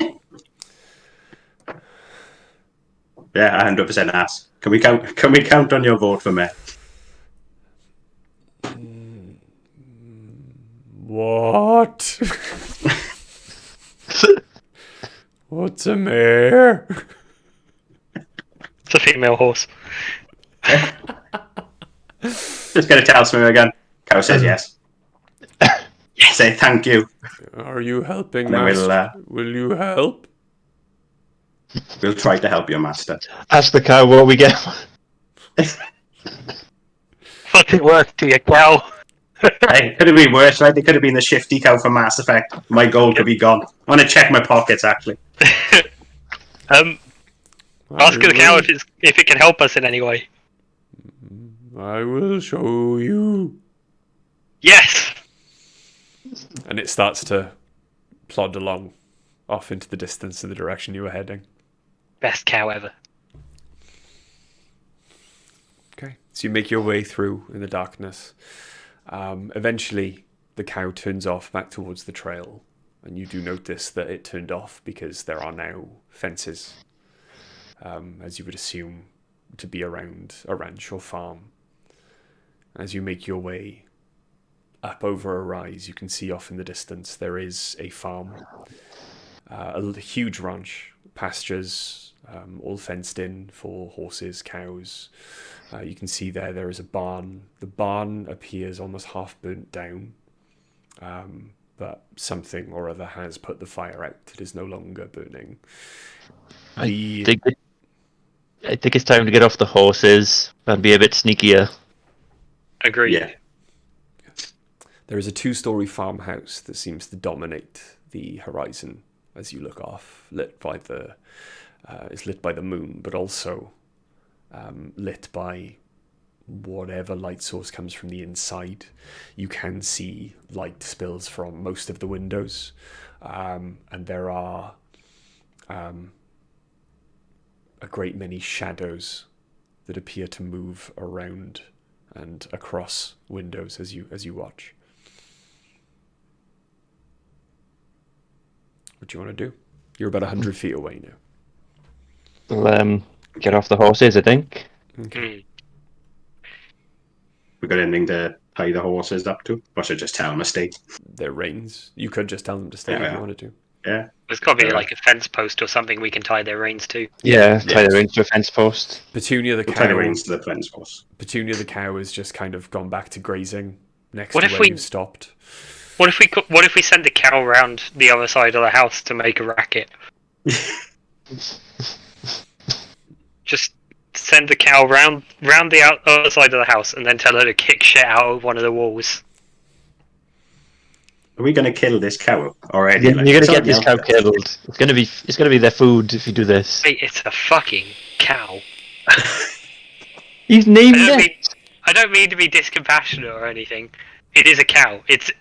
Yeah, 100% ask. Can we count? Can we count on your vote for mayor? What? What's a mare? It's a female horse. Just gonna tell Smear again. Cow says yes. Say thank you. Are you helping, And then Master? Will you help? We'll try to help your master. Ask the cow what we get. What's it worth to your cow? Hey, could have been worse, right? It could have been the shifty cow from Mass Effect. My gold could be gone. I want to check my pockets, actually. Ask the cow if it can help us in any way. I will show you. Yes! And it starts to plod along off into the distance in the direction you were heading. Best cow ever. Okay, so you make your way through in the darkness. Eventually, the cow turns off back towards the trail, and you do notice that it turned off because there are now fences, as you would assume to be around a ranch or farm. As you make your way up over a rise, you can see off in the distance there is a farm, a huge ranch, pastures, all fenced in for horses, cows. You can see there is a barn. The barn appears almost half burnt down, but something or other has put the fire out. It is no longer burning. I think it's time to get off the horses and be a bit sneakier. Agreed. Yeah. There is a 2-story farmhouse that seems to dominate the horizon as you look off, it's lit by the moon, but also lit by whatever light source comes from the inside. You can see light spills from most of the windows, and there are a great many shadows that appear to move around and across windows as you watch. What do you want to do? You're about 100 feet away now. We'll get off the horses, I think. Okay. We got anything to tie the horses up to? Or should I just tell them to stay? Their reins. You could just tell them to stay if you wanted to. Yeah. There's got to be like a fence post or something we can tie their reins to. Yeah, tie the reins to a fence post. Petunia the We'll tie the cow. reins to the fence post. Petunia the cow has just kind of gone back to grazing next What to if where we- you've stopped. What if we send the cow round the other side of the house to make a racket? Just send the cow round the other side of the house and then tell her to kick shit out of one of the walls. Are we going to kill this cow already? You're gonna get something this else. cow killed. It's gonna be their food if you do this. Wait, it's a fucking cow. He's named it. I don't mean to be discompassionate or anything. It is a cow. It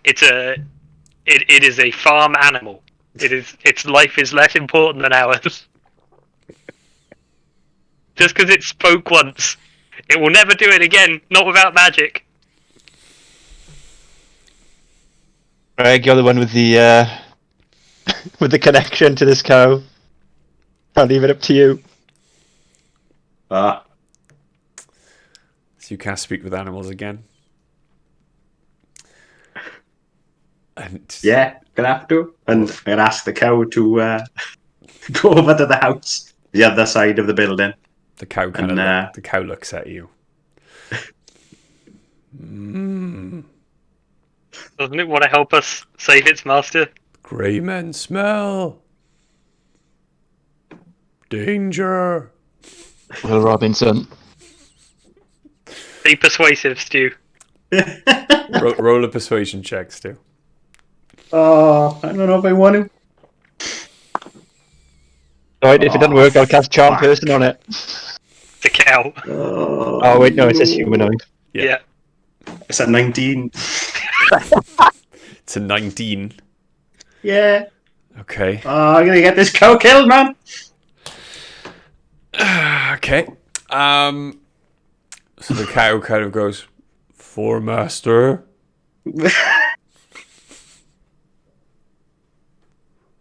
is a farm animal. Its life is less important than ours. Just because it spoke once, it will never do it again. Not without magic. Greg, you're the one with the with the connection to this cow. I'll leave it up to you. So you can't speak with animals again. And Yeah, gonna have to. And I'm gonna ask the cow to go over to the house, the other side of the building. the cow kind And, of the cow looks at you. Doesn't it want to help us save its master? Grey men smell. Danger. Will Robinson. Be persuasive, Stu. Roll a persuasion check, Stu. Oh, I don't know if I want to. Alright, if it doesn't work, I'll cast Charm fuck. Person on it. It's a cow. Oh wait, no, it says humanoid. Yeah. It's a 19. It's a 19. Yeah. Okay. I'm gonna get this cow killed, man. Okay. So the cow kind of goes, "For master."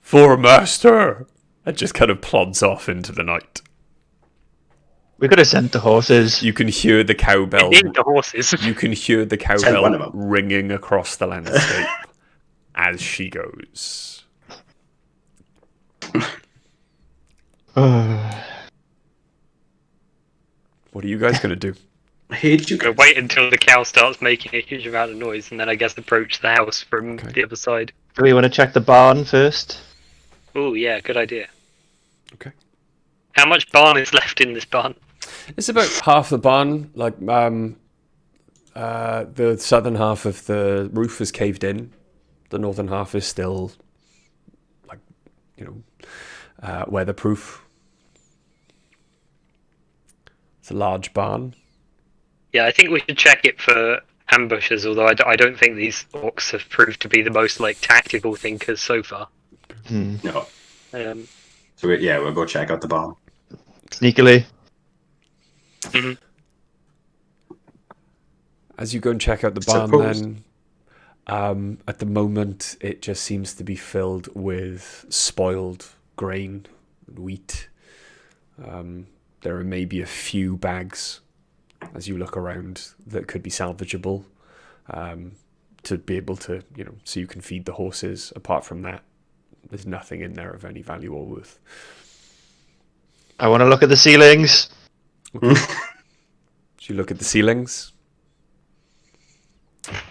"For master." And just kind of plods off into the night. We could have sent the horses. You can hear the cowbell. Need the horses. You can hear the Send one of cowbell them. ringing across the landscape as she goes. What are you guys going to do? I hate you Gonna guys. wait until the cow starts making a huge amount of noise, and then I guess approach the house from the other side. Do we want to check the barn first? Oh yeah, good idea. Okay. How much barn is left in this barn? It's about half the barn. Like the southern half of the roof is caved in. The northern half is still, like, weatherproof. It's a large barn. Yeah, I think we should check it for ambushes, although I don't think these orcs have proved to be the most tactical thinkers so far. No. Um, So we'll go check out the barn. Sneakily. As you go and check out the barn, Suppose. then, at the moment, it just seems to be filled with spoiled grain and wheat. There are maybe a few bags, as you look around, that could be salvageable, to be able to, so you can feed the horses. Apart from that, there's nothing in there of any value or worth. I want to look at the ceilings. So you look at the ceilings.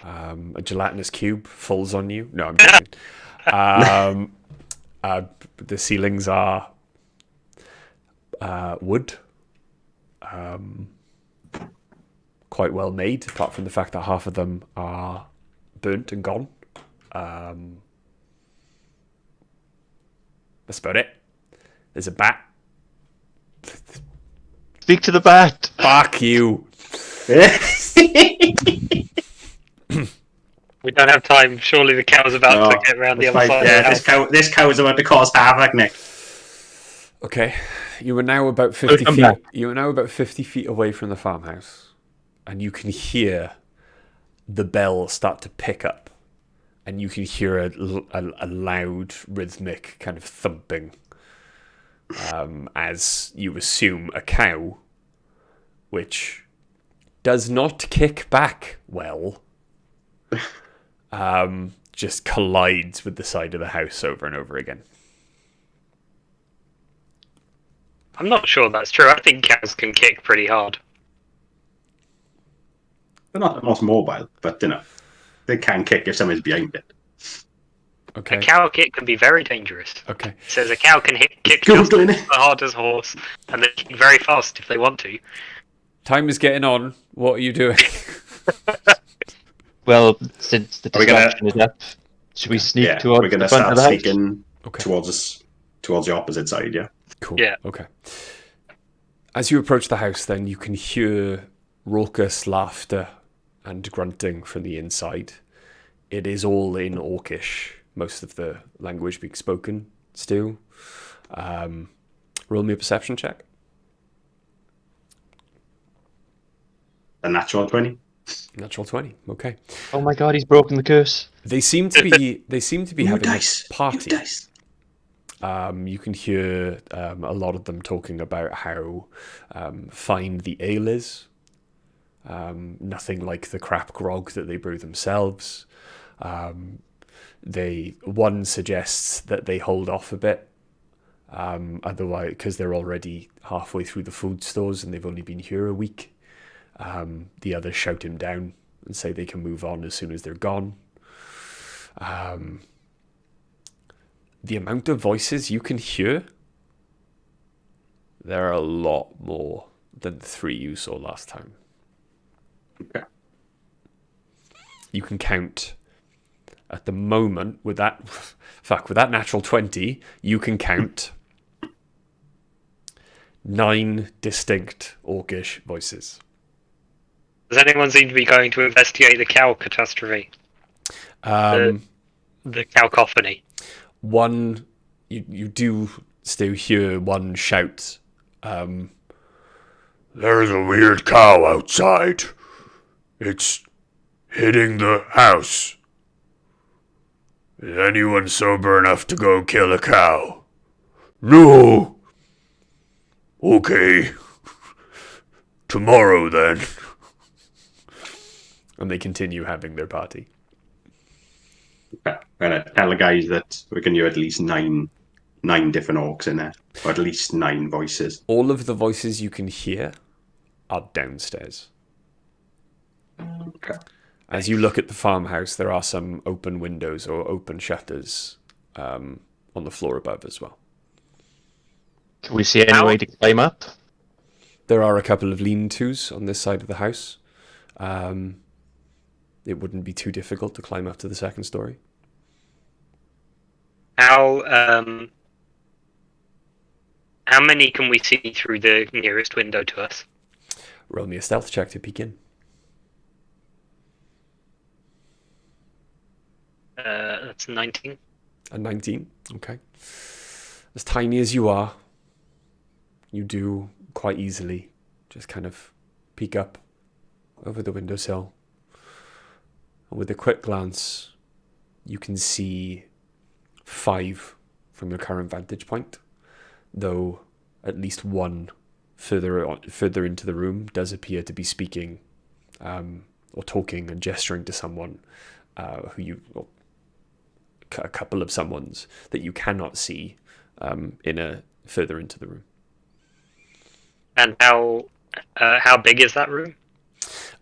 A gelatinous cube falls on you. No, I'm joking. The ceilings are wood. Quite well made, apart from the fact that half of them are burnt and gone. That's about it. There's a bat. Speak to the bat. Fuck you. we don't have time. Surely the cow's about to get around the other side of the house. This cow is about to cause havoc, Nick. Okay, you are now about 50 Welcome feet. back. You are now about 50 feet away from the farmhouse, and you can hear the bell start to pick up, and you can hear a loud, rhythmic kind of thumping, as you assume a cow, which does not kick back well, just collides with the side of the house over and over again. I'm not sure that's true. I think cows can kick pretty hard. They're not the most mobile, but they can kick if someone's behind it. Okay. A cow kick can be very dangerous. Okay. It says a cow can kick Go, just doing as it. hard as a horse, and they kick very fast if they want to. Time is getting on. What are you doing? Well, since the Are we gonna- distraction is up, should we sneak Yeah, towards we're gonna the front start of the house? sneaking Okay. towards the opposite side. Yeah. Cool. Yeah. Okay. As you approach the house, then you can hear raucous laughter and grunting from the inside. It is all in Orcish, most of the language being spoken still. Roll me a perception check. A natural 20. Natural 20. Okay. Oh my god, he's broken the curse. They seem to be New having dice. a party. New dice. You can hear a lot of them talking about how fine the ale is. Nothing like the crap grog that they brew themselves. One suggests that they hold off a bit, otherwise, because they're already halfway through the food stores and they've only been here a week. The others shout him down and say they can move on as soon as they're gone. The amount of voices you can hear, there are a lot more than the 3 you saw last time. Okay. You can count at the moment with that natural 20, you can count 9 distinct Orcish voices. Does anyone seem to be going to investigate the cow catastrophe? The cowcophony. One, you do still hear one shout, "There's a weird cow outside. It's hitting the house. Is anyone sober enough to go kill a cow?" "No." "Okay." Tomorrow, then. And they continue having their party. I'm gonna tell the guys that we can hear at least nine different orcs in there, or at least 9 voices. All of the voices you can hear are downstairs. Okay. As you look at the farmhouse, there are some open windows or open shutters on the floor above as well. Can we see any way to climb up? There are a couple of lean-tos on this side of the house. It wouldn't be too difficult to climb up to the second story. How many can we see through the nearest window to us? Roll me a stealth check to begin. That's 19. A 19, okay. As tiny as you are, you do quite easily just kind of peek up over the windowsill. And with a quick glance, you can see 5 from your current vantage point, though at least one further into the room does appear to be speaking or talking and gesturing to someone a couple of someones that you cannot see further into the room. And how big is that room?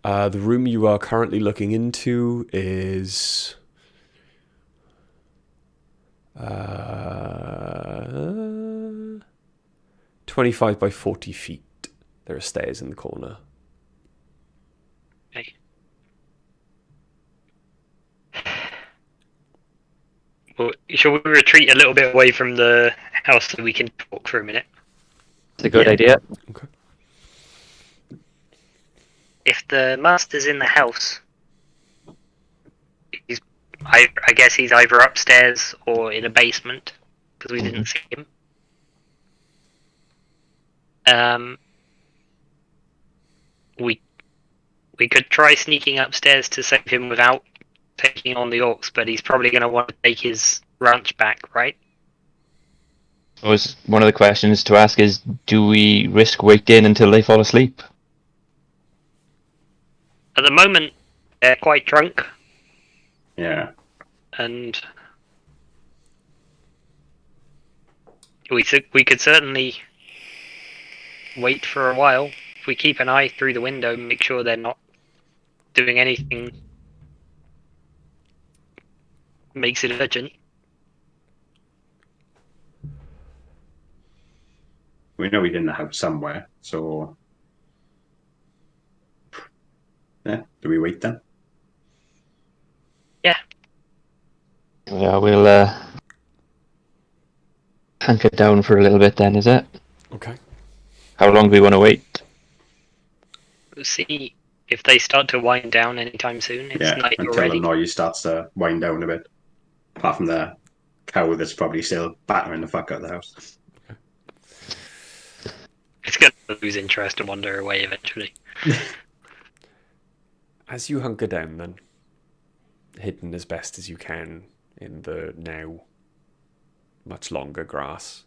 The room you are currently looking into is 25 by 40 feet. There are stairs in the corner. Okay. Well, shall we retreat a little bit away from the house so we can talk for a minute? It's a good idea. Okay. If the master's in the house, I guess he's either upstairs or in a basement because we didn't see him. We could try sneaking upstairs to save him without taking on the orcs, but he's probably going to want to take his ranch back, right? One of the questions to ask is, do we risk waiting until they fall asleep? At the moment, they're quite drunk, Yeah. and we could certainly wait for a while. If we keep an eye through the window, make sure they're not doing anything makes it urgent. We know he's in the house somewhere, so... Yeah, do we wait then? Yeah. Yeah, we'll hunker down for a little bit then, is it? Okay. How long do we want to wait? We'll see if they start to wind down anytime soon. It's night until already. the noise starts to wind down a bit. Apart from the cow that's probably still battering the fuck out of the house. It's going to lose interest and wander away eventually. As you hunker down then, hidden as best as you can in the now much longer grass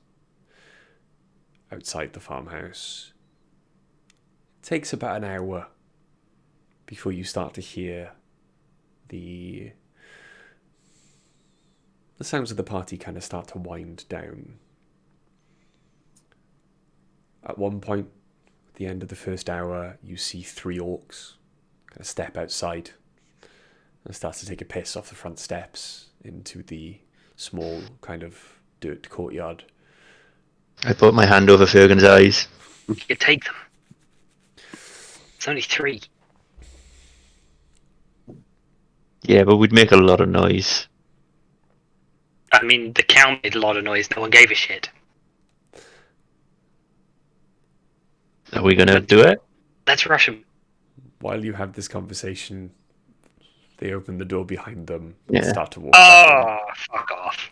outside the farmhouse, it takes about an hour before you start to hear the sounds of the party kind of start to wind down. At one point, at the end of the first hour, you see 3 orcs kind of step outside and start to take a piss off the front steps into the small kind of dirt courtyard. I put my hand over Fergan's eyes. You could take them. It's only 3. Yeah, but we'd make a lot of noise. I mean, the cow made a lot of noise. No one gave a shit. Are we gonna do it? Let's rush them. While you have this conversation, they open the door behind them and Yeah. start to walk back in. Oh, fuck off.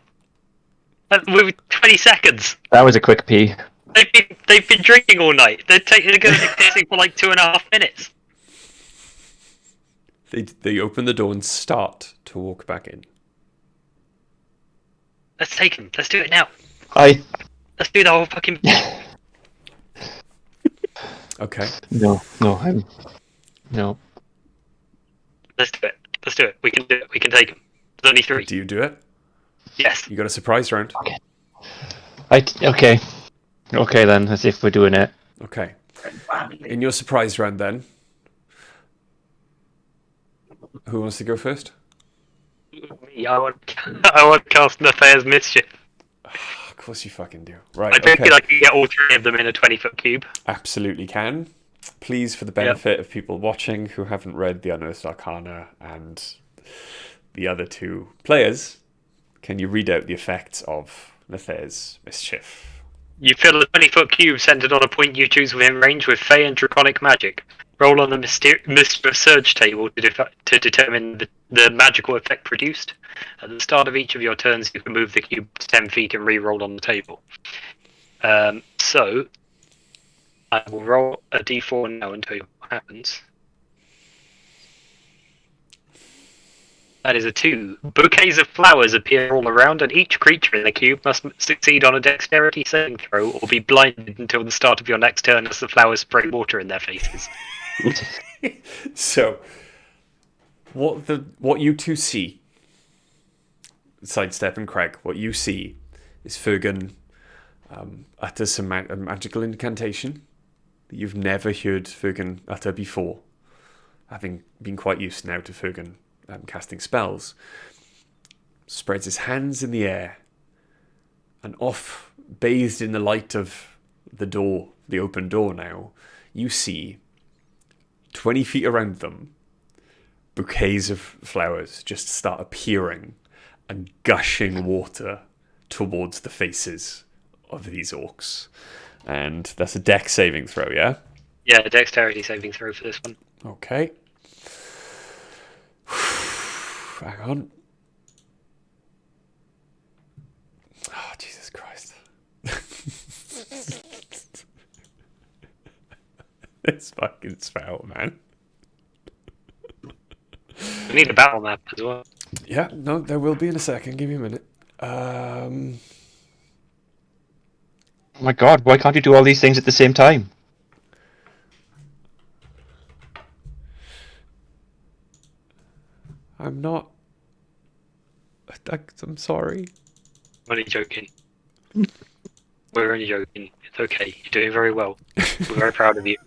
We're 20 seconds. That was a quick pee. They've been drinking all night. They're going to be pissing for like 2.5 minutes. They open the door and start to walk back in. Let's take them. Let's do it now. Hi. Let's do the whole fucking... Okay. No, no. Let's do it. Let's do it. We can do it. We can take them. There's only 3. Do you do it? Yes. You got a surprise round. Okay. Okay then, as if we're doing it. Okay. In your surprise round, then, who wants to go first? Me, I want to cast Nathair's Mischief. Of course you fucking do. Right. I don't Okay. feel like you get all 3 of them in a 20-foot cube. Absolutely can. Please, for the benefit of people watching who haven't read the Unearthed Arcana and the other 2 players, can you read out the effects of Nathair's Mischief? You fill a 20-foot cube centered on a point you choose within range with Fey and Draconic magic. Roll on the Mischief Surge table to determine the magical effect produced. At the start of each of your turns, you can move the cube to 10 feet and re-roll on the table. So, I will roll a d4 now and tell you what happens. That is a 2. Bouquets of flowers appear all around, and each creature in the cube must succeed on a dexterity saving throw or be blinded until the start of your next turn as the flowers spray water in their faces. So, what you 2 see, Sidestep and Craig, what you see is Fergan utters some a magical incantation that you've never heard Fergan utter before, having been quite used now to Fergan casting spells. Spreads his hands in the air, and off, bathed in the light of the door, the open door now, you see 20 feet around them, bouquets of flowers just start appearing and gushing water towards the faces of these orcs. And that's a dex saving throw, yeah? Yeah, dexterity saving throw for this one. Okay. Hang on. Oh, Jesus Christ. This fucking spell, man. We need a battle map as well. Yeah, no, there will be in a second. Give me a minute. Oh my god, why can't you do all these things at the same time? I'm not. I'm sorry. I'm only joking. We're only joking. It's okay. You're doing very well. We're very proud of you.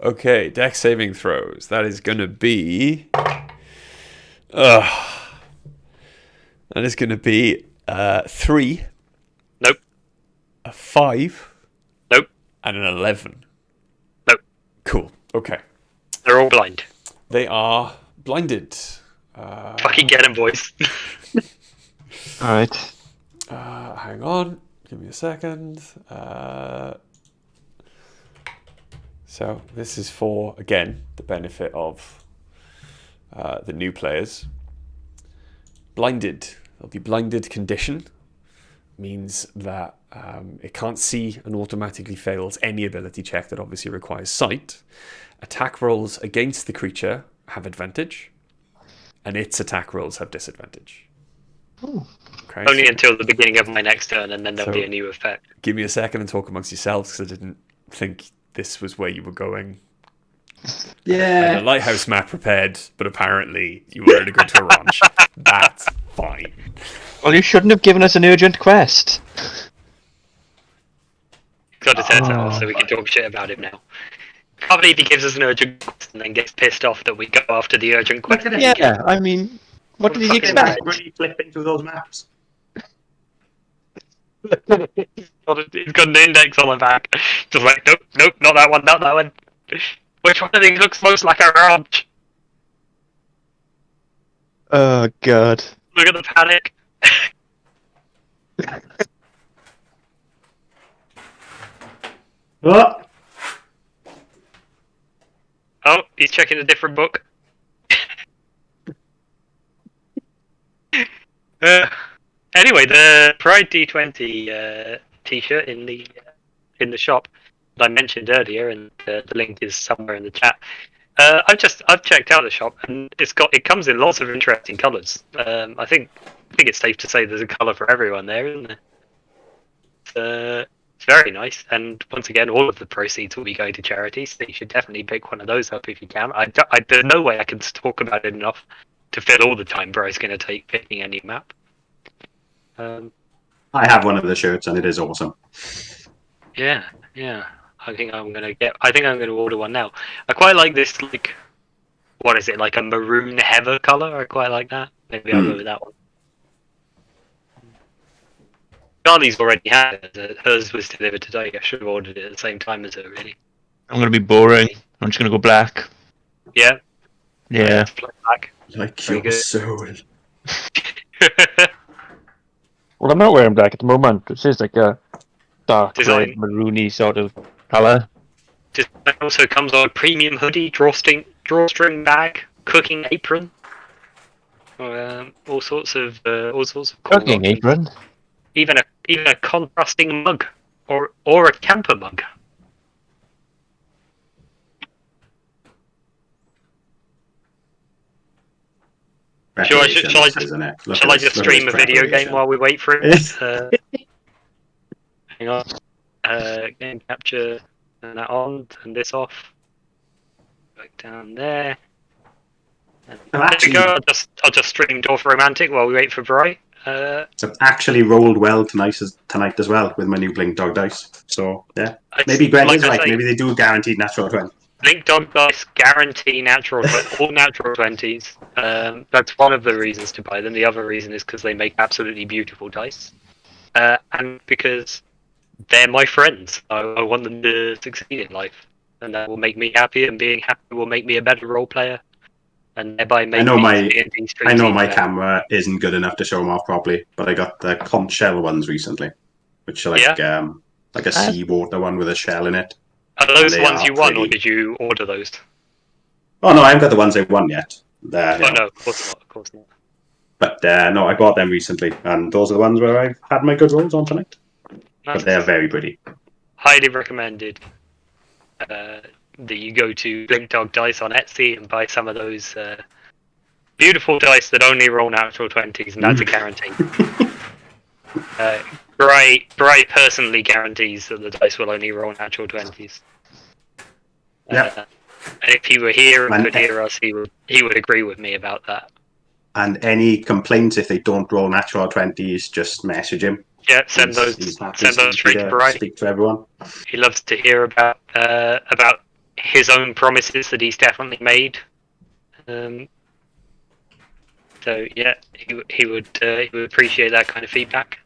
Okay, dex saving throws. That is going to be. That is going to be 3. Nope. A 5. Nope. And an 11. Nope. Cool. Okay. They're all blind. They are blinded. Fucking get them, boys. Alright. Hang on. Give me a second. So this is for, again, the benefit of the new players. Blinded. The blinded condition means that it can't see and automatically fails any ability check that obviously requires sight. Attack rolls against the creature have advantage, and its attack rolls have disadvantage. Okay, Only until the beginning of my next turn, and then there'll be a new effect. Give me a second and talk amongst yourselves, because I didn't think this was where you were going. I had a lighthouse map prepared, but apparently you wanted to go to a ranch. That's fine. Well, you shouldn't have given us an urgent quest. Got his head out, so we can talk shit about him now. Can't believe he gives us an urgent quest and then gets pissed off that we go after the urgent quest. Yeah, I mean, what did he expect? Really flipping through those maps. He's got an index on the back. Just like, nope, not that one, not that one. Which one of these looks most like a ranch? Oh god. Look at the panic. What? Oh, he's checking a different book. Anyway, the Pride D20 T-shirt in the shop that I mentioned earlier, and the link is somewhere in the chat. I've checked out the shop, and it comes in lots of interesting colours. I think it's safe to say there's a colour for everyone there, isn't there? It's very nice, and once again, all of the proceeds will be going to charities. So you should definitely pick one of those up if you can. There's no way I can talk about it enough to fill all the time Bro's going to take picking any map. I have one of the shirts, and it is awesome. Yeah. I think I'm gonna order one now. I quite like this, like, what is it, like a maroon heather color? I quite like that. Maybe I'll go with that one. Charlie's already had it. Hers was delivered today. I should have ordered it at the same time as her, really. I'm gonna be boring. I'm just gonna go black. Yeah. Yeah. Black. Like Very your good. soul. Well, I'm not wearing black at the moment. It's just like a dark Design. red, maroony sort of colour. It also comes on a premium hoodie, drawstring bag, cooking apron, all sorts of cool Cooking options. apron. Even a contrasting mug or a camper mug. Shall I just stream a video game while we wait for it? Hang on. Game capture, turn that on, turn this off. Back down there. And there we go. I'll just stream Dwarf Romantic while we wait for Bri. I've actually rolled well tonight as well with my new Blink Dog dice. So yeah, maybe Greg is right. Maybe they do guaranteed natural 20. Blink Dog dice guarantee all natural 20s. That's one of the reasons to buy them. The other reason is because they make absolutely beautiful dice, and because they're my friends. I want them to succeed in life, and that will make me happy. And being happy will make me a better role player, and thereby make I know my camera isn't good enough to show them off properly, but I got the conch shell ones recently, which are like a seawater one with a shell in it. Are those the ones you won, or did you order those? Oh no, I haven't got the ones I won yet. No, of course not. But no, I bought them recently, and those are the ones where I've had my good rolls on tonight. Nice. But they're very pretty. Highly recommended that you go to Blink Dog Dice on Etsy and buy some of those beautiful dice that only roll natural 20s, and that's a guarantee. Bri personally guarantees that the dice will only roll natural 20s. Yeah. And if he were here and could hear us, he would agree with me about that. And any complaints if they don't roll natural 20s, just message him. Yeah, send those straight to Bri. Speak to everyone. He loves to hear about his own promises that he's definitely made. So yeah, he would appreciate that kind of feedback.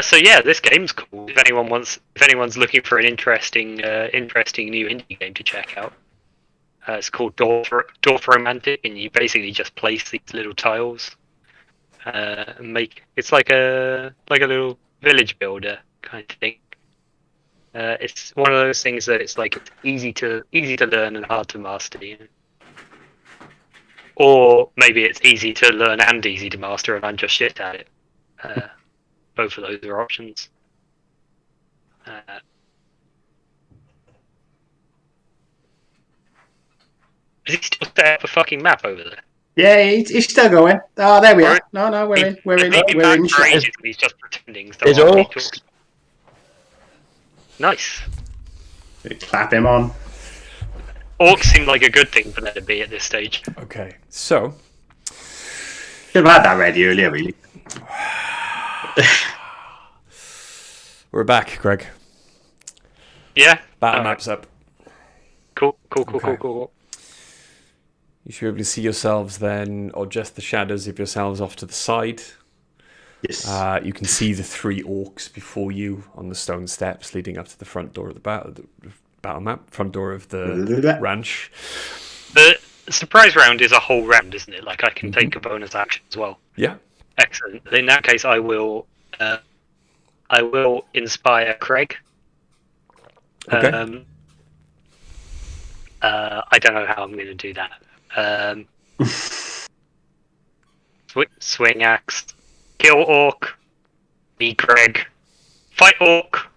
So yeah, this game's cool. If anyone's looking for an interesting new indie game to check out, it's called Dwarf Romantic, and you basically just place these little tiles, and it's like a little village builder kind of thing. It's one of those things that it's easy to learn and hard to master. You know? Or maybe it's easy to learn and easy to master, and I'm just shit at it. Both of those are options. Is he still set up a fucking map over there? Yeah, he's still going. Oh, there we are. No, we're in. We're in. He's just pretending. There's Orcs. Nice. Clap him on. Orcs seem like a good thing for there to be at this stage. Okay, so should have had that ready earlier, really. We're back, Greg. Yeah. Battle map's up. Cool. You should be able to see yourselves then, or just the shadows of yourselves off to the side. Yes. You can see the 3 orcs before you on the stone steps leading up to the front door of the battle map, front door of the ranch. The surprise round is a whole round, isn't it? Like I can take a bonus action as well. Yeah. Excellent. In that case, I will inspire Craig. Okay. I don't know how I'm going to do that. Swing axe, kill orc, be Craig, fight orc,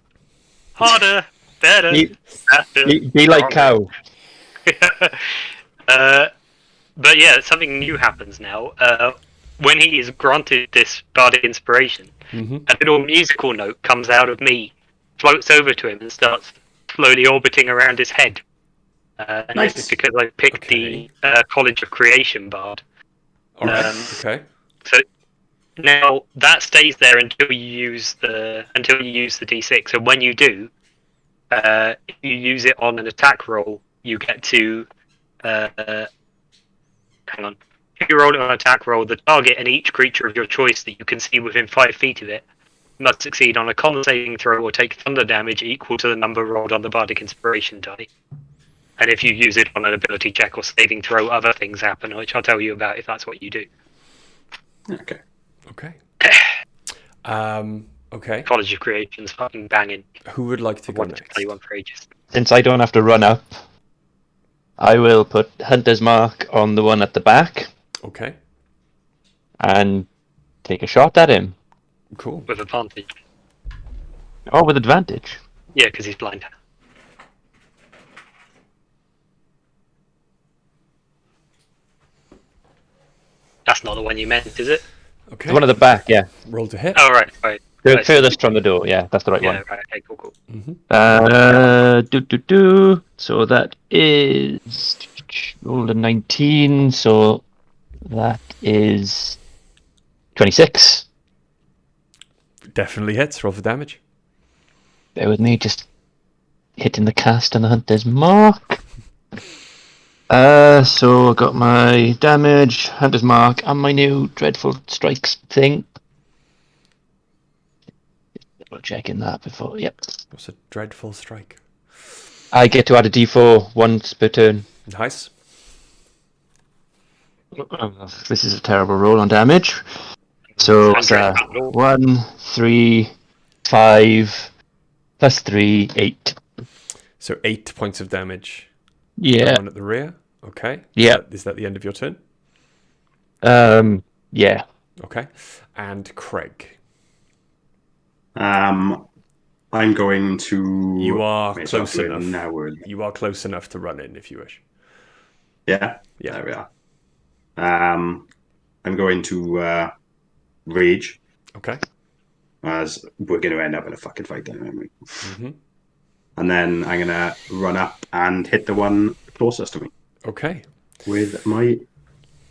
harder, better, be like cow. But yeah, something new happens now. when he is granted this bardic inspiration, Mm-hmm. a little musical note comes out of me, floats over to him, and starts slowly orbiting around his head. And Nice. this is because I picked Okay. the College of Creation bard. All right. Um, Okay. So now that stays there until you use the D6. And when you do, if you use it on an attack roll, you get to hang on. If you roll it on an attack roll, the target and each creature of your choice that you can see within 5 feet of it must succeed on a con saving throw or take thunder damage equal to the number rolled on the bardic inspiration die. And if you use it on an ability check or saving throw, other things happen, which I'll tell you about if that's what you do. Okay. Okay. Okay. College of Creation's fucking banging. Who would like to I go wanted to next? play one for ages. Since I don't have to run up, I will put Hunter's Mark on the one at the back Okay. and take a shot at him. Cool. With advantage. Oh, with advantage. Yeah, because he's blind. That's not the one you meant, is it? Okay. The one at the back, yeah. Roll to hit. Oh, right. The Right. furthest from the door, yeah, that's the right Yeah, one. right. Okay, cool. So that is rolled a 19, so that is 26. Definitely hits. Roll for damage. Bear with me, just hitting the cast on the Hunter's Mark. So I got my damage, Hunter's Mark, and my new Dreadful Strikes thing. Double checking that before. Yep. What's a dreadful strike? I get to add a d4 once per turn. Nice. This is a terrible roll on damage. So it's 1, 3, 5, plus 3, 8. So 8 points of damage. Yeah. One at the rear. Okay. Yeah. Is that the end of your turn? Yeah. Okay. And Craig. I'm going to. You are Wait, so close I'm doing enough. Now we're... You are close enough to run in if you wish. Yeah. Yeah. There we are. I'm going to rage, Okay. as we're going to end up in a fucking fight then, aren't we? Mm-hmm. And then I'm going to run up and hit the one closest to me Okay. with my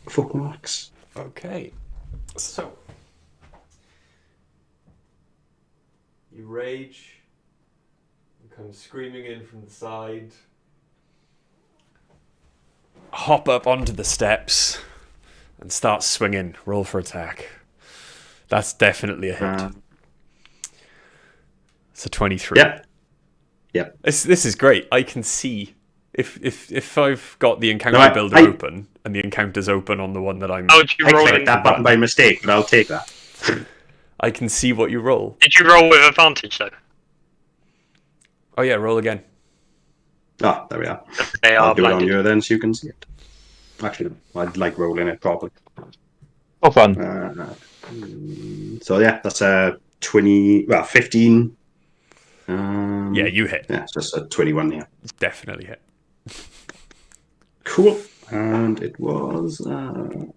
fucking axe. Okay. So you rage. You come screaming in from the side. Hop up onto the steps and start swinging. Roll for attack. That's definitely a hit. It's a 23. Yep. This is great. I can see if I've got the encounter builder open and the encounter's open on the one that I'm. Oh, did you I roll clicked that button by mistake, but I'll take that. I can see what you roll. Did you roll with advantage though? Oh yeah, roll again. Ah, there we are. They I'll are do it on blinded. you then so you can see it. Actually, I'd like rolling it properly. Oh, fun. So yeah, that's a 15. Yeah, you hit. Yeah, it's just a 21 here. It's definitely hit. Cool. And it was D12.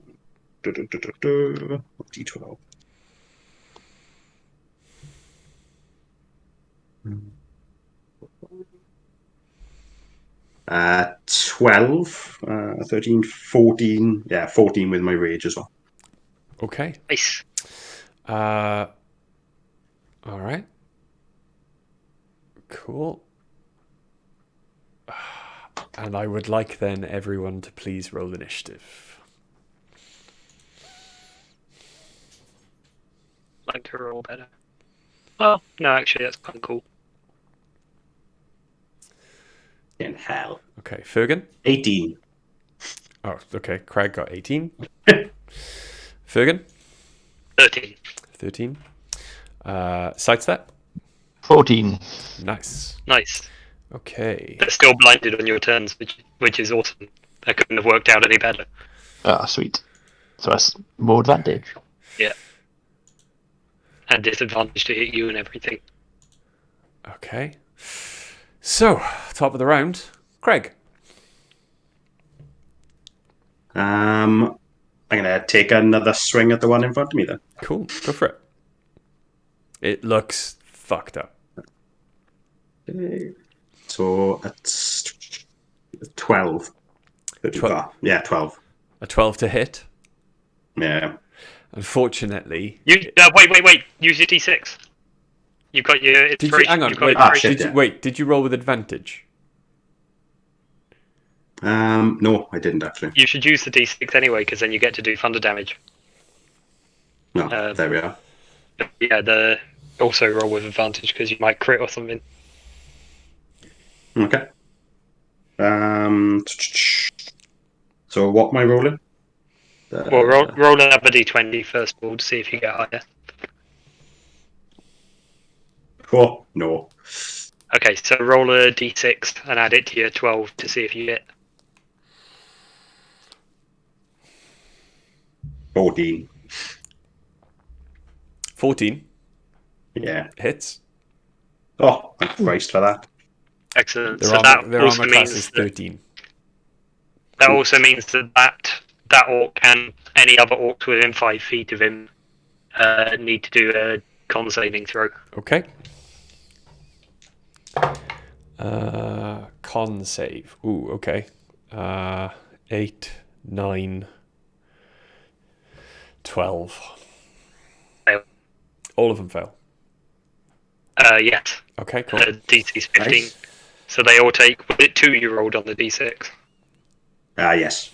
Uh, 12, 13, 14. Yeah, 14 with my rage as well. Okay. Nice. All right. Cool. And I would like then everyone to please roll initiative. Like to roll better. Well, no, actually, that's kind of cool. In hell. Okay, Fergan. 18. Oh, okay. Craig got 18. Fergan. 13. 13. Sidestep. 14. Nice. Nice. Okay. They're still blinded on your turns, which is awesome. That couldn't have worked out any better. Ah, sweet. So that's more advantage. Yeah. And disadvantage to hit you and everything. Okay. So, top of the round, Craig. I'm I'm going to take another swing at the one in front of me then. Cool. Go for it. It looks fucked up. Okay. So it's 12. 12. Yeah, 12. A 12 to hit. Yeah. Unfortunately. Wait. Use your D6. You've got your inspiration. Did you hang on? You've got Wait, inspiration. did you roll with advantage? No, I didn't actually. You should use the D6 anyway, because then you get to do thunder damage. No, there we are. Yeah, also roll with advantage because you might crit or something. Okay. So what am I rolling? Well, roll another D20 first of all to see if you get higher. Oh, no. Okay, so roll a D6 and add it to your 12 to see if you hit. 14. 14 Yeah. hits. Oh, thank Christ for that. Excellent. Their So armor, that their also armor class means is that 13. that also means that orc and any other orcs within 5 feet of him need to do a con saving throw. Okay. Con save. Ooh, okay. 8, 9, 12. Fail. All of them fail. Yes. Okay, cool. DC's 15. Nice. So they all take. Was it 2 you rolled on the D6? Yes.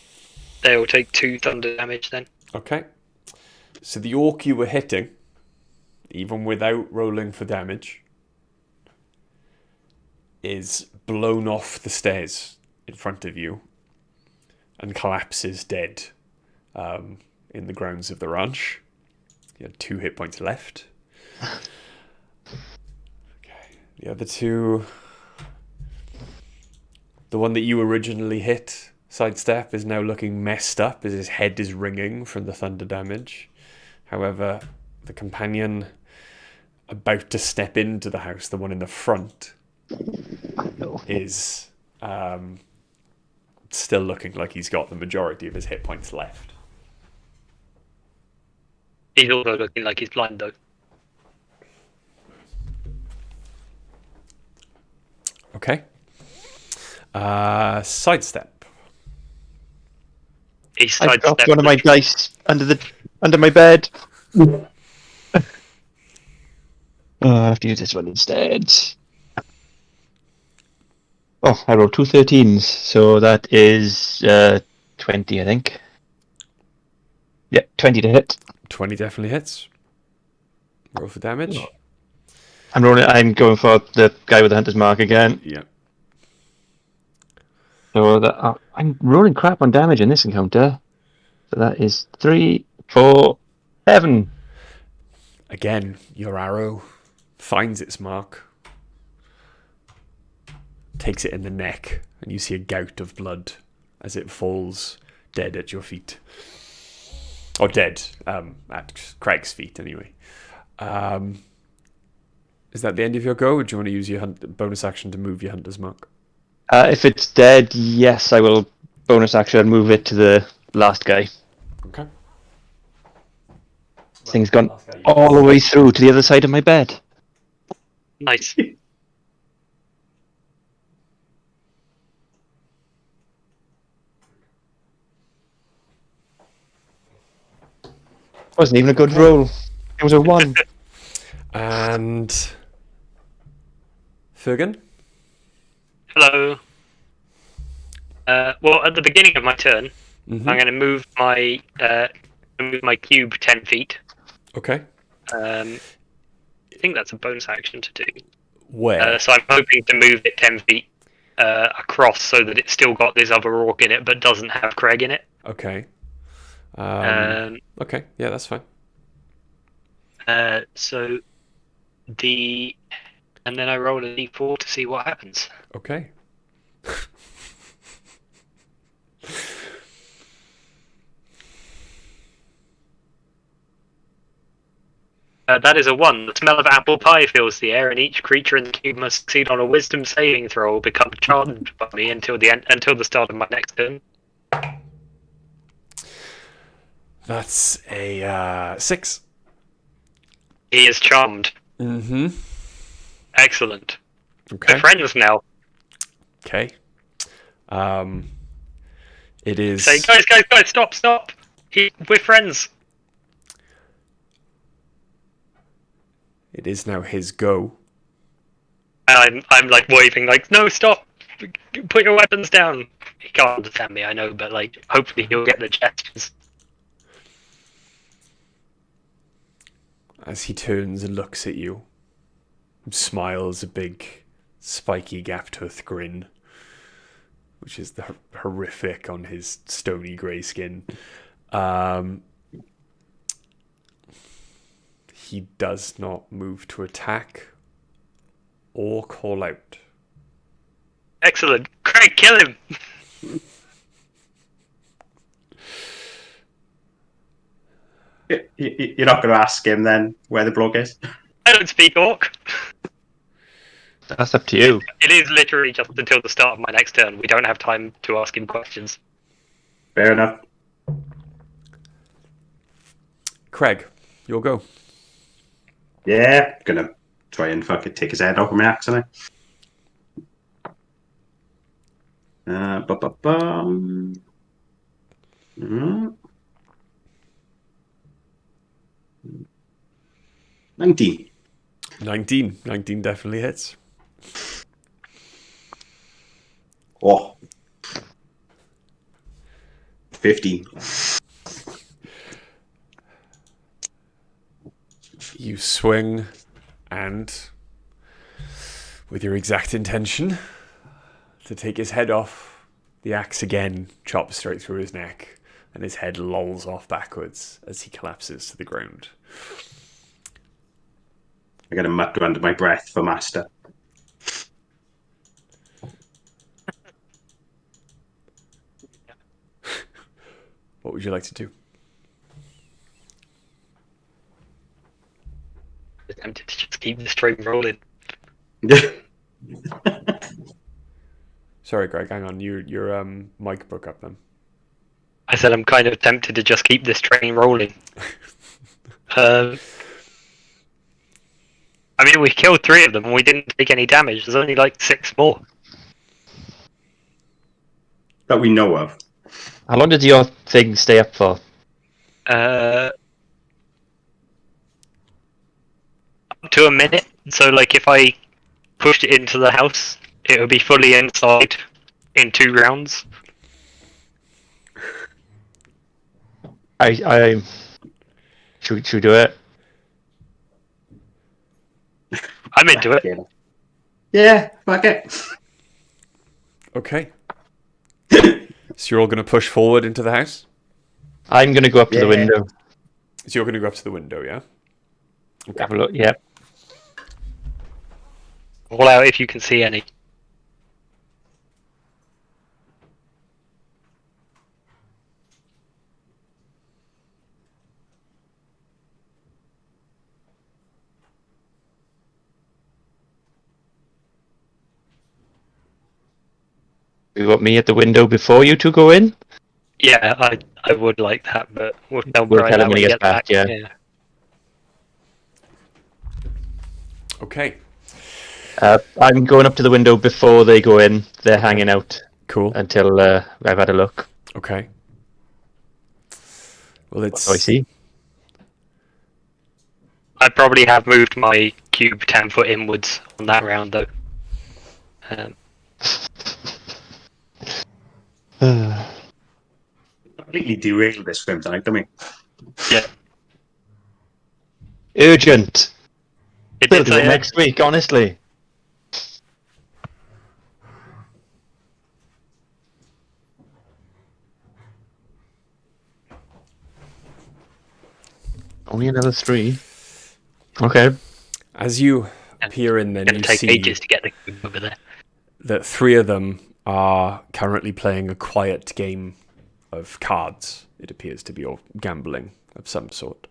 They all take 2 thunder damage then. Okay. So the orc you were hitting, even without rolling for damage, is blown off the stairs in front of you and collapses dead in the grounds of the ranch. You had 2 hit points left. Okay. The other 2... The one that you originally hit, Sidestep, is now looking messed up as his head is ringing from the thunder damage. However, the companion about to step into the house, the one in the front, is still looking like he's got the majority of his hit points left. He's also looking like he's blind though. Okay. Sidestep. He's I dropped sidestepped. one of my dice under my bed. I have to use this one instead. Oh, I rolled 2 13s, so that is 20, I think. Yeah, 20 to hit. 20 definitely hits. Roll for damage. I'm going for the guy with the hunter's mark again. Yeah. So I'm rolling crap on damage in this encounter. So that is 3, 4, 7. Again, your arrow finds its mark, takes it in the neck, and you see a gout of blood as it falls dead at your feet. Or dead, at Craig's feet, anyway. Is that the end of your go, or do you want to use your bonus action to move your hunter's mark? If it's dead, yes, I will bonus action and move it to the last guy. Okay. This thing's gone all the way through to the other side of my bed. Nice. Wasn't even a good roll. It was a 1. And Fergan? Hello. Well, at the beginning of my turn, I'm going to move my cube 10 feet. Okay. I think that's a bonus action to do. Where? So I'm hoping to move it 10 feet across so that it's still got this other orc in it, but doesn't have Craig in it. Okay. Okay, yeah, that's fine. So and then I roll a d4 to see what happens. Okay. That is a 1. The smell of apple pie fills the air, and each creature in the cube must succeed on a wisdom saving throw or become charmed by me until the start of my next turn. That's a 6. He is charmed. Mm-hmm. Excellent. Okay. They're friends now. Okay. It is. Say, guys, stop. We're friends. It is now his go. And I'm like waving, like, no, stop. Put your weapons down. He can't understand me, I know, but like, hopefully he'll get the gestures. As he turns and looks at you, and smiles a big, spiky gap-toothed grin, which is the horrific on his stony grey skin. He does not move to attack or call out. Excellent. Craig, kill him. You're not going to ask him then where the bloke is? I don't speak Orc. That's up to you. It is literally just until the start of my next turn. We don't have time to ask him questions. Fair enough. Craig, you'll go. Yeah, gonna try and fucking take his head off with my axe, aren't I? Mm. 19. 19 definitely hits. Oh. 15. You swing and, with your exact intention to take his head off, the axe again chops straight through his neck and his head lolls off backwards as he collapses to the ground. I got a mutter under my breath for master. What would you like to do? I'm tempted to just keep this train rolling. Sorry, Greg, hang on. Your mic broke up then. I said I'm kind of tempted to just keep this train rolling. I mean, we killed 3 of them and we didn't take any damage. There's only like 6 more. That we know of. How long did your thing stay up for? Up to a minute. So, like, if I pushed it into the house, it would be fully inside in 2 rounds. Should we do it? I'm into it. Yeah, fuck it. Okay. So you're all going to push forward into the house? I'm going to go up to the window. So you're going to go up to the window, yeah? Okay. Have a look. Yeah. All out if you can see any. You want me at the window before you two go in? Yeah, I would like that, but we'll tell We'll Brian tell him that when he gets back, yeah. Okay. I'm going up to the window before they go in. They're hanging out Cool. until I've had a look. Okay. Well, it's... What do I see? I probably have moved my cube 10 foot inwards on that round, though. Completely derailed this film tonight, don't we? Yeah. Urgent. It We'll did do say it that. next week, honestly. Only another 3. Okay. As you peer in, then It's going you to take see ages to get the cube over there. that 3 of them are currently playing a quiet game of cards. It appears to be all gambling of some sort.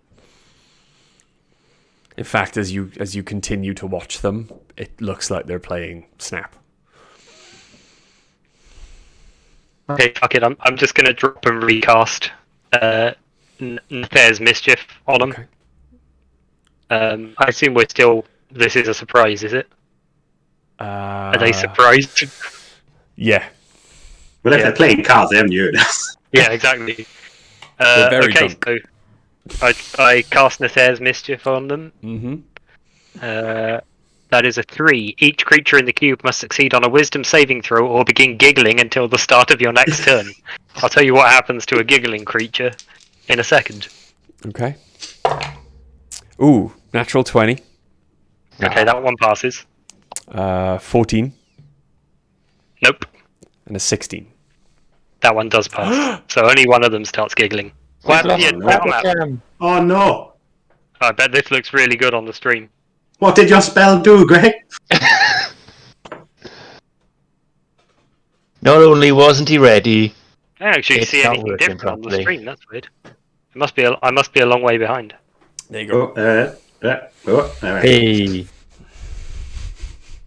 In fact, as you continue to watch them, it looks like they're playing Snap. Okay, fuck it. I'm just going to drop and recast There's mischief on them. Okay. I assume we're still. This is a surprise, is it? Are they surprised? Yeah. Well, if Yeah. they're playing cards, they haven't heard us. Yeah, exactly. They're very Okay, drunk. so I cast Nathair's mischief on them. Mm-hmm. That is a 3. Each creature in the cube must succeed on a wisdom saving throw or begin giggling until the start of your next turn. I'll tell you what happens to a giggling creature in a second. Okay. Ooh, natural 20. Okay, that one passes. 14 Nope, and a 16. that one does pass. So only one of them starts giggling. What happened to your battle map? Oh no! I bet this looks really good on the stream. What did your spell do, Greg? Not only wasn't he ready, I don't actually It's see not anything working different on the properly. stream. That's weird. I must be a long way behind. There you go. All right. hey,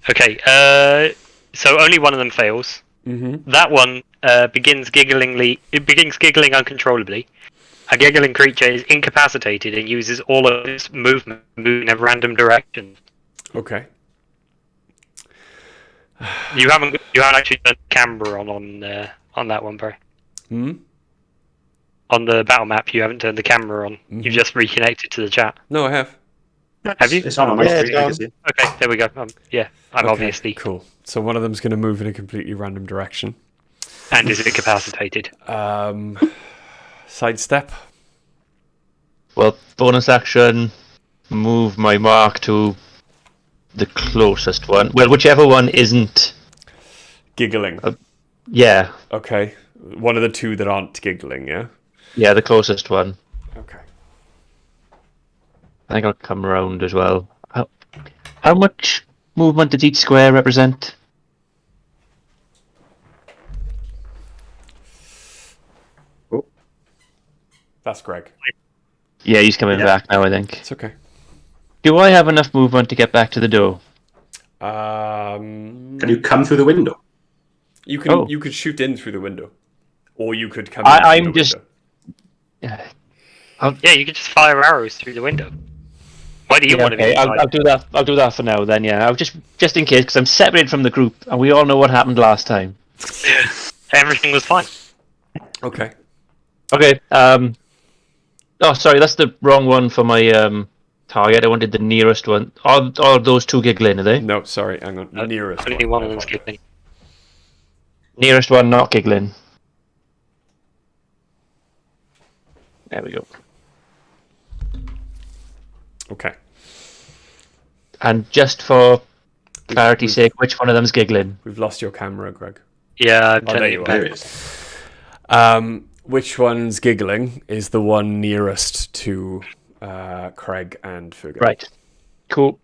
Okay, so only one of them fails. Mm-hmm. That one begins giggling uncontrollably. A giggling creature is incapacitated and uses all of its movement moving in a random direction. Okay. You haven't actually turned the camera on that one, bro. Hmm? On the battle map, you haven't turned the camera on. Mhm. You've just reconnected to the chat. No, I have. Have you? It's on my Yeah, screen. I can see it. Okay, there we go. Yeah, I'm Okay, obviously cool. So one of them's going to move in a completely random direction. and is incapacitated. Sidestep. well, bonus action, move my mark to the closest one. Well, whichever one isn't. Giggling. Yeah, Okay. One of the two that aren't giggling, yeah? yeah, the closest one. Okay. I think I'll come around as well. How much movement does each square represent? That's Greg. Yeah, he's coming Yeah. back now, I think. It's okay. Do I have enough movement to get back to the door? Can you come through the window? You can Oh. you could shoot in through the window. Or you could come I- in through I'm the just- window. Yeah. Yeah, you can just fire arrows through the window. Why do you Yeah, want to be okay, inside? I'll do that. I'll do that for now. Then, yeah. I'll just in case, because I'm separated from the group, and we all know what happened last time. Everything was fine. Okay. Okay. Oh, sorry, that's the wrong one for my target. I wanted the nearest one. Are those two giggling? Are they? No, sorry, hang on. Nearest Only one. one of them's giggling. Nearest one, not giggling. There we go. Okay. And just for clarity's sake, which one of them's giggling? We've lost your camera, Greg. Yeah, I'm Oh, there telling you you. are. There it is. Which one's giggling is the one nearest to Craig and Fergus. Right. Cool.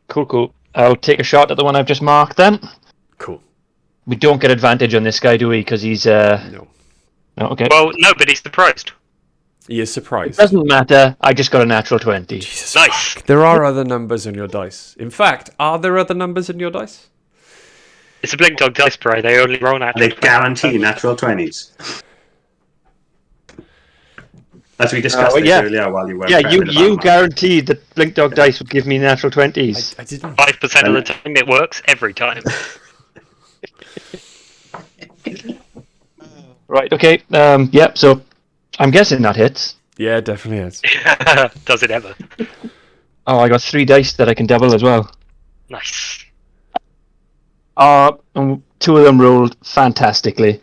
I'll take a shot at the one I've just marked then. Cool. We don't get advantage on this guy, do we? Because he's No. No, okay. Well, nobody's surprised. He is surprised. Doesn't matter. I just got a natural 20. Jesus. Nice. There are other numbers on your dice. In fact, are there other numbers in your dice? It's a Blink Dog dice spray. They only roll out. They guarantee natural 20s. As we discussed well, this yeah. earlier while you were Yeah, prepping the you battle. guaranteed that Blink Dog Dice would give me natural 20s. I didn't. 5% of the time it works every time. Right, okay. Yep, so I'm guessing that hits. Yeah, it definitely is. Does it ever? Oh, I got 3 dice that I can double as well. Nice. And 2 of them rolled fantastically.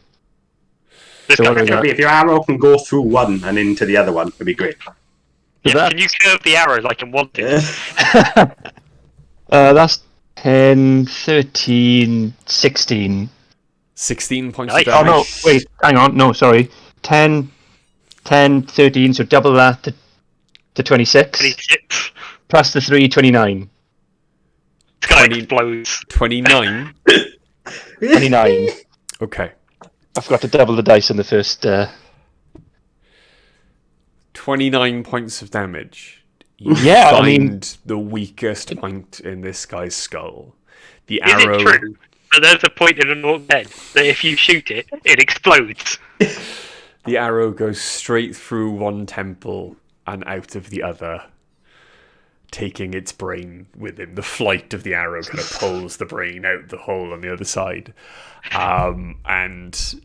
This So guy, what do we got? If your arrow can go through one and into the other one, it'd be great. yeah, can you curve the arrow like in one thing? That's 10, 13, 16. 16 points Nice. of Oh, damage. no, wait, hang on. No, sorry. 10, 13, so double that to 26. 26. Plus the 3, 29. This guy 20. explodes. 29. 29. Okay. I forgot to double the dice in the first... 29 points of damage. You Yeah, I find mean- the weakest point in this guy's skull. The Is arrow. it true that there's a point in an orc head that if you shoot it, it explodes? The arrow goes straight through one temple and out of the other, taking its brain with him. The flight of the arrow kind of pulls the brain out the hole on the other side. And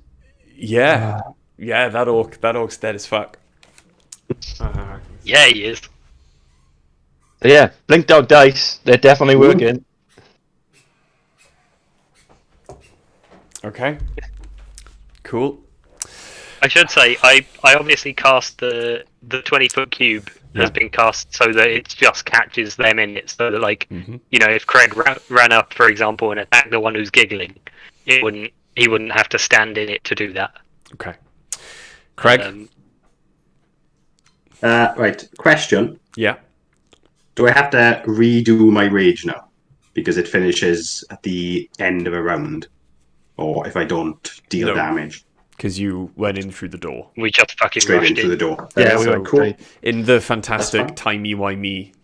yeah, that orc's dead as fuck. Yeah, he is. So yeah, blink dog dice. They're definitely working. Okay. Cool. I should say, I obviously cast the 20-foot cube has been cast so that it just catches them in it. So that, like, you know, if Craig ran up, for example, and attacked the one who's giggling, he wouldn't have to stand in it to do that. Okay. Craig? Right. Question. Yeah. Do I have to redo my rage now? Because it finishes at the end of a round. Or if I don't deal damage. Because you went in through the door. We just fucking Straight rushed in through the door. Yeah, we so went cool. straight. In the fantastic timey-wimey,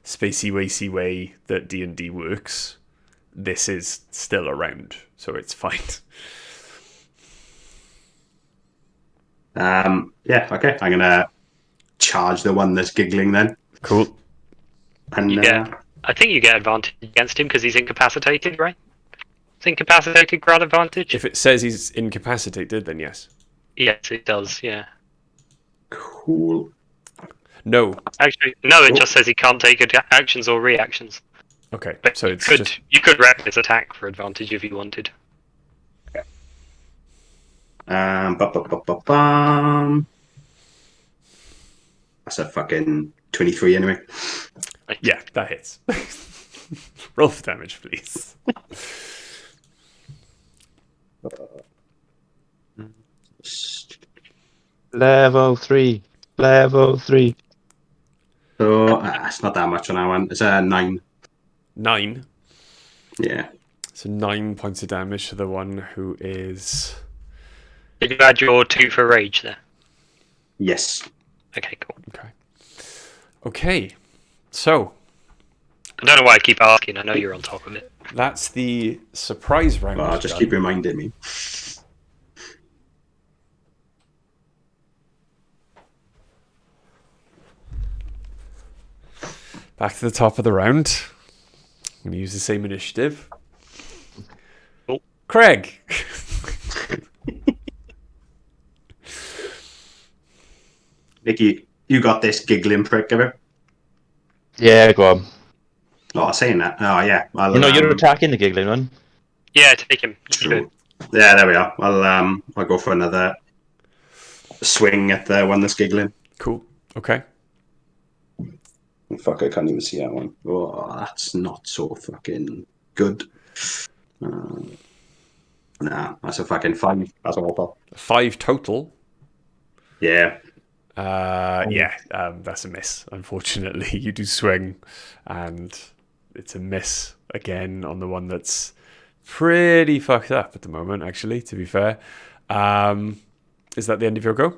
spacey-wacy way that D&D works, this is still around, so it's fine. Yeah, okay. I'm going to charge the one that's giggling then. Cool. And I think you get advantage against him because he's incapacitated, right? Is incapacitated grant advantage? If it says he's incapacitated, then yes. Yes, it does, yeah. cool. No. Actually, no, it just says he can't take actions or reactions. Okay, But so it's you could wrap his attack for advantage if you wanted. Bum. That's a fucking 23 anyway. Yeah, that hits. Roll for damage, please. Level 3. So it's not that much on that one. It's a 9. 9. Yeah. So 9 points of damage to the one who is... Did you add your 2 for rage there? Yes. Okay, cool. Okay, so I don't know why I keep asking. I know you're on top of it. that's the surprise round. Well, just done. keep reminding me. Back to the top of the round. I'm going to use the same initiative. Cool. Craig. Nicky, you got this giggling prick of it. Yeah, go on. Oh, saying that. Oh, yeah. You're attacking the giggling one. Yeah, take him. True. Yeah, there we are. I'll go for another swing at the one that's giggling. Cool. Okay. Fuck, I can't even see that one. Oh, that's not so fucking good. Nah, that's a fucking 5. That's awful. 5 total. Yeah. That's a miss. Unfortunately, you do swing, and it's a miss again on the one that's pretty fucked up at the moment. Actually, to be fair, is that the end of your go?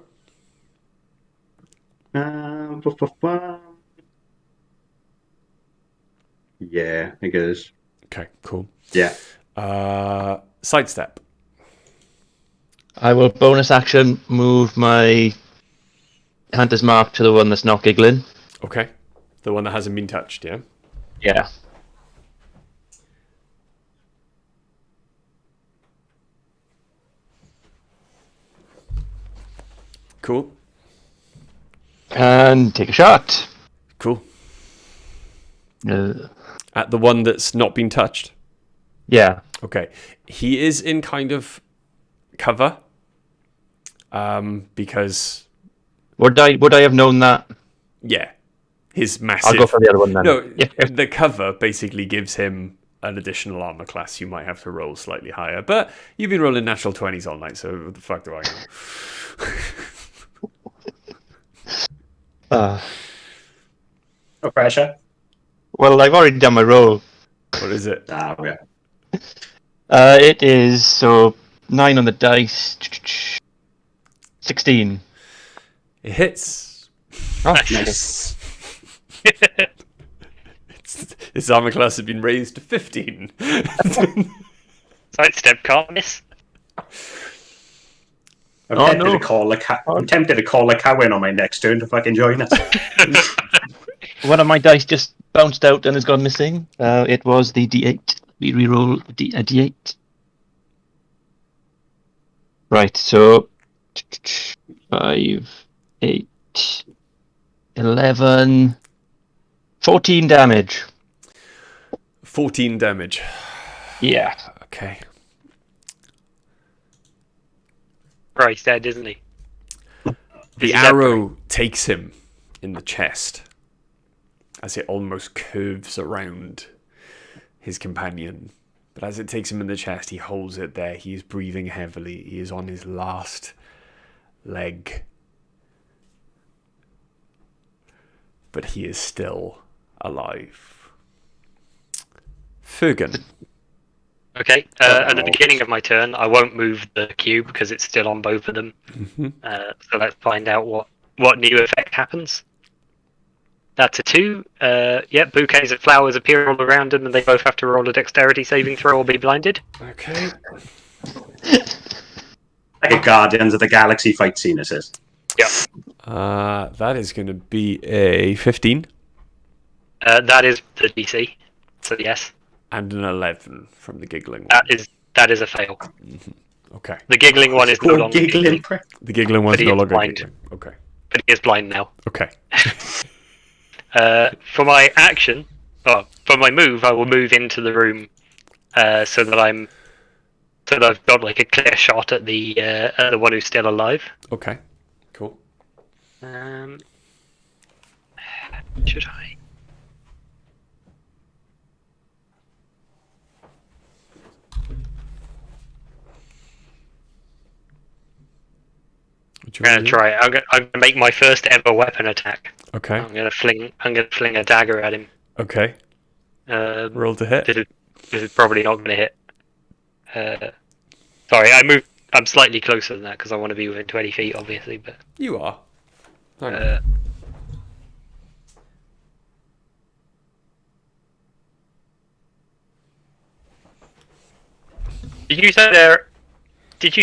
Yeah, I think it is. Okay, cool. Yeah. Sidestep. I will bonus action move my Hunter's Mark to the one that's not giggling. Okay, the one that hasn't been touched. Yeah. Yeah. Cool. And take a shot. Cool. At the one that's not been touched. Yeah. Okay. He is in kind of cover. Because Would I have known that? yeah, his massive. I'll go for the other one then. No, Yeah. the cover basically gives him an additional armor class. You might have to roll slightly higher, but you've been rolling natural 20s all night, so what the fuck do I know? No pressure. Well, I've already done my roll. What is it? Ah, yeah. It is so 9 on the dice. 16. It hits. Oh, Nice. His armor class has been raised to 15. Sidestep can't miss. I'm Oh, tempted no. to call I'm tempted to call a cow in on my next turn to fucking join us. One of my dice just bounced out and has gone missing. It was the D8. We reroll a D8. Right, so 5, 8, 11, 14 damage. 14 damage. Yeah. Okay. Right, he's dead, isn't he? The Is he arrow takes him in the chest as it almost curves around his companion. But as it takes him in the chest, he holds it there. He is breathing heavily. He is on his last leg. But he is still alive. Fergan. Okay, at the beginning of my turn, I won't move the cube because it's still on both of them. Mm-hmm. So let's find out what new effect happens. That's a 2. Bouquets of flowers appear all around them, and they both have to roll a dexterity saving throw or be blinded. Okay. Like a Guardians of the Galaxy fight scene, it says. Yep. That is going to be a 15 That is the DC. So yes, and an 11 from the giggling one. that is a fail. Okay. The giggling one is no Poor longer giggling giggling, prick. The giggling one's But he no is longer blind. giggling. Okay. but he is blind now. Okay. For my action, for my move, I will move into the room so that I've got like a clear shot at the one who's still alive. Okay. Cool. Should I? What you I'm wanna gonna do? try it. I'm gonna make my first ever weapon attack. Okay. I'm gonna fling a dagger at him. Okay. Roll to hit. This is probably not gonna hit. Sorry, I'm slightly closer than that because I want to be within 20 feet, obviously. But You are. Hang on. did you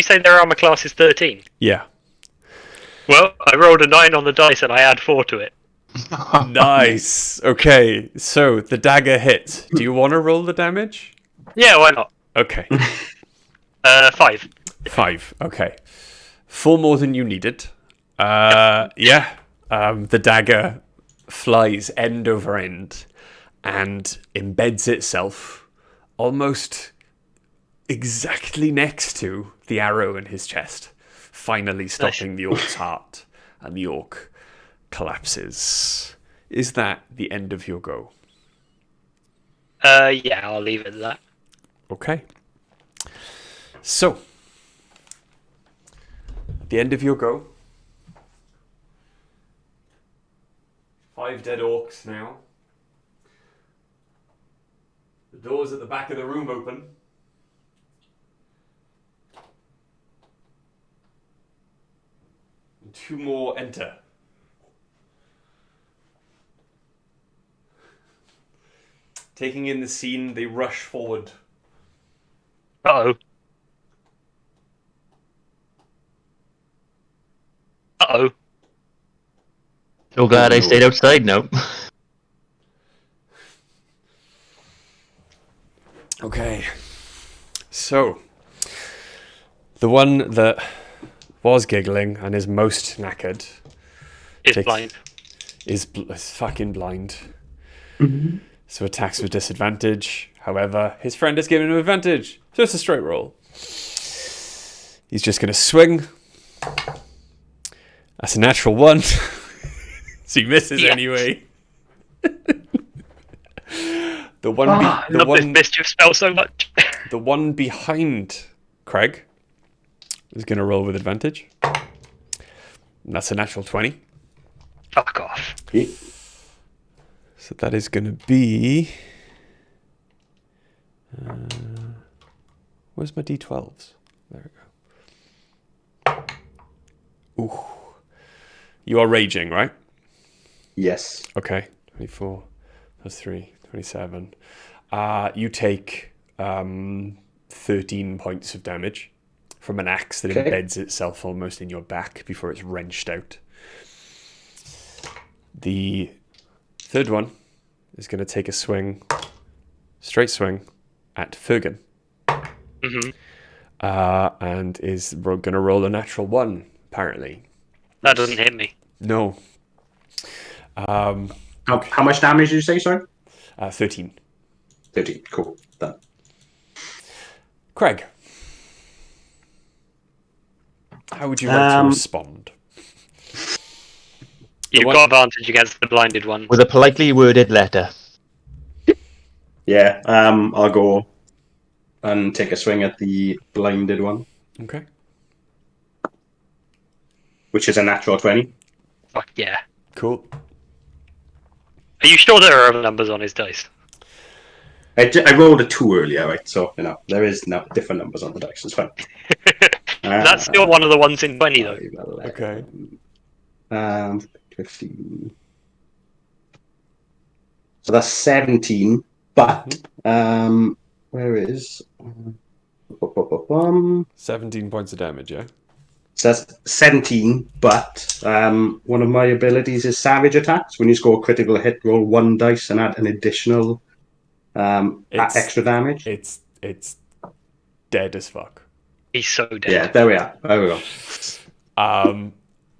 say their armor class is 13? Yeah. Well, I rolled a 9 on the dice and I add 4 to it. Nice. Okay. So the dagger hits. Do you want to roll the damage? Yeah, why not? Okay. 5. 5. Okay. 4 more than you needed. Yeah. The dagger flies end over end and embeds itself almost exactly next to the arrow in his chest, finally stopping the orc's heart, and the orc collapses. Is that the end of your go? Yeah, I'll leave it at that. Okay. So, at the end of your go, 5 dead orcs now. The doors at the back of the room open. And 2 more enter. Taking in the scene, they rush forward. Uh-oh. Uh-oh. So glad I stayed outside now. Okay. So, the one that was giggling and is most knackered Is blind. is fucking blind. So attacks with disadvantage. However, his friend has given him advantage. So it's a straight roll. He's just going to swing. That's a natural 1. So he misses anyway. The one, I love this mischief spell so much. the one behind Craig is going to roll with advantage. And that's a natural 20. Fuck off. So that is going to be... where's my d12s? There we go. Ooh. You are raging, right? Yes. Okay. 24 plus 3, 27. You take 13 points of damage from an axe that Okay. embeds itself almost in your back before it's wrenched out. The third one is going to take a straight swing at Fergan. Hmm. And is going to roll a natural 1, apparently. That doesn't hit me. No. How much damage did you say, sorry? 13. 13. Cool. Done. Craig. How would you like to respond? You've got advantage against the blinded one. With a politely worded letter. Yeah, I'll go and take a swing at the blinded one, Okay. which is a natural 20. Fuck yeah. Cool. Are you sure there are other numbers on his dice? I rolled a 2 earlier, right? So, there is different numbers on the dice. It's fine. That's still one of the ones in 20, though. 11, Okay. 15. So that's 17, but where is 17 points of damage, yeah? so that's 17, but one of my abilities is Savage Attacks. When you score a critical hit, roll 1 dice and add an additional extra damage. It's dead as fuck. He's so dead. Yeah, there we are. There we go.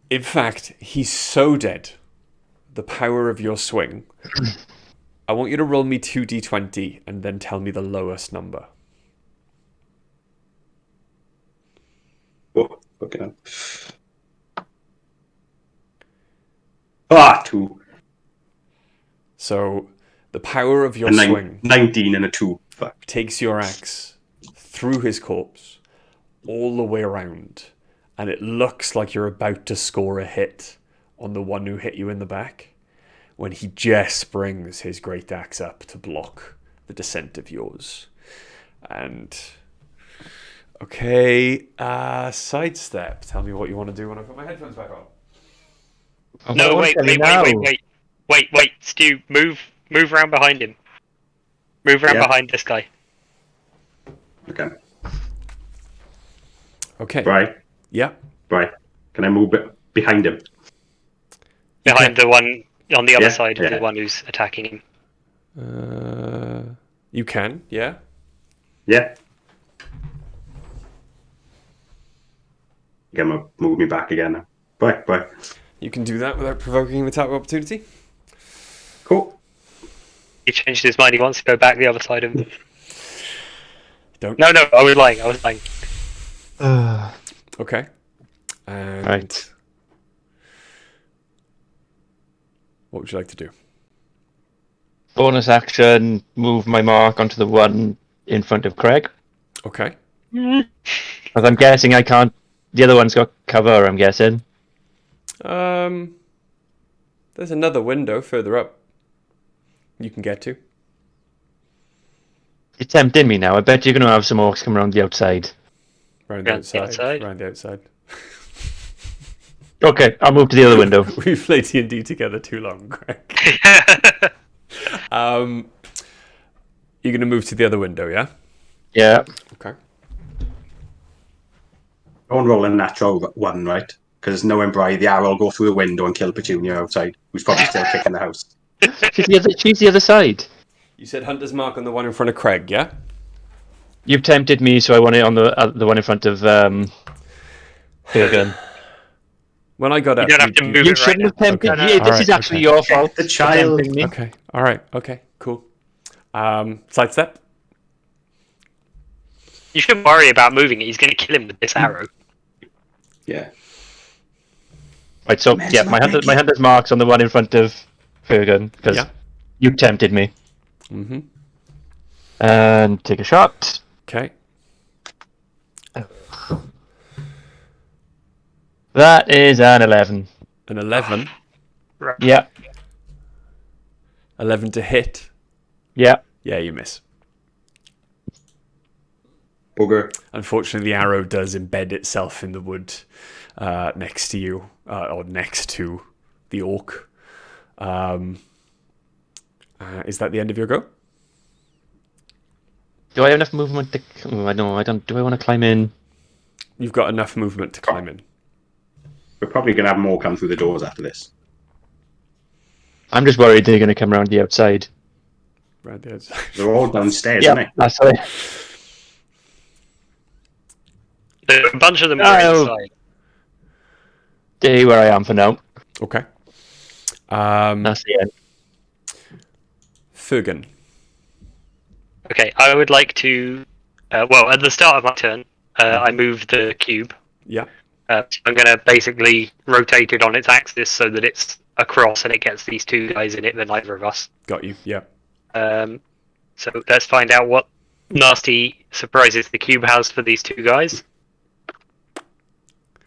In fact, he's so dead. The power of your swing. I want you to roll me 2d20 and then tell me the lowest number. Oh, okay. 2. So, the power of your A swing 19 and a 2. Fuck. takes your axe through his corpse all the way around, and it looks like you're about to score a hit on the one who hit you in the back when he just brings his great axe up to block the descent of yours. And okay, sidestep. Tell me what you want to do when I put my headphones back on. No, wait, Stu, move around behind him. Move around behind this guy. Okay. Okay. Right. Yeah. Right. Can I move behind him? Behind the one on the other side of yeah. the one who's attacking him. You can, yeah. Yeah. You're gonna move me back again now. Bye. You can do that without provoking an attack of opportunity. Cool. He changed his mind. He wants to go back the other side of him. Don't. No, I was lying. Okay. And Right. what would you like to do? Bonus action, move my mark onto the one in front of Craig. Okay. Because I'm guessing I can't... The other one's got cover, I'm guessing. There's another window further up you can get to. You're tempting me now. I bet you're going to have some orcs come around the outside. Round the outside. Round the outside. Okay, I'll move to the other window. We've played D&D together too long, Greg. You're going to move to the other window, yeah? Yeah. Okay. I won't roll a natural 1, right? Because knowing Bri, the arrow will go through the window and kill Petunia outside, who's probably still kicking the house. She's the other side. You said Hunter's Mark on the one in front of Craig, yeah? You've tempted me, so I want it on the one in front of Fergan. When I got up, You don't have to move You it right shouldn't now. have tempted Okay. me. This Alright, is actually okay. your fault. The child. for tempting me. Okay. All right. Okay. Cool. Sidestep. You shouldn't worry about moving it. He's going to kill him with this arrow. Yeah. Right, so yeah, my hunter's mark's on the one in front of Fergan because Yeah. you tempted me. Mm-hmm. And take a shot. Okay. That is an 11. An 11. Right. Yeah, 11 to hit. yeah. Yeah, you miss. Booger. Unfortunately, the arrow does embed itself in the wood next to you, or next to the orc. Is that the end of your go? Do I have enough movement to... Oh, I don't. Do I want to climb in? You've got enough movement to climb in. We're probably going to have more come through the doors after this. I'm just worried they're going to come around the outside. Right there. They're all downstairs, Yeah, aren't that's it. A bunch of them are Oh. inside. Stay where I am for now. Okay. That's the end. Fergan. Okay, I would like to. Well, at the start of my turn, I move the cube. Yeah. I'm going to basically rotate it on its axis so that it's across and it gets these two guys in it, than neither of us. Got you. Yeah. So let's find out what nasty surprises the cube has for these two guys.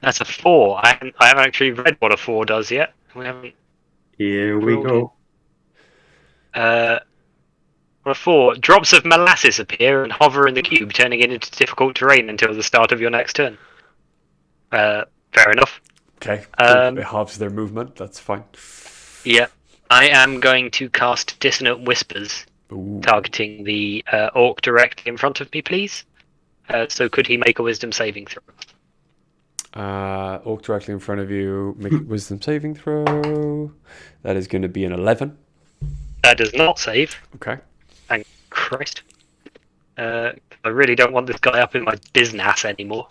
That's a 4. I haven't actually read what a 4 does yet. We haven't. Here we go. What a 4. Drops of molasses appear and hover in the cube, turning it into difficult terrain until the start of your next turn. Fair enough. Okay. It halves their movement. That's fine. Yeah. I am going to cast Dissonant Whispers, Ooh. targeting the orc directly in front of me, please. So could he make a wisdom saving throw? Orc directly in front of you. Make a wisdom saving throw. That is going to be an 11. That does not save. Okay. Thank Christ. I really don't want this guy up in my business anymore.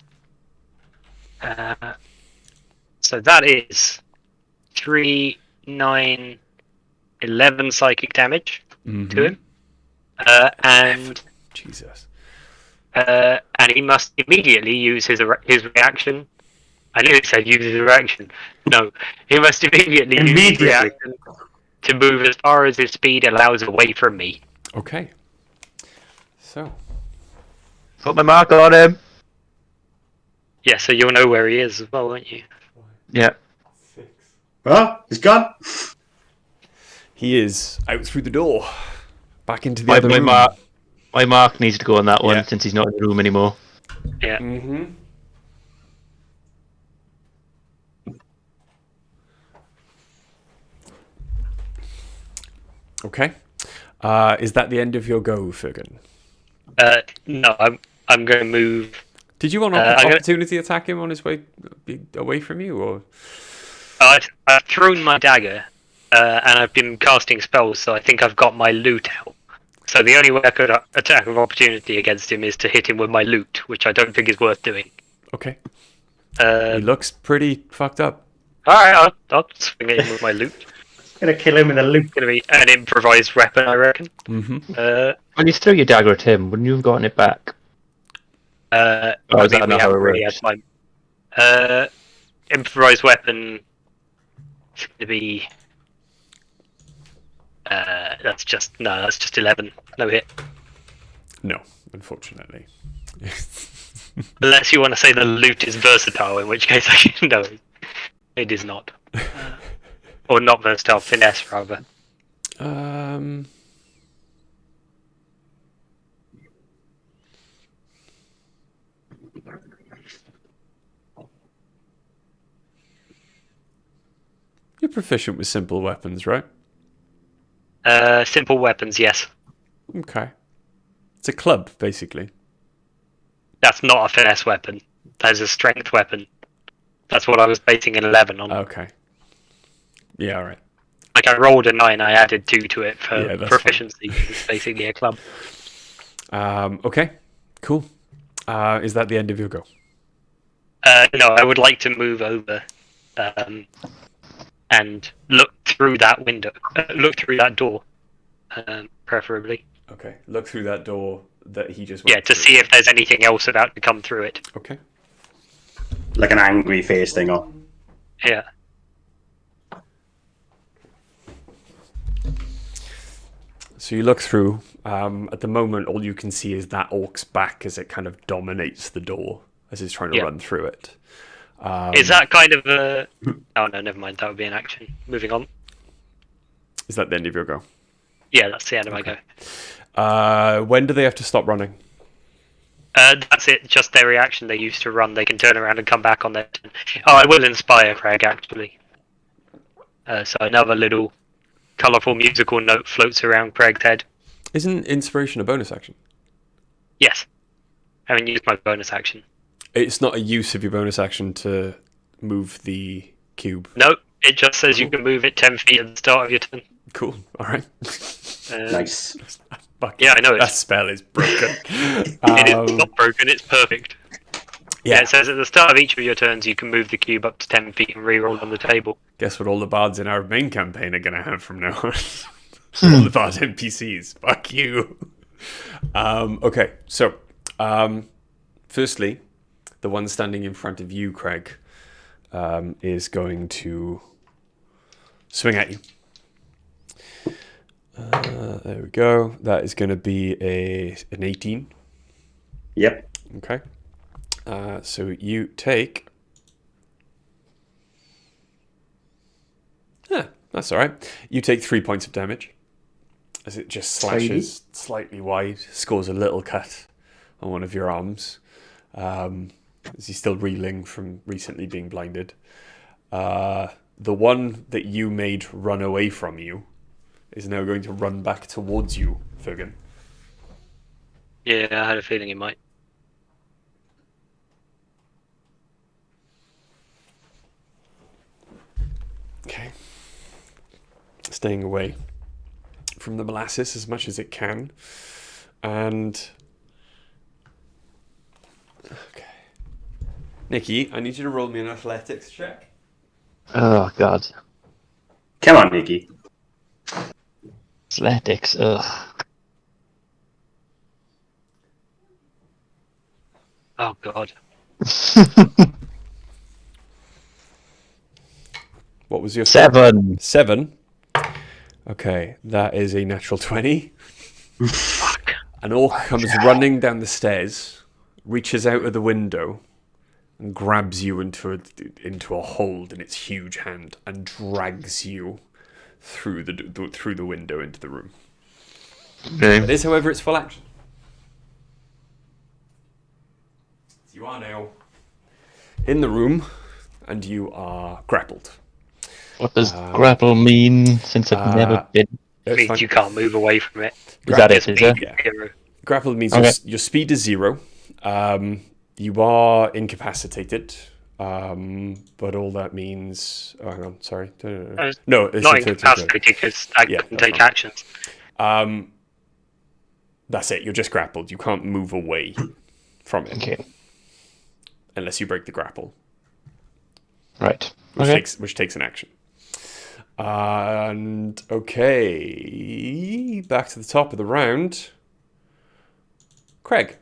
So that is 3, 9, 11 psychic damage to him. And Jesus. and he must immediately use his reaction. I nearly said use his reaction. No, he must immediately use his reaction to move as far as his speed allows away from me. Okay. So. Put my mark on him. Yeah, so you'll know where he is as well, won't you? Yeah. 6. Oh, he's gone. He is out through the door. Back into the other room. My mark needs to go on that one Yeah. since he's not in the room anymore. Yeah. Mm-hmm. Okay. Is that the end of your go, Fergan? No, I'm going to move. Did you want to I'm gonna- opportunity attack him on his way away from you, or? I've thrown my dagger, and I've been casting spells, so I think I've got my loot out. So the only way I could attack of opportunity against him is to hit him with my loot, which I don't think is worth doing. Okay. He looks pretty fucked up. Alright, I'll swing at him with my loot. Gonna kill him with a loop. It's going to be an improvised weapon, I reckon. Mm-hmm. When you threw your dagger at him, wouldn't you have gotten it back? I is mean, that we not how haven't it really works? had time. Improvised weapon. It's going to be. That's just 11. No hit. No, unfortunately. Unless you want to say the loot is versatile, in which case no, it is not. Or not versatile, finesse rather. You're proficient with simple weapons, right? Simple weapons, yes. Okay. It's a club, basically. That's not a finesse weapon. That is a strength weapon. That's what I was basing an 11 on. Okay. Yeah, alright. Like I rolled a 9, I added 2 to it for Yeah, that's proficiency. It's basically a club. Okay. Cool. Is that the end of your go? No, I would like to move over and look through that window. Look through that door, preferably. Okay. Look through that door that he just Yeah, went to through. see if there's anything else about to come through it. Okay. Like an angry face thing on. Yeah. So you look through. At the moment, all you can see is that orc's back as it kind of dominates the door as it's trying to Yeah. run through it. Is that kind of a... Oh, no, never mind. That would be an action. Moving on. Is that the end of your go? Yeah, that's the end of my go. When do they have to stop running? That's it. Just their reaction. They used to run. They can turn around and come back on their turn. Oh, I will inspire Craig, actually. So another little colourful musical note floats around Craig's head. Isn't inspiration a bonus action? Yes. I haven't used my bonus action. It's not a use of your bonus action to move the cube. Nope, it just says you can move it 10 feet at the start of your turn. Cool. All right. Nice. Yeah, I know That it's spell is broken. it is not broken. It's perfect. Yeah, it says at the start of each of your turns you can move the cube up to 10 feet and re-roll on the table. Guess what all the bards in our main campaign are going to have from now on? All the bard NPCs. Fuck you. Okay, so firstly, the one standing in front of you, Craig, is going to swing at you. There we go. That is going to be an 18. Yep. Okay. So you take... Yeah, that's all right. You take 3 points of damage as it just slashes slightly wide, scores a little cut on one of your arms. As he's still reeling from recently being blinded. The one that you made run away from you is now going to run back towards you, Fergan. Yeah, I had a feeling it might. Okay. Staying away from the molasses as much as it can. And... Okay. Nikki, I need you to roll me an athletics check. Oh god. Come on, Nikki. Athletics. Ugh. Oh god. What was your... 7. 7? Okay, that is a natural 20. Fuck. An orc comes running down the stairs, reaches out of the window, and grabs you into a hold in its huge hand and drags you through the window into the room. Okay. It is, however, its full action. You are now in the room, and you are grappled. What does grapple mean, since I've never been? It means you can't move away from it. Is that it, Just is it? be Yeah. zero. Grappled means Okay. your speed is 0. You are incapacitated, but all that means... Oh, hang on, sorry. No, it's Not a 13. incapacitated because I Yeah, couldn't that's take right. actions. That's it, you're just grappled. You can't move away from it, Okay. unless you break the grapple, Right. which Okay. takes an action. And okay, back to the top of the round. Craig.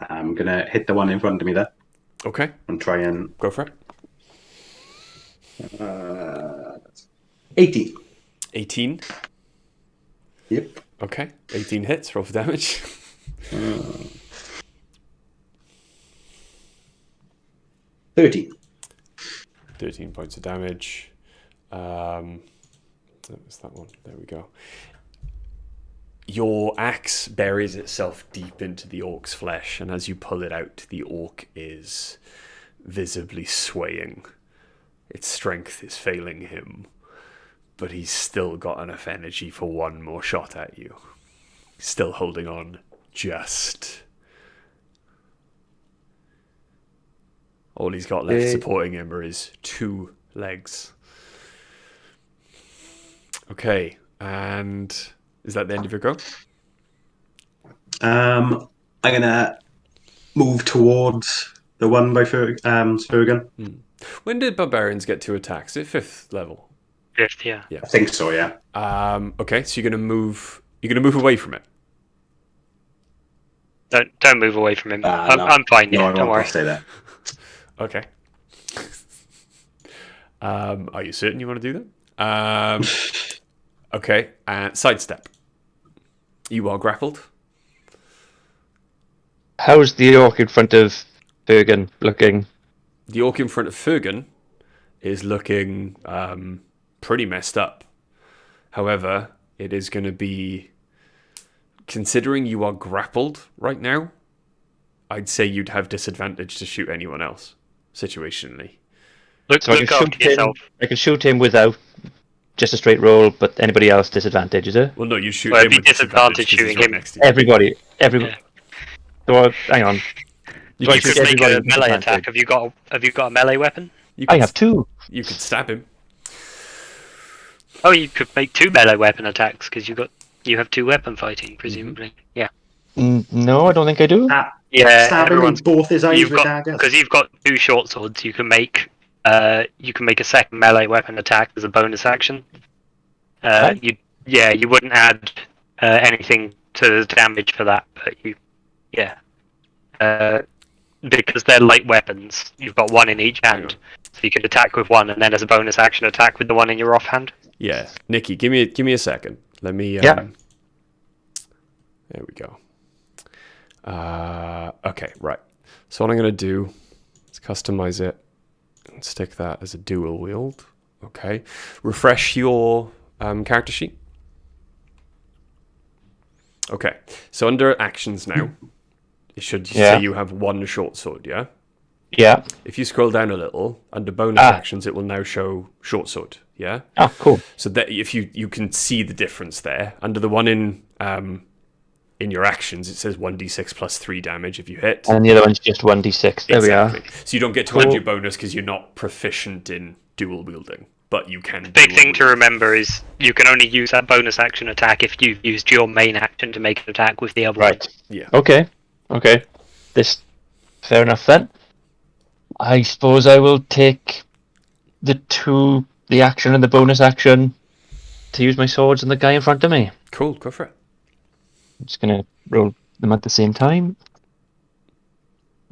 I'm gonna hit the one in front of me there Okay, and try and go for it. 18. 18. Yep. Okay, 18 hits. Roll for damage. 13. 13 points of damage. That was that one. There we go. Your axe buries itself deep into the orc's flesh, and as you pull it out, the orc is visibly swaying. Its strength is failing him, but he's still got enough energy for one more shot at you. Still holding on, just. All he's got left supporting him are his 2 legs. Okay, and is that the end of your go? I'm gonna move towards the one by Spurgen. When did barbarians get 2 attacks? Is it 5th level? Fifth, yeah. I think so, yeah. Okay, so you're gonna move away from it. Don't move away from him. No. I'm fine. No, Yeah, I don't won't. worry. I'll stay there. Okay. Are you certain you want to do that? Okay, sidestep. You are grappled. How's the orc in front of Bergen looking? The orc in front of Fergan is looking pretty messed up. However, it is going to be... Considering you are grappled right now, I'd say you'd have disadvantage to shoot anyone else, situationally. Look So I can after shoot him. yourself. I can shoot him without just a straight roll, but anybody else disadvantage, is it? Well, no, you shoot Well, him it'd be with disadvantage disadvantage 'cause he's shooting right him. next to you. Everybody. Yeah. So hang on. You Do I You could, could make a everybody melee advantage? attack. Have you got a melee weapon? you I could- have 2. You could stab him. Oh, you could make 2 melee weapon attacks because you have 2 weapon fighting, presumably. Yeah. No, I don't think I do. Yeah. Stab him in everyone's both his eyes you've with got daggers. because you've got 2 short swords. You can make a second melee weapon attack as a bonus action. Right. You wouldn't add anything to the damage for that, but because they're light weapons, you've got 1 in each hand, so you could attack with 1, and then as a bonus action, attack with the 1 in your offhand. Yeah, Nikki, give me a second. Let me. Yeah. There we go. Okay, right. So what I'm gonna do is customize it and stick that as a dual wield. Okay. Refresh your character sheet. Okay. So under actions now, it should say you have 1 short sword. Yeah. Yeah. If you scroll down a little, under bonus actions, it will now show short sword. Yeah. Oh, cool. So that if you can see the difference there under the one in your actions, it says 1d6 plus 3 damage if you hit. And the other one's just 1d6. There we are. So you don't get to add your bonus because you're not proficient in dual wielding, but you can. Big thing to remember is you can only use that bonus action attack if you've used your main action to make an attack with the other one. Right. Yeah. Okay. Fair enough then. I suppose I will take the action and the bonus action to use my swords on the guy in front of me. Cool. Go for it. I'm just going to roll them at the same time.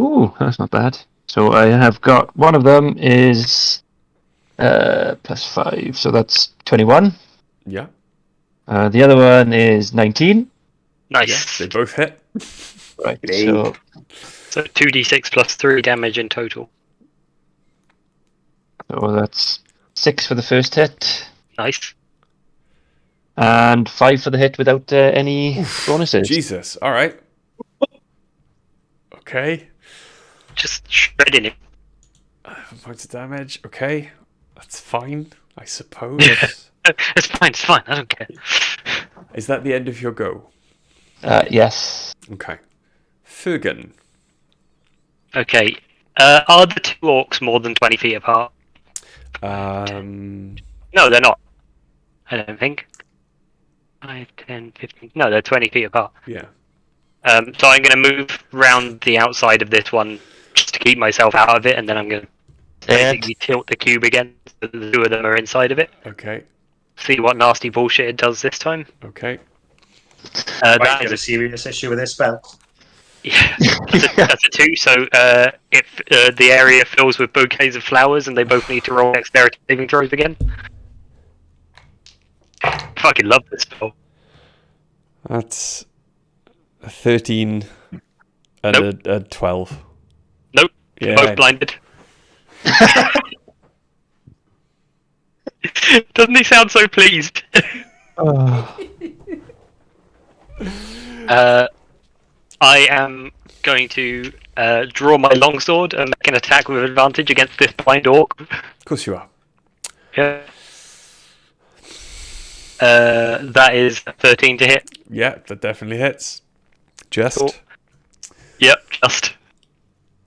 Ooh, that's not bad. So I have got one of them is plus 5, so that's 21. Yeah. The other one is 19. Nice. They both hit. Right, Hey. So 2d6 plus 3 damage in total. so that's 6 for the first hit. Nice. And 5 for the hit without any bonuses. Jesus. All right. Okay. Just shredding it. 5 points of damage. Okay. That's fine, I suppose. It's fine. I don't care. Is that the end of your go? Yes. Okay. Fugan. Okay. Are the 2 orcs more than 20 feet apart? No, they're not. I don't think. 5, 10, 15. No, they're 20 feet apart. Yeah. So I'm going to move round the outside of this one just to keep myself out of it, and then I'm going to basically tilt the cube again so that the 2 of them are inside of it. Okay. See what nasty bullshit it does this time. Okay. Right, That got is a serious issue with this spell. Yeah, that's a 2. So if the area fills with bouquets of flowers and they both need to roll dexterity saving throws again. Fucking love this spell. That's a 13 and Nope. a 12. Nope, Yeah. both blinded. Doesn't he sound so pleased? I am going to draw my longsword and make an attack with advantage against this blind orc. Of course you are. Yeah. That is 13 to hit. Yeah, that definitely hits. Just. Cool. Yep, just.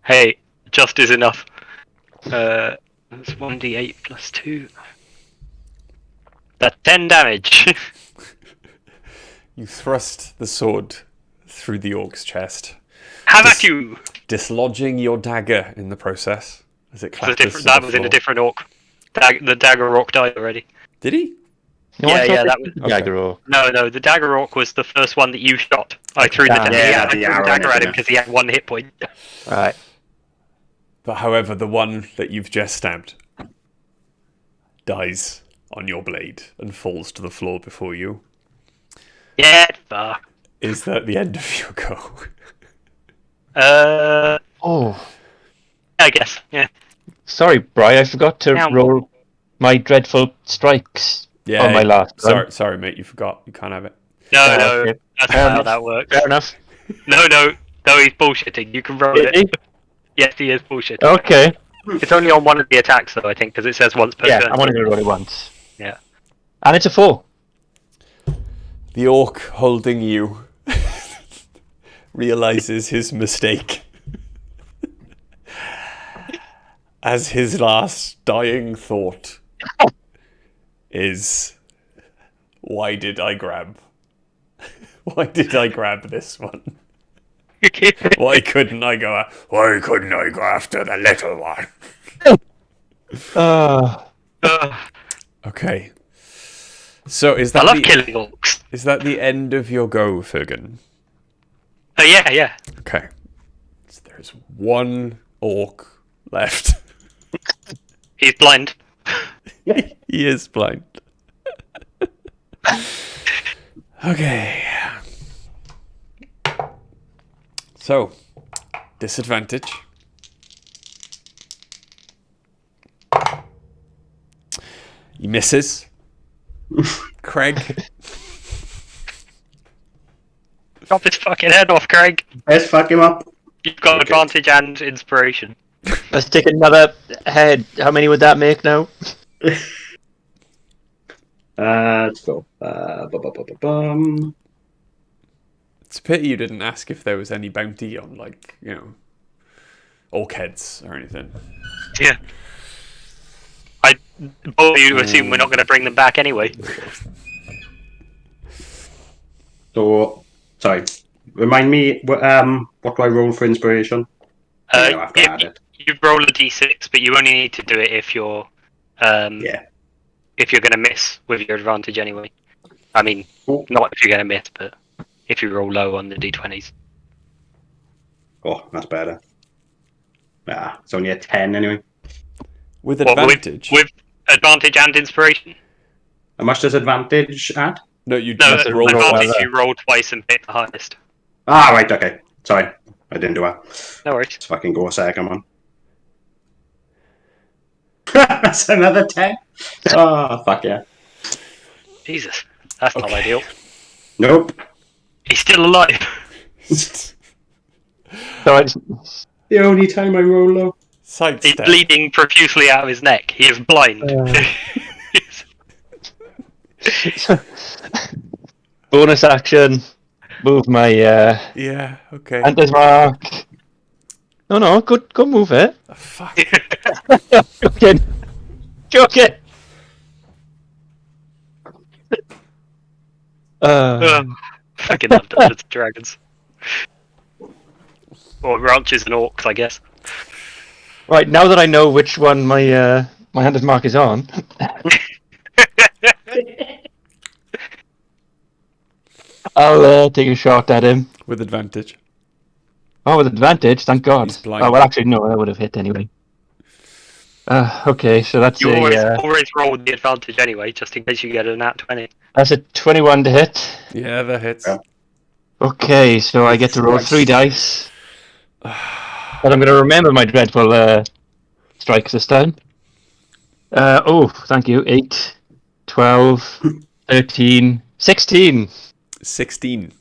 Hey, just is enough. That's 1d8 plus 2. That's 10 damage. You thrust the sword through the orc's chest, Have at you! dislodging your dagger in the process as it clatters to the That was in a floor. different orc. The dagger orc died already. Did he? Yeah, that was. Dagger or No, the dagger orc was the first one that you shot. I threw the, Yeah, I threw the the arrow dagger and at him everything. because he had 1 hit point. right. But however, the one that you've just stabbed dies on your blade and falls to the floor before you. Yeah, fuck. Is that the end of your go? Oh, I guess, yeah. sorry, Bri. I forgot to Now- roll my dreadful strikes on my last one. Sorry, mate. You forgot. You can't have it. No, okay. that's not how that works. Fair enough. No, he's bullshitting. You can roll Is he? it. Yes, he is bullshitting. Okay. It's only on one of the attacks, though, I think, because it says once per Yeah, turn. I'm only going to roll it once. Yeah. And it's a 4. The orc holding you realizes his mistake as his last dying thought is, why did I grab? Why did I grab this one? Why couldn't I go after the little one? Okay. So is I that love killing orcs. is that the end of your go, Fergan? Oh yeah. Okay. So there's one orc left. He's blind. He is blind. Okay. So, disadvantage. He misses. Craig. Chop his fucking head off, Craig. Let's fuck him up. You've got Okay. advantage and inspiration. Let's take another head. How many would that make now? Let's go. Bum. It's a pity you didn't ask if there was any bounty on, like, you know, orc heads or anything. Yeah. I bought you to assume we're not going to bring them back anyway. So, sorry. Remind me, what do I roll for inspiration? I have to add it. You roll a d6, but you only need to do it if you're Yeah. if you're going to miss with your advantage anyway. I mean, Cool. not if you're going to miss, but if you roll low on the d20s. Oh, that's better. It's only a 10 anyway. With What, advantage? with advantage and inspiration? How much does advantage add? No, you No, just roll advantage whatever. you roll twice and pick the highest. Right, okay. Sorry. I didn't do that. No worries. Let's fucking go a second one. That's another 10. Oh, fuck yeah. Jesus, that's not Okay. ideal. Nope. He's still alive. So it's, The only time I roll low. He's Sidestep. bleeding profusely out of his neck. He is blind. bonus action. Move my Yeah, okay. Hunter's mark. No, good move it. Oh, fuck. Joking. Fucking love Dungeons and Dragons. Or ranches and orcs, I guess. Right, now that I know which one my my Hunter's mark is on, I'll take a shot at him. With advantage. Oh, with advantage, thank God. He's blind. Oh, well, actually, no, that would have hit anyway. Okay, so that's You a always roll with the advantage anyway, just in case you get a nat 20. that's a 21 to hit. Yeah, that hits. Yeah. Okay, so I get to roll 3 dice. But I'm going to remember my dreadful strikes this time. Thank you. 8, 12, 13, 16. 16.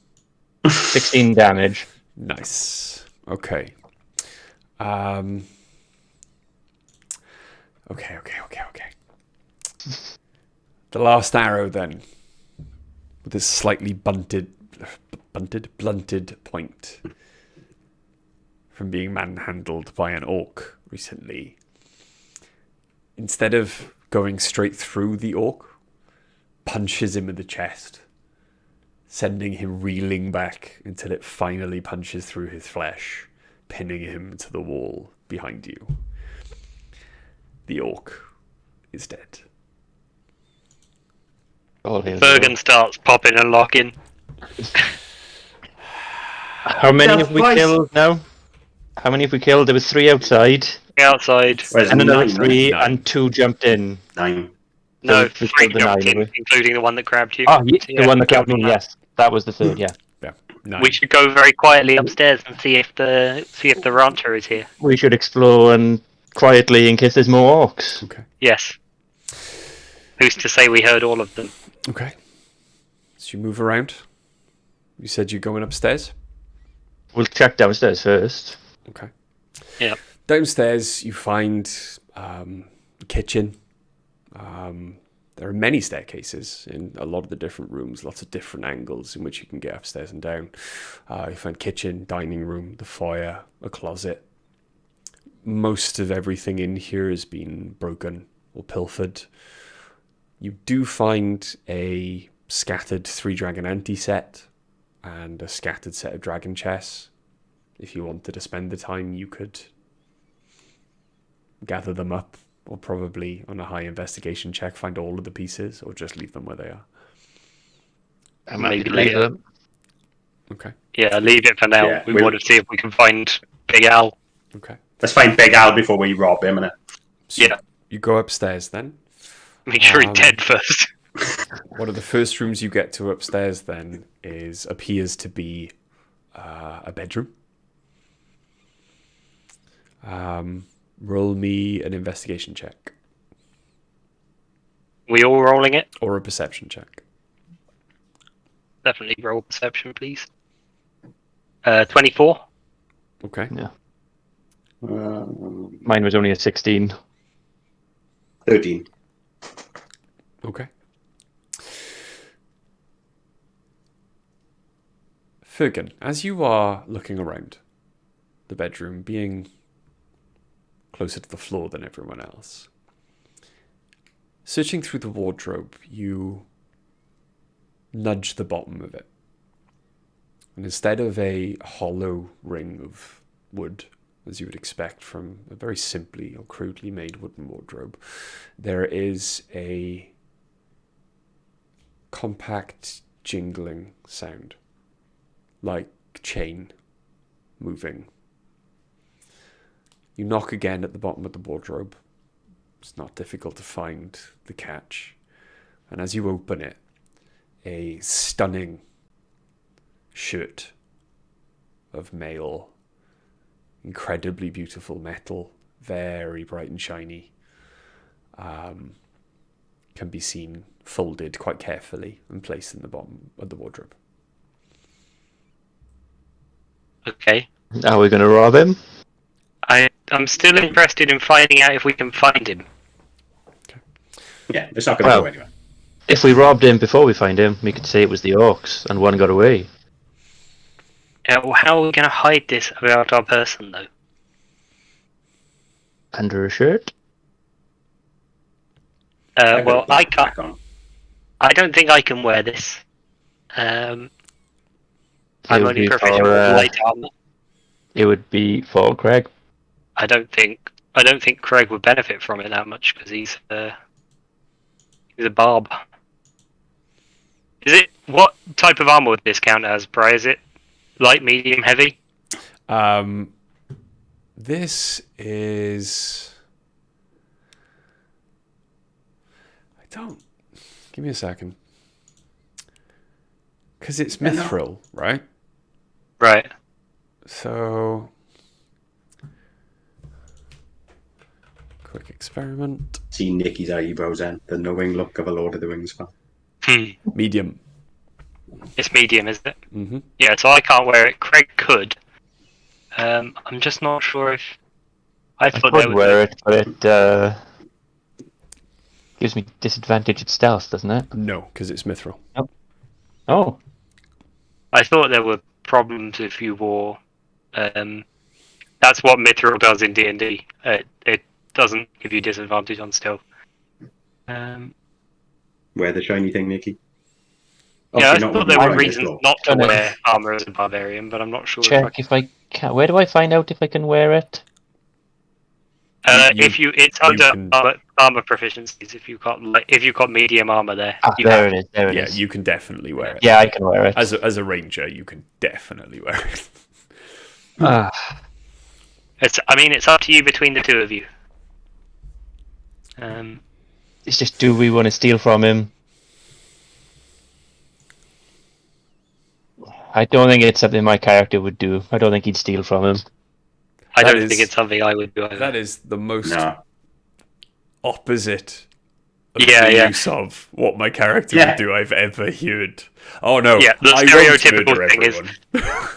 16 damage. Nice. Okay. Okay. The last arrow then, with this slightly blunted point from being manhandled by an orc recently. Instead of going straight through the orc, punches him in the chest, sending him reeling back until it finally punches through his flesh, pinning him to the wall behind you. The orc is dead. Bergen starts popping and locking. How many have we Christ. killed now? How many have we killed? There was 3 outside, Outside. Where's and another 9, 3, Nine. and 2 jumped in. 9. No, we 3 killed the jumped 9, in, have we? including the one that grabbed you. Oh, Yeah, the one that killed grabbed me, that. yes. That was the 3rd, yeah. Yeah. 9. We should go very quietly upstairs and see if the rancher is here. We should explore and quietly in case there's more orcs. Okay. Yes. Who's to say we heard all of them? Okay. So you move around. You said you're going upstairs? We'll check downstairs first. Okay. Yeah. Downstairs, you find the kitchen. There are many staircases in a lot of the different rooms, lots of different angles in which you can get upstairs and down. You find kitchen, dining room, the foyer, a closet. most of everything in here has been broken or pilfered. You do find a scattered 3-dragon anti-set and a scattered set of dragon chess. If you wanted to spend the time, you could gather them up, or probably on a high investigation check find all of the pieces, or just leave them where they are. I'm happy Maybe to leave later. them. Okay. Yeah, leave it for now. Yeah, we we'll- want to see if we can find Big Al. Okay. Let's find Big Al before we rob him, innit? So Yeah. you go upstairs then. Make sure he's dead first. One of the first rooms you get to upstairs then appears to be a bedroom. Roll me an investigation check We all rolling it? or a perception check. Definitely roll perception, please. 24. Okay. Yeah. Mine was only a 16. 13. Okay. Fergan, as you are looking around the bedroom, being closer to the floor than everyone else, searching through the wardrobe, you nudge the bottom of it. And instead of a hollow ring of wood, as you would expect from a very simply or crudely made wooden wardrobe, there is a compact jingling sound, like chain moving. You knock again at the bottom of the wardrobe. It's not difficult to find the catch. And as you open it, a stunning shirt of mail, incredibly beautiful metal, very bright and shiny, can be seen folded quite carefully and placed in the bottom of the wardrobe. Okay. Are we going to rob him? I'm still interested in finding out if we can find him. Yeah, it's not going to Well- go anywhere. If we robbed him before we find him, we could say it was the Orcs and one got away. Well, how are we going to hide this about our person, though? Under a shirt? I've got Well, a I backpack can't. on. I don't think I can wear this. I'm would only be proficient for, with light armor. It would be for Craig. I don't think Craig would benefit from it that much because he's a barb. Is it what type of armor would this count as, Bri? Is it light, medium, heavy? This is... I don't... Give me a second. Because it's Yeah, no. mithril, right? Right. So... Quick experiment. See Nicky's eyebrows then. The knowing look of a Lord of the Rings fan. Medium. It's medium, isn't it? Mm-hmm. Yeah, so I can't wear it. Craig could. I'm just not sure if... I I thought there could was wear it, but it gives me disadvantage at stealth, doesn't it? No, because it's mithril. Oh, I thought there were problems if you wore... that's what mithril does in D&D. It doesn't give you disadvantage on stealth. Wear the shiny thing, Nicky. Yeah, I Obviously not thought with there the were right reasons pistol. not to Gonna- wear armor as a barbarian, but I'm not sure. check if I can. Where do I find out if I can wear it? It's under can- armor proficiencies. If you've got medium armor there, Ah, you there have- it is. There it Yeah, is. you can definitely wear it. Yeah, I can wear it. As a ranger, you can definitely wear it. Ah, It's up to you between the two of you. it's just, do we want to steal from him? I don't think it's something my character would do. I don't think he'd steal from him. I That don't is- think it's something I would do either. That is the most No. opposite of Yeah, the yeah. use of what my character Yeah. would do I've ever heard. Oh no, Yeah, the I won't stereotypical murder thing is- everyone.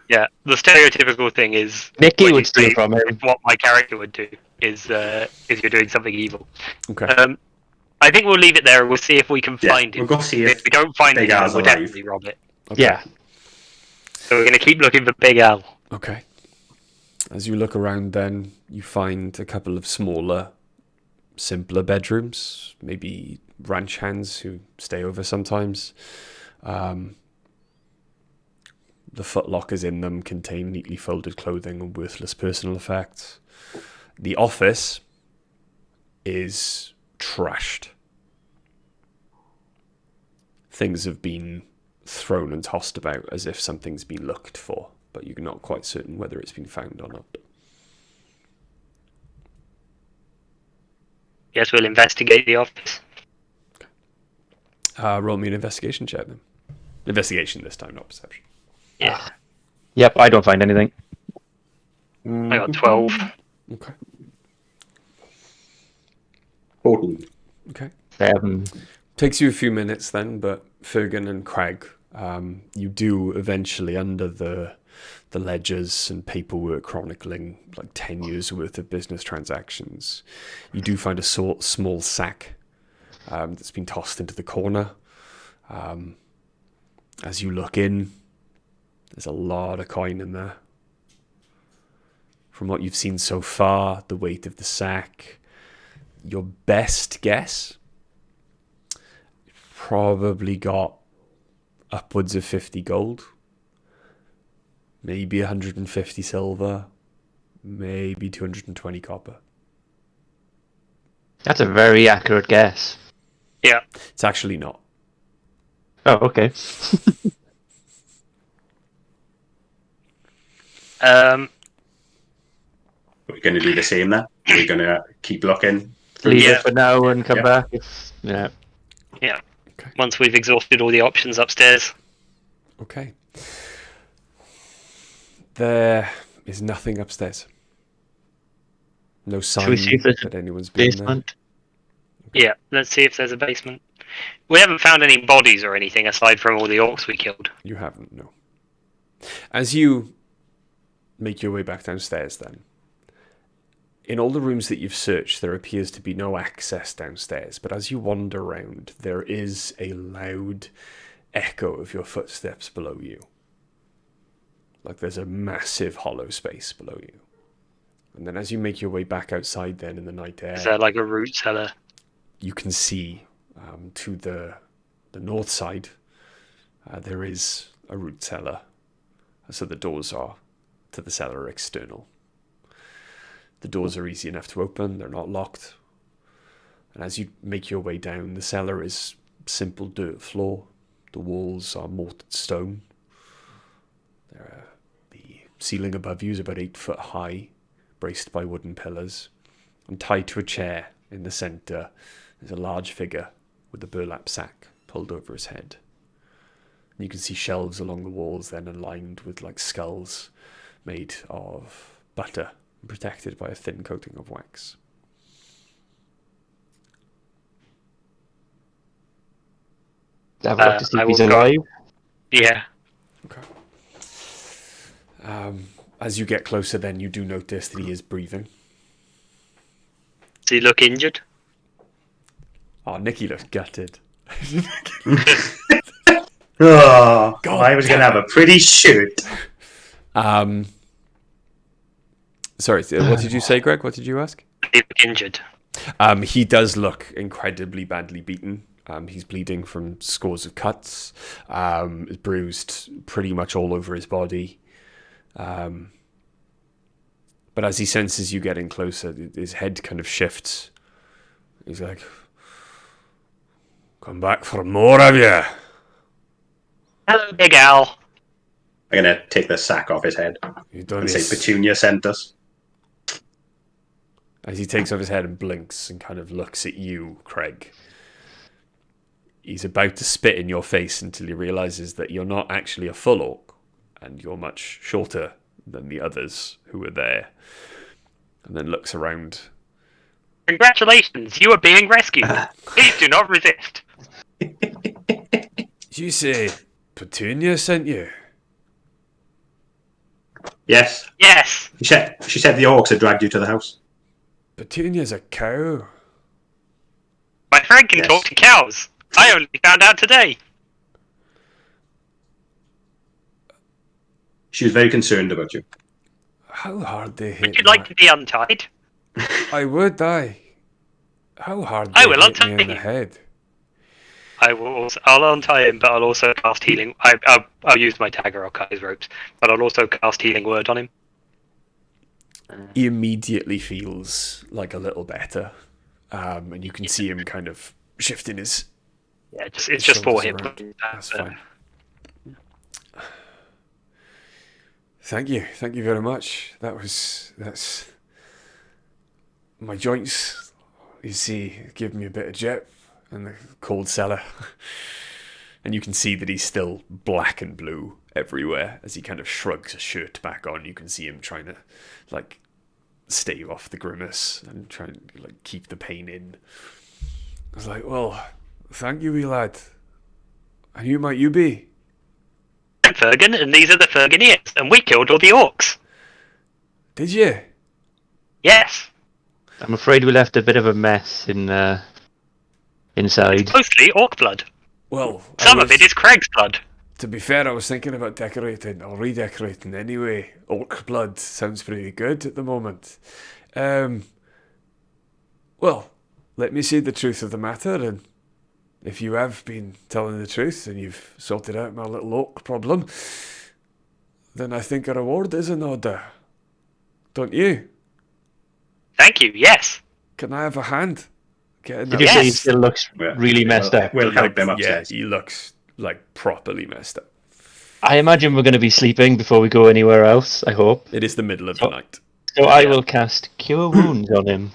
Yeah, the stereotypical thing is Nicky when would you steal say from him. what my character would do is you're doing something evil. Okay. I think we'll leave it there and we'll see if we can Yeah, find him. we'll go see If if we don't find Big him, Al's we'll alive. definitely rob it. Okay. Yeah. So we're going to keep looking for Big Al. Okay. As you look around then, you find a couple of smaller, simpler bedrooms, maybe ranch hands who stay over sometimes. The footlockers in them contain neatly folded clothing and worthless personal effects. The office is trashed. Things have been thrown and tossed about as if something's been looked for, but you're not quite certain whether it's been found or not. Yes, we'll investigate the office. Roll me an investigation check then. Investigation this time, not perception. Yeah, Yep, I don't find anything. I got 12. Okay. 14. Okay. 7. Takes you a few minutes then, but Fergan and Craig, you do eventually, under the ledgers and paperwork chronicling like 10 years worth of business transactions, you do find a small sack that's been tossed into the corner. As you look in, there's a lot of coin in there. From what you've seen so far, the weight of the sack, your best guess, probably got upwards of 50 gold, maybe 150 silver, maybe 220 copper. That's a very accurate guess. Yeah. It's actually not. Oh, okay. We're going to do the same then. We're going to keep looking. Leave Yeah. it for now and come Yeah. back. Yeah. Yeah. Okay. Once we've exhausted all the options upstairs. Okay. There is nothing upstairs. No sign Should we see if there's that anyone's been Basement. Yeah, let's see if there's a basement. We haven't found any bodies or anything aside from all the orcs we killed. there. You haven't, no. As you make your way back downstairs then, in all the rooms that you've searched, there appears to be no access downstairs, but as you wander around, there is a loud echo of your footsteps below you. Like there's a massive hollow space below you. And then as you make your way back outside then in the night air, Is there like a root cellar? you can see to the north side, there is a root cellar. So the doors are to the cellar are external. The doors are easy enough to open, they're not locked. And as you make your way down, the cellar is simple dirt floor. The walls are mortared stone. The ceiling above you is about 8 foot high, braced by wooden pillars. And tied to a chair in the centre is a large figure with a burlap sack pulled over his head. And you can see shelves along the walls then lined with like skulls made of butter, protected by a thin coating of wax. Have a look to see I if he's will go- alive. Yeah. Okay. As you get closer then, you do notice that he is breathing. Does he look injured? Oh, Nicky looks gutted. Oh, God I was going to damn have a pretty shoot. Sorry, what did you say, Greg? What did you ask? Does he look injured? He does look incredibly badly beaten. He's bleeding from scores of cuts. Is bruised pretty much all over his body. But as he senses you getting closer, his head kind of shifts. He's like, "Come back for more of you." Hello, Big Al. I'm going to take the sack off his head You done and say this. Petunia sent us. As he takes off his head and blinks and kind of looks at you, Craig. He's about to spit in your face until he realizes that you're not actually a full orc and you're much shorter than the others who were there. And then looks around. Congratulations, you are being rescued. Please do not resist. Did you say Petunia sent you? Yes. Yes. She said the orcs had dragged you to the house. Petunia's a cow. My friend can Yes. talk to cows. I only found out today. She was very concerned about you. How hard they hit Would you me. like to be untied? I would, How hard I they will hit me untie in the you. head. I'll untie him, but I'll also cast healing. I'll use my dagger. I'll cut his ropes, but I'll also cast healing word on him. He immediately feels like a little better. And you can see him kind of shifting his... Yeah, it's just for him. That's fine. Thank you very much. That's my joints. You see, give me a bit of jet in the cold cellar, and you can see that he's still black and blue everywhere as he kind of shrugs his shirt back on. You can see him trying to stave off the grimace and trying to keep the pain in. I was like, well, thank you, wee lad. And who might you be? I'm Fergan, and these are the Ferganians, and we killed all the orcs. Did you? Yes. I'm afraid we left a bit of a mess inside. Mostly orc blood. Well, Some of it is Craig's blood. To be fair, I was thinking about decorating or redecorating anyway. Orc blood sounds pretty good at the moment. Well, let me see the truth of the matter, and if you have been telling the truth and you've sorted out my little orc problem, then I think a reward is in order. Don't you? Thank you, yes. Can I have a hand? Did you say he still looks really messed up? We'll help him upstairs. Yeah, he looks properly messed up. I imagine we're going to be sleeping before we go anywhere else, I hope. It is the middle of the night. So I will cast Cure Wounds on him.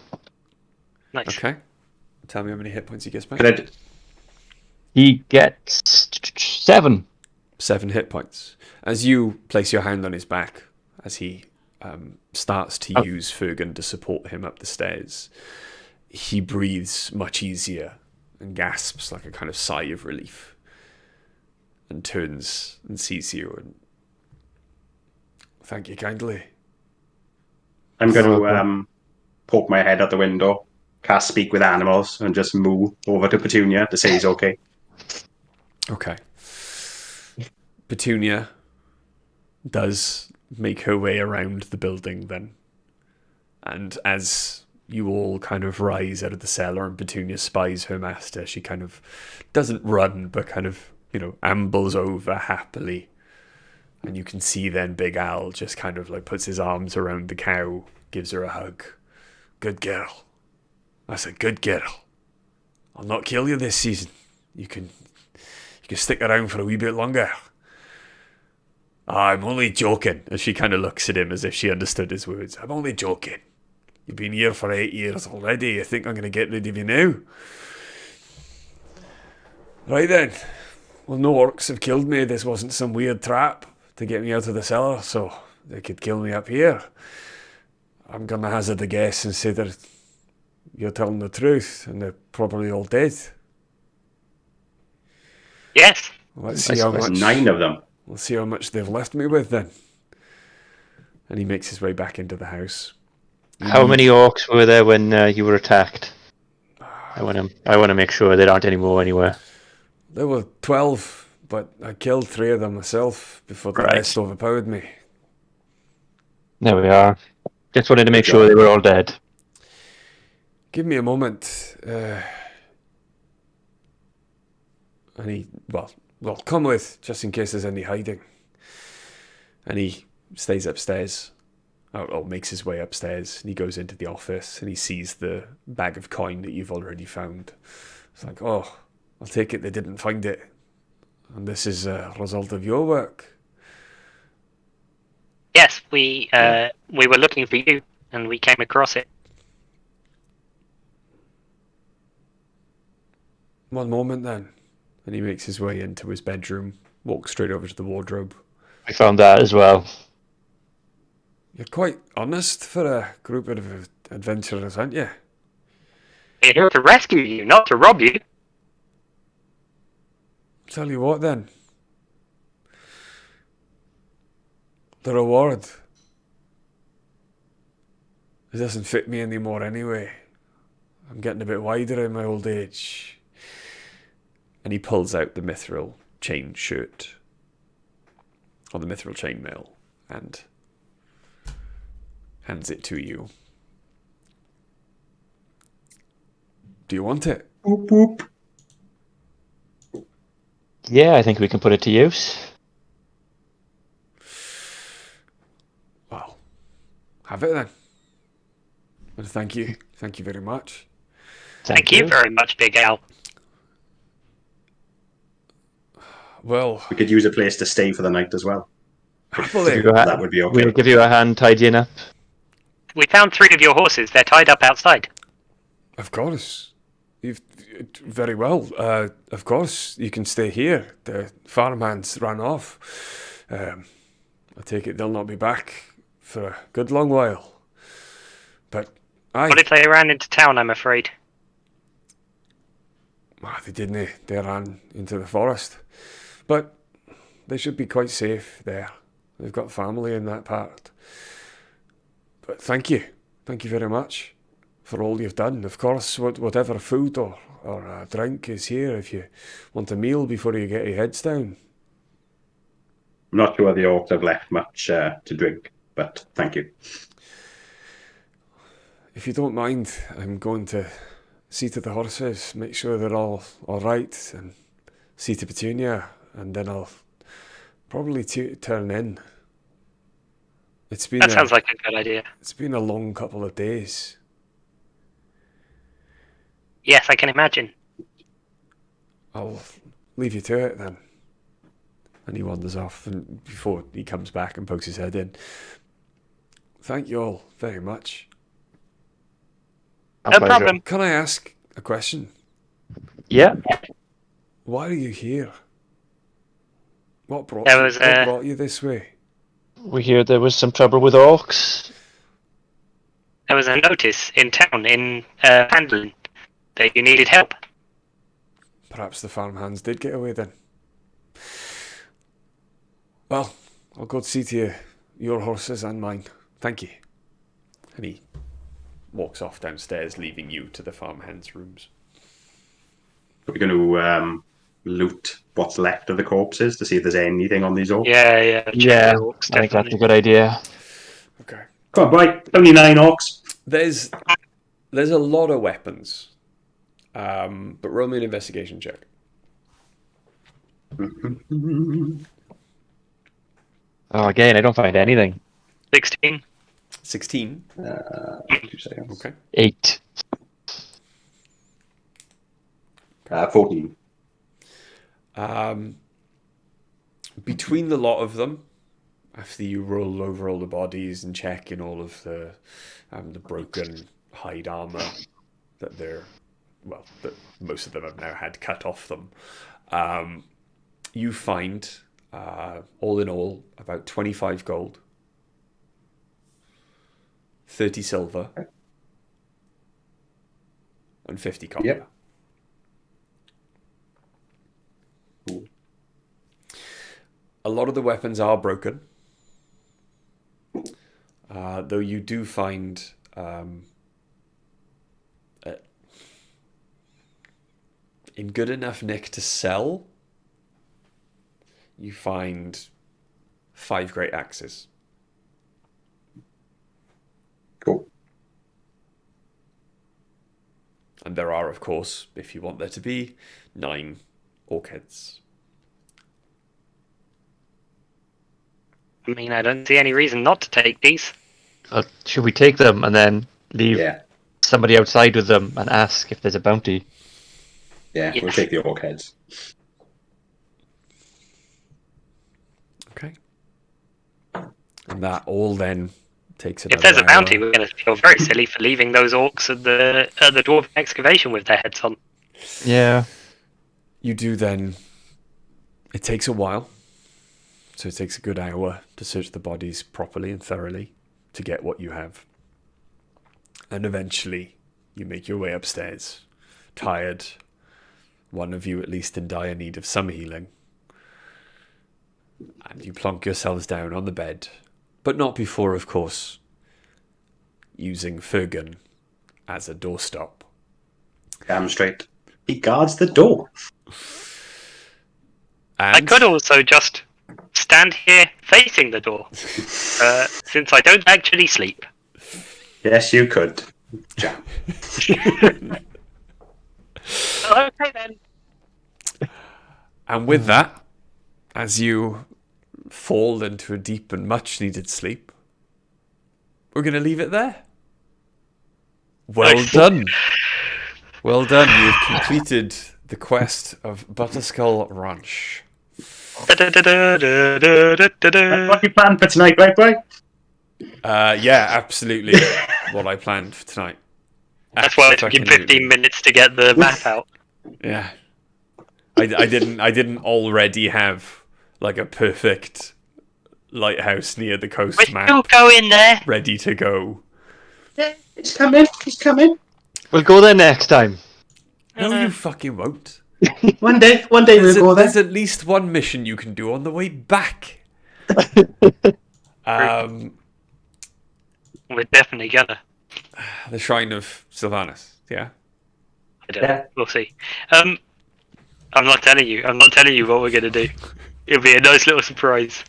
Nice. Okay. Tell me how many hit points he gets back. He gets 7. 7 hit points. As you place your hand on his back, as he starts to use Fergan to support him up the stairs, he breathes much easier and gasps like a kind of sigh of relief and turns and sees you and thank you kindly. I'm going to poke my head out the window, cast Speak with Animals, and just moo over to Petunia to say he's okay. Okay. Petunia does make her way around the building then. And as you all kind of rise out of the cellar and Petunia spies her master, she kind of doesn't run, but kind of, ambles over happily. And you can see then Big Al just kind of puts his arms around the cow, gives her a hug. Good girl. That's a good girl. I'll not kill you this season. You can stick around for a wee bit longer. I'm only joking. As she kind of looks at him as if she understood his words. I'm only joking. You've been here for 8 years already. You think I'm going to get rid of you now? Right then. Well, no orcs have killed me. This wasn't some weird trap to get me out of the cellar, so they could kill me up here. I'm going to hazard a guess and say that you're telling the truth and they're probably all dead. Yes. Let's see how much. 9 of them. We'll see how much they've left me with then. And he makes his way back into the house. How many orcs were there when you were attacked? I want to make sure there aren't any more anywhere. There were 12, but I killed 3 of them myself before the rest overpowered me. There we are. Just wanted to make sure they were all dead. Give me a moment. And he, well, come with, just in case there's any hiding. And he stays upstairs, or makes his way upstairs, and he goes into the office, and he sees the bag of coin that you've already found. It's like, oh, I'll take it they didn't find it. And this is a result of your work. Yes, we were looking for you, and we came across it. One moment then. And he makes his way into his bedroom, walks straight over to the wardrobe. I found that as well. You're quite honest for a group of adventurers, aren't you? We're here to rescue you, not to rob you. Tell you what then. The reward. It doesn't fit me anymore anyway. I'm getting a bit wider in my old age. And he pulls out the mithril chain shirt. Or the mithril chainmail. And hands it to you. Do you want it? Boop, boop. Yeah, I think we can put it to use. Well, have it then. And thank you. Thank you very much. Thank you very much, Big Al. Well, We could use a place to stay for the night as well. happily. That would be okay. We'll give you a hand tidying up. We found 3 of your horses. They're tied up outside. Of course. You've very well. Of course, you can stay here. The farmhands ran off. I take it they'll not be back for a good long while. But What if they ran into town, I'm afraid? They didn't. They ran into the forest. But they should be quite safe there. They've got family in that part. But thank you. Thank you very much for all you've done. Of course, whatever food or drink is here if you want a meal before you get your heads down. I'm not sure the Orcs have left much to drink, but thank you. If you don't mind, I'm going to see to the horses, make sure they're all right, and see to Petunia, and then I'll probably turn in. That sounds like a good idea. It's been a long couple of days. Yes, I can imagine. I'll leave you to it then. And he wanders off, and before he comes back and pokes his head in. Thank you all very much. No problem. Can I ask a question? Yeah. Why are you here? What brought you this way? We hear there was some trouble with Orcs. There was a notice in town in Handlin that you needed help. Perhaps the farmhands did get away then. Well, I'll go see to your horses and mine. Thank you. And he walks off downstairs, leaving you to the farmhands' rooms. We're going to loot what's left of the corpses to see if there's anything on these Orcs. Yeah. I think that's a good idea. Okay. Come on, right. Only 9 Orcs. There's a lot of weapons, but roll me an investigation check. Oh, again, I don't find anything. 16. 16. What did you say? Okay. 8. 14. Between the lot of them, after you roll over all the bodies and check in all of the broken hide armor that most of them have now had cut off them, you find all in all about 25 gold, 30 silver, and 50 copper. Yep. Cool. A lot of the weapons are broken, though you do find in good enough nick to sell, you find 5 great axes. Cool. And there are, of course, if you want there to be, 9 orc heads. I mean, I don't see any reason not to take these. Should we take them and then leave somebody outside with them and ask if there's a bounty? Yeah, we'll take the Orc heads. Okay. And that all then takes another If there's a bounty, hour. we're going to feel very silly for leaving those orcs at the dwarven excavation with their heads on. Yeah. You do then. It takes a while. So it takes a good hour to search the bodies properly and thoroughly to get what you have. And eventually, you make your way upstairs, tired, one of you at least in dire need of some healing. And you plonk yourselves down on the bed, but not before, of course, using Fergan as a doorstop. Damn straight. He guards the door. And I could also just stand here facing the door, since I don't actually sleep. Yes, you could. Jam. Okay then. And with that, as you fall into a deep and much needed sleep, we're going to leave it there. Well Nice. done. Well done. You've completed the quest of Butterskull Ranch. What do you plan for tonight, right, boy? Yeah, absolutely. What I planned for tonight. That's why it took you 15 minutes to get the map out. Yeah. I didn't already have like a perfect lighthouse near the coast We're map still going there. ready to go. It's coming. It's coming. We'll go there next time. No, you fucking won't. One day we'll go there. There's at least one mission you can do on the way back. We're definitely gonna. The Shrine of Sylvanas. Yeah. I don't know. We'll see. I'm not telling you. I'm not telling you what we're gonna do. It'll be a nice little surprise.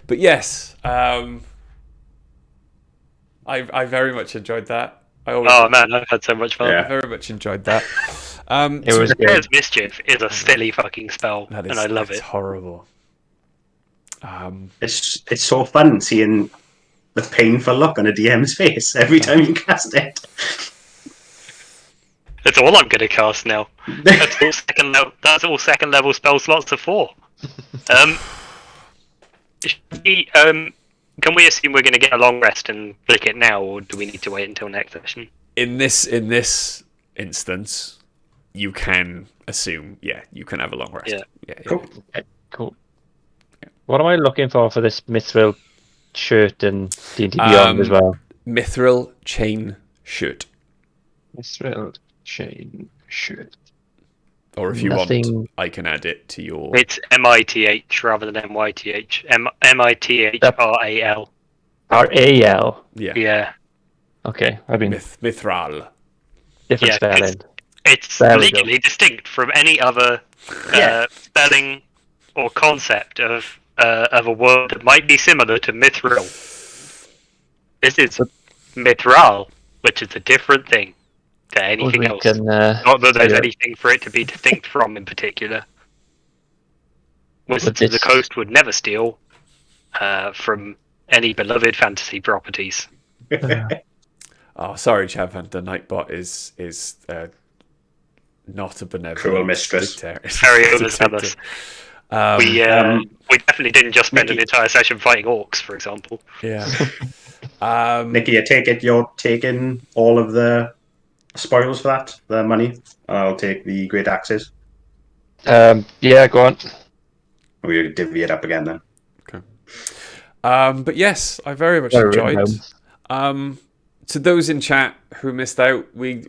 But yes, I very much enjoyed that. Oh man, I've had so much fun. Yeah. I very much enjoyed that. It was good. Prepares Mischief is a silly fucking spell, That is, and I love it's it. horrible. It's so fun seeing the painful look on a DM's face every time you cast it. That's all I'm gonna cast now. That's all second level spell slots are for. Can we assume we're gonna get a long rest and click it now, or do we need to wait until next session? In this instance, you can assume, you can have a long rest. Yeah. Cool. Okay, cool. What am I looking for this Mithril shirt and D&D Beyond as well? Mithril chain shirt. Mithril chain shirt. Or if you Nothing- want, I can add it to your... It's MITH rather than MYTH. MITHRAL. R-A-L. Yeah. Yeah. Okay, I've been Mithral. different Yeah, spelling. It's There we go. legally distinct from any other spelling or concept of a word that might be similar to mithril. This is mithral, which is a different thing to anything we else. can, Not that there's yeah. anything for it to be distinct from in particular. Wizards But of the this- Coast would never steal from any beloved fantasy properties. Oh, sorry, Chav Hunter. Nightbot is not a benevolent Cruel mistress. dictator. Harry tell us. We definitely didn't just spend an Nikki. entire session fighting orcs, for example. Yeah. Nikki, I take it you're taking all of the spoils for that, the money. I'll take the great axes. Yeah, go on. We'll divvy it up again then. But yes, I very much enjoyed. To those in chat who missed out, we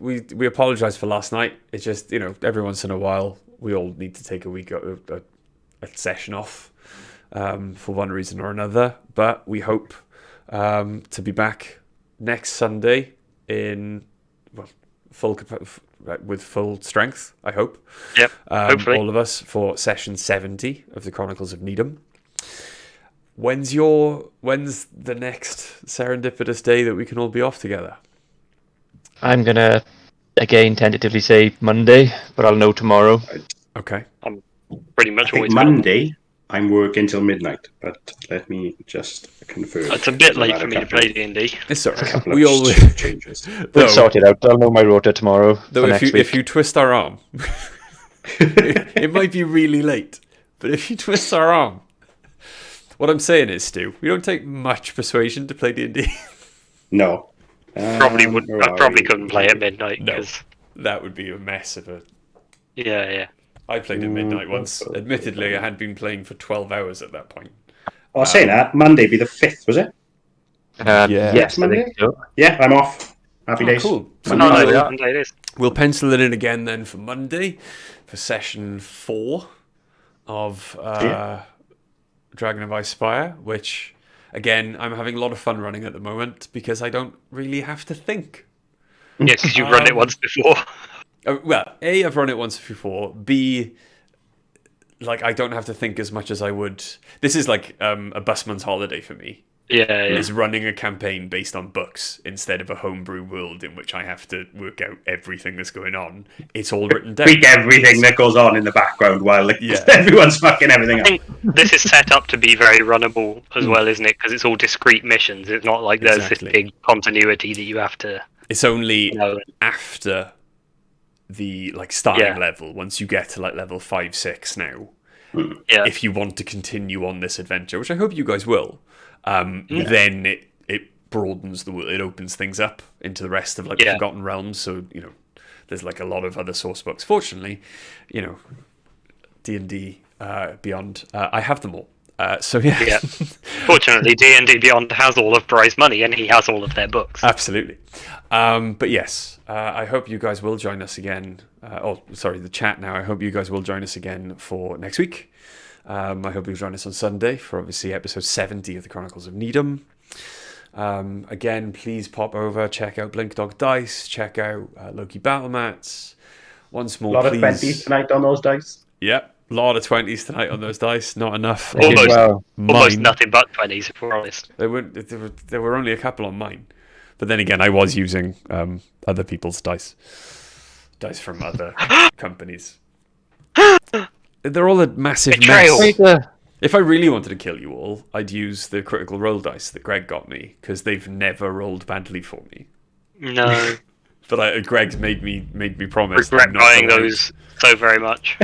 apologise for last night. It's just, every once in a while we all need to take a week a session off for one reason or another. But we hope to be back next Sunday in with full strength. I hope. Yep. Hopefully. All of us for session 70 of the Chronicles of Needham. When's the next serendipitous day that we can all be off together? I'm gonna again tentatively say Monday, but I'll know tomorrow. Okay. I'm pretty much I think always Monday I'm working till midnight, but let me just confirm. It's a bit late I've for had me to play D&D. It's all right. couple We of always changes. We'll sort it out. I'll know my rota tomorrow. though for if next you week. if you twist our arm, it might be really late. But if you twist our arm, what I'm saying is, Stu, we don't take much persuasion to play D&D. No. I where are probably we? couldn't play at midnight. No. 'Cause- That would be a mess of a. yeah. I played at midnight once. Admittedly, I had been playing for 12 hours at that point. I was saying that Monday be the 5th, was it? Yeah. Yes, I think Monday. so. Yeah, I'm off. Happy days. Cool. So Monday. we'll, Monday it is. we'll pencil it in again then for Monday for session 4 of Dragon of Icespire, which, again, I'm having a lot of fun running at the moment because I don't really have to think. Yeah, because you've run it once before. Well, A, I've run it once before. B, I don't have to think as much as I would. This is like a busman's holiday for me. Yeah, yeah. is running a campaign based on books instead of a homebrew world in which I have to work out everything that's going on. It's all written down. Tweak everything that goes on in the background while Yeah. everyone's fucking everything I up. think this is set up to be very runnable as well, isn't it? Because it's all discrete missions. It's not like there's Exactly. this big continuity that you have to. It's only No. after the starting Yeah. level, once you get to level 5, 6 now, Yeah. if you want to continue on this adventure, which I hope you guys will, then it broadens the world. It opens things up into the rest of the Forgotten Realms. So there's a lot of other source books. Fortunately, D&D Beyond, I have them all. So yeah. Yeah. Fortunately, D&D Beyond has all of Bry's money, and he has all of their books. Absolutely. But yes, I hope you guys will join us again. The chat now. I hope you guys will join us again for next week. I hope you'll join us on Sunday for obviously episode 70 of the Chronicles of Needham. Again, please pop over, check out Blink Dog Dice, check out Loki Battle Mats. Once more, A lot please. of 20s tonight on those dice. Yep, a lot of 20s tonight on those dice. Not enough. Almost Mine. nothing but 20s, if we're honest. There were only a couple on mine. But then again, I was using other people's dice from other companies. They're all a massive Betrayal. mess. If I really wanted to kill you all, I'd use the Critical Role dice that Greg got me, because they've never rolled badly for me. No. But Greg's made me promise. Regret I'm not buying gonna those so very much.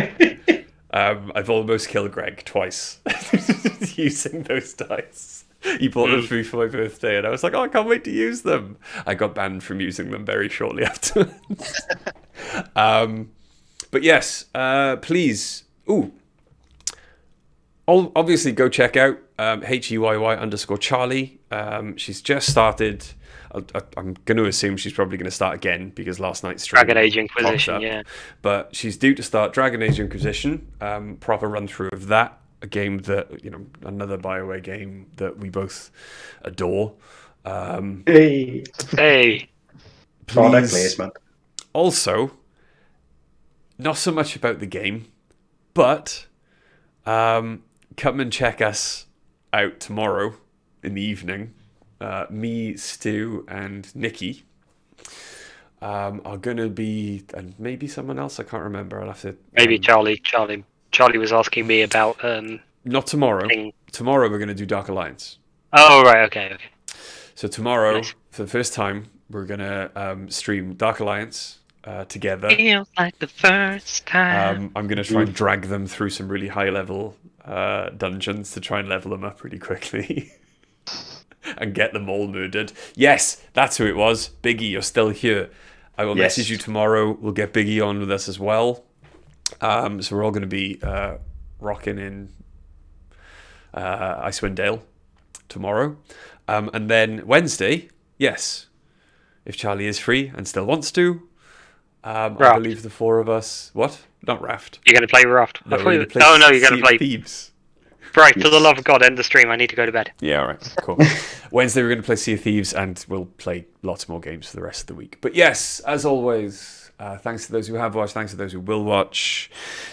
I've almost killed Greg twice using those dice. He bought them for me for my birthday, and I was like, "Oh, I can't wait to use them." I got banned from using them very shortly afterwards. But yes, please. Obviously, go check out HEYY_Charlie. She's just started. I'm going to assume she's probably going to start again because last night's stream Dragon Age popped Inquisition, up. yeah. But she's due to start Dragon Age Inquisition. Proper run through of that. A game that another BioWare game that we both adore. Hey. Product placement. Also, not so much about the game, but come and check us out tomorrow in the evening. Me, Stu, and Nikki are going to be, and maybe someone else, I can't remember. I'll have to. Maybe Charlie was asking me about. Not tomorrow. Tomorrow we're going to do Dark Alliance. Oh, right, okay. So tomorrow, Nice. for the first time, we're going to stream Dark Alliance together. Feels like the first time. I'm going to try and drag them through some really high-level dungeons to try and level them up really quickly. And get them all murdered. Yes, that's who it was. Biggie, you're still here. I will message you tomorrow. We'll get Biggie on with us as well. So we're all going to be rocking in Icewind Dale tomorrow. And then Wednesday, yes, if Charlie is free and still wants to, I believe the four of us... What? Not Raft. You're going to play Raft? No, No, you're you're going to play... Thieves. Right, for the love of God, end the stream. I need to go to bed. Yeah, all right, cool. Wednesday we're going to play Sea of Thieves, and we'll play lots more games for the rest of the week. But yes, as always, thanks to those who have watched, thanks to those who will watch.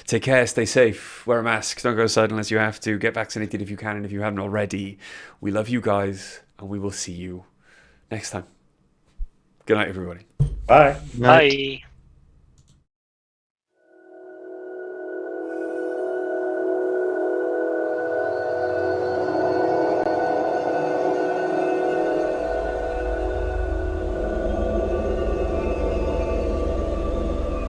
Take care, stay safe, wear a mask, don't go outside unless you have to, get vaccinated if you can, and if you haven't already. We love you guys, and we will see you next time. Good night, everybody. Bye. Bye.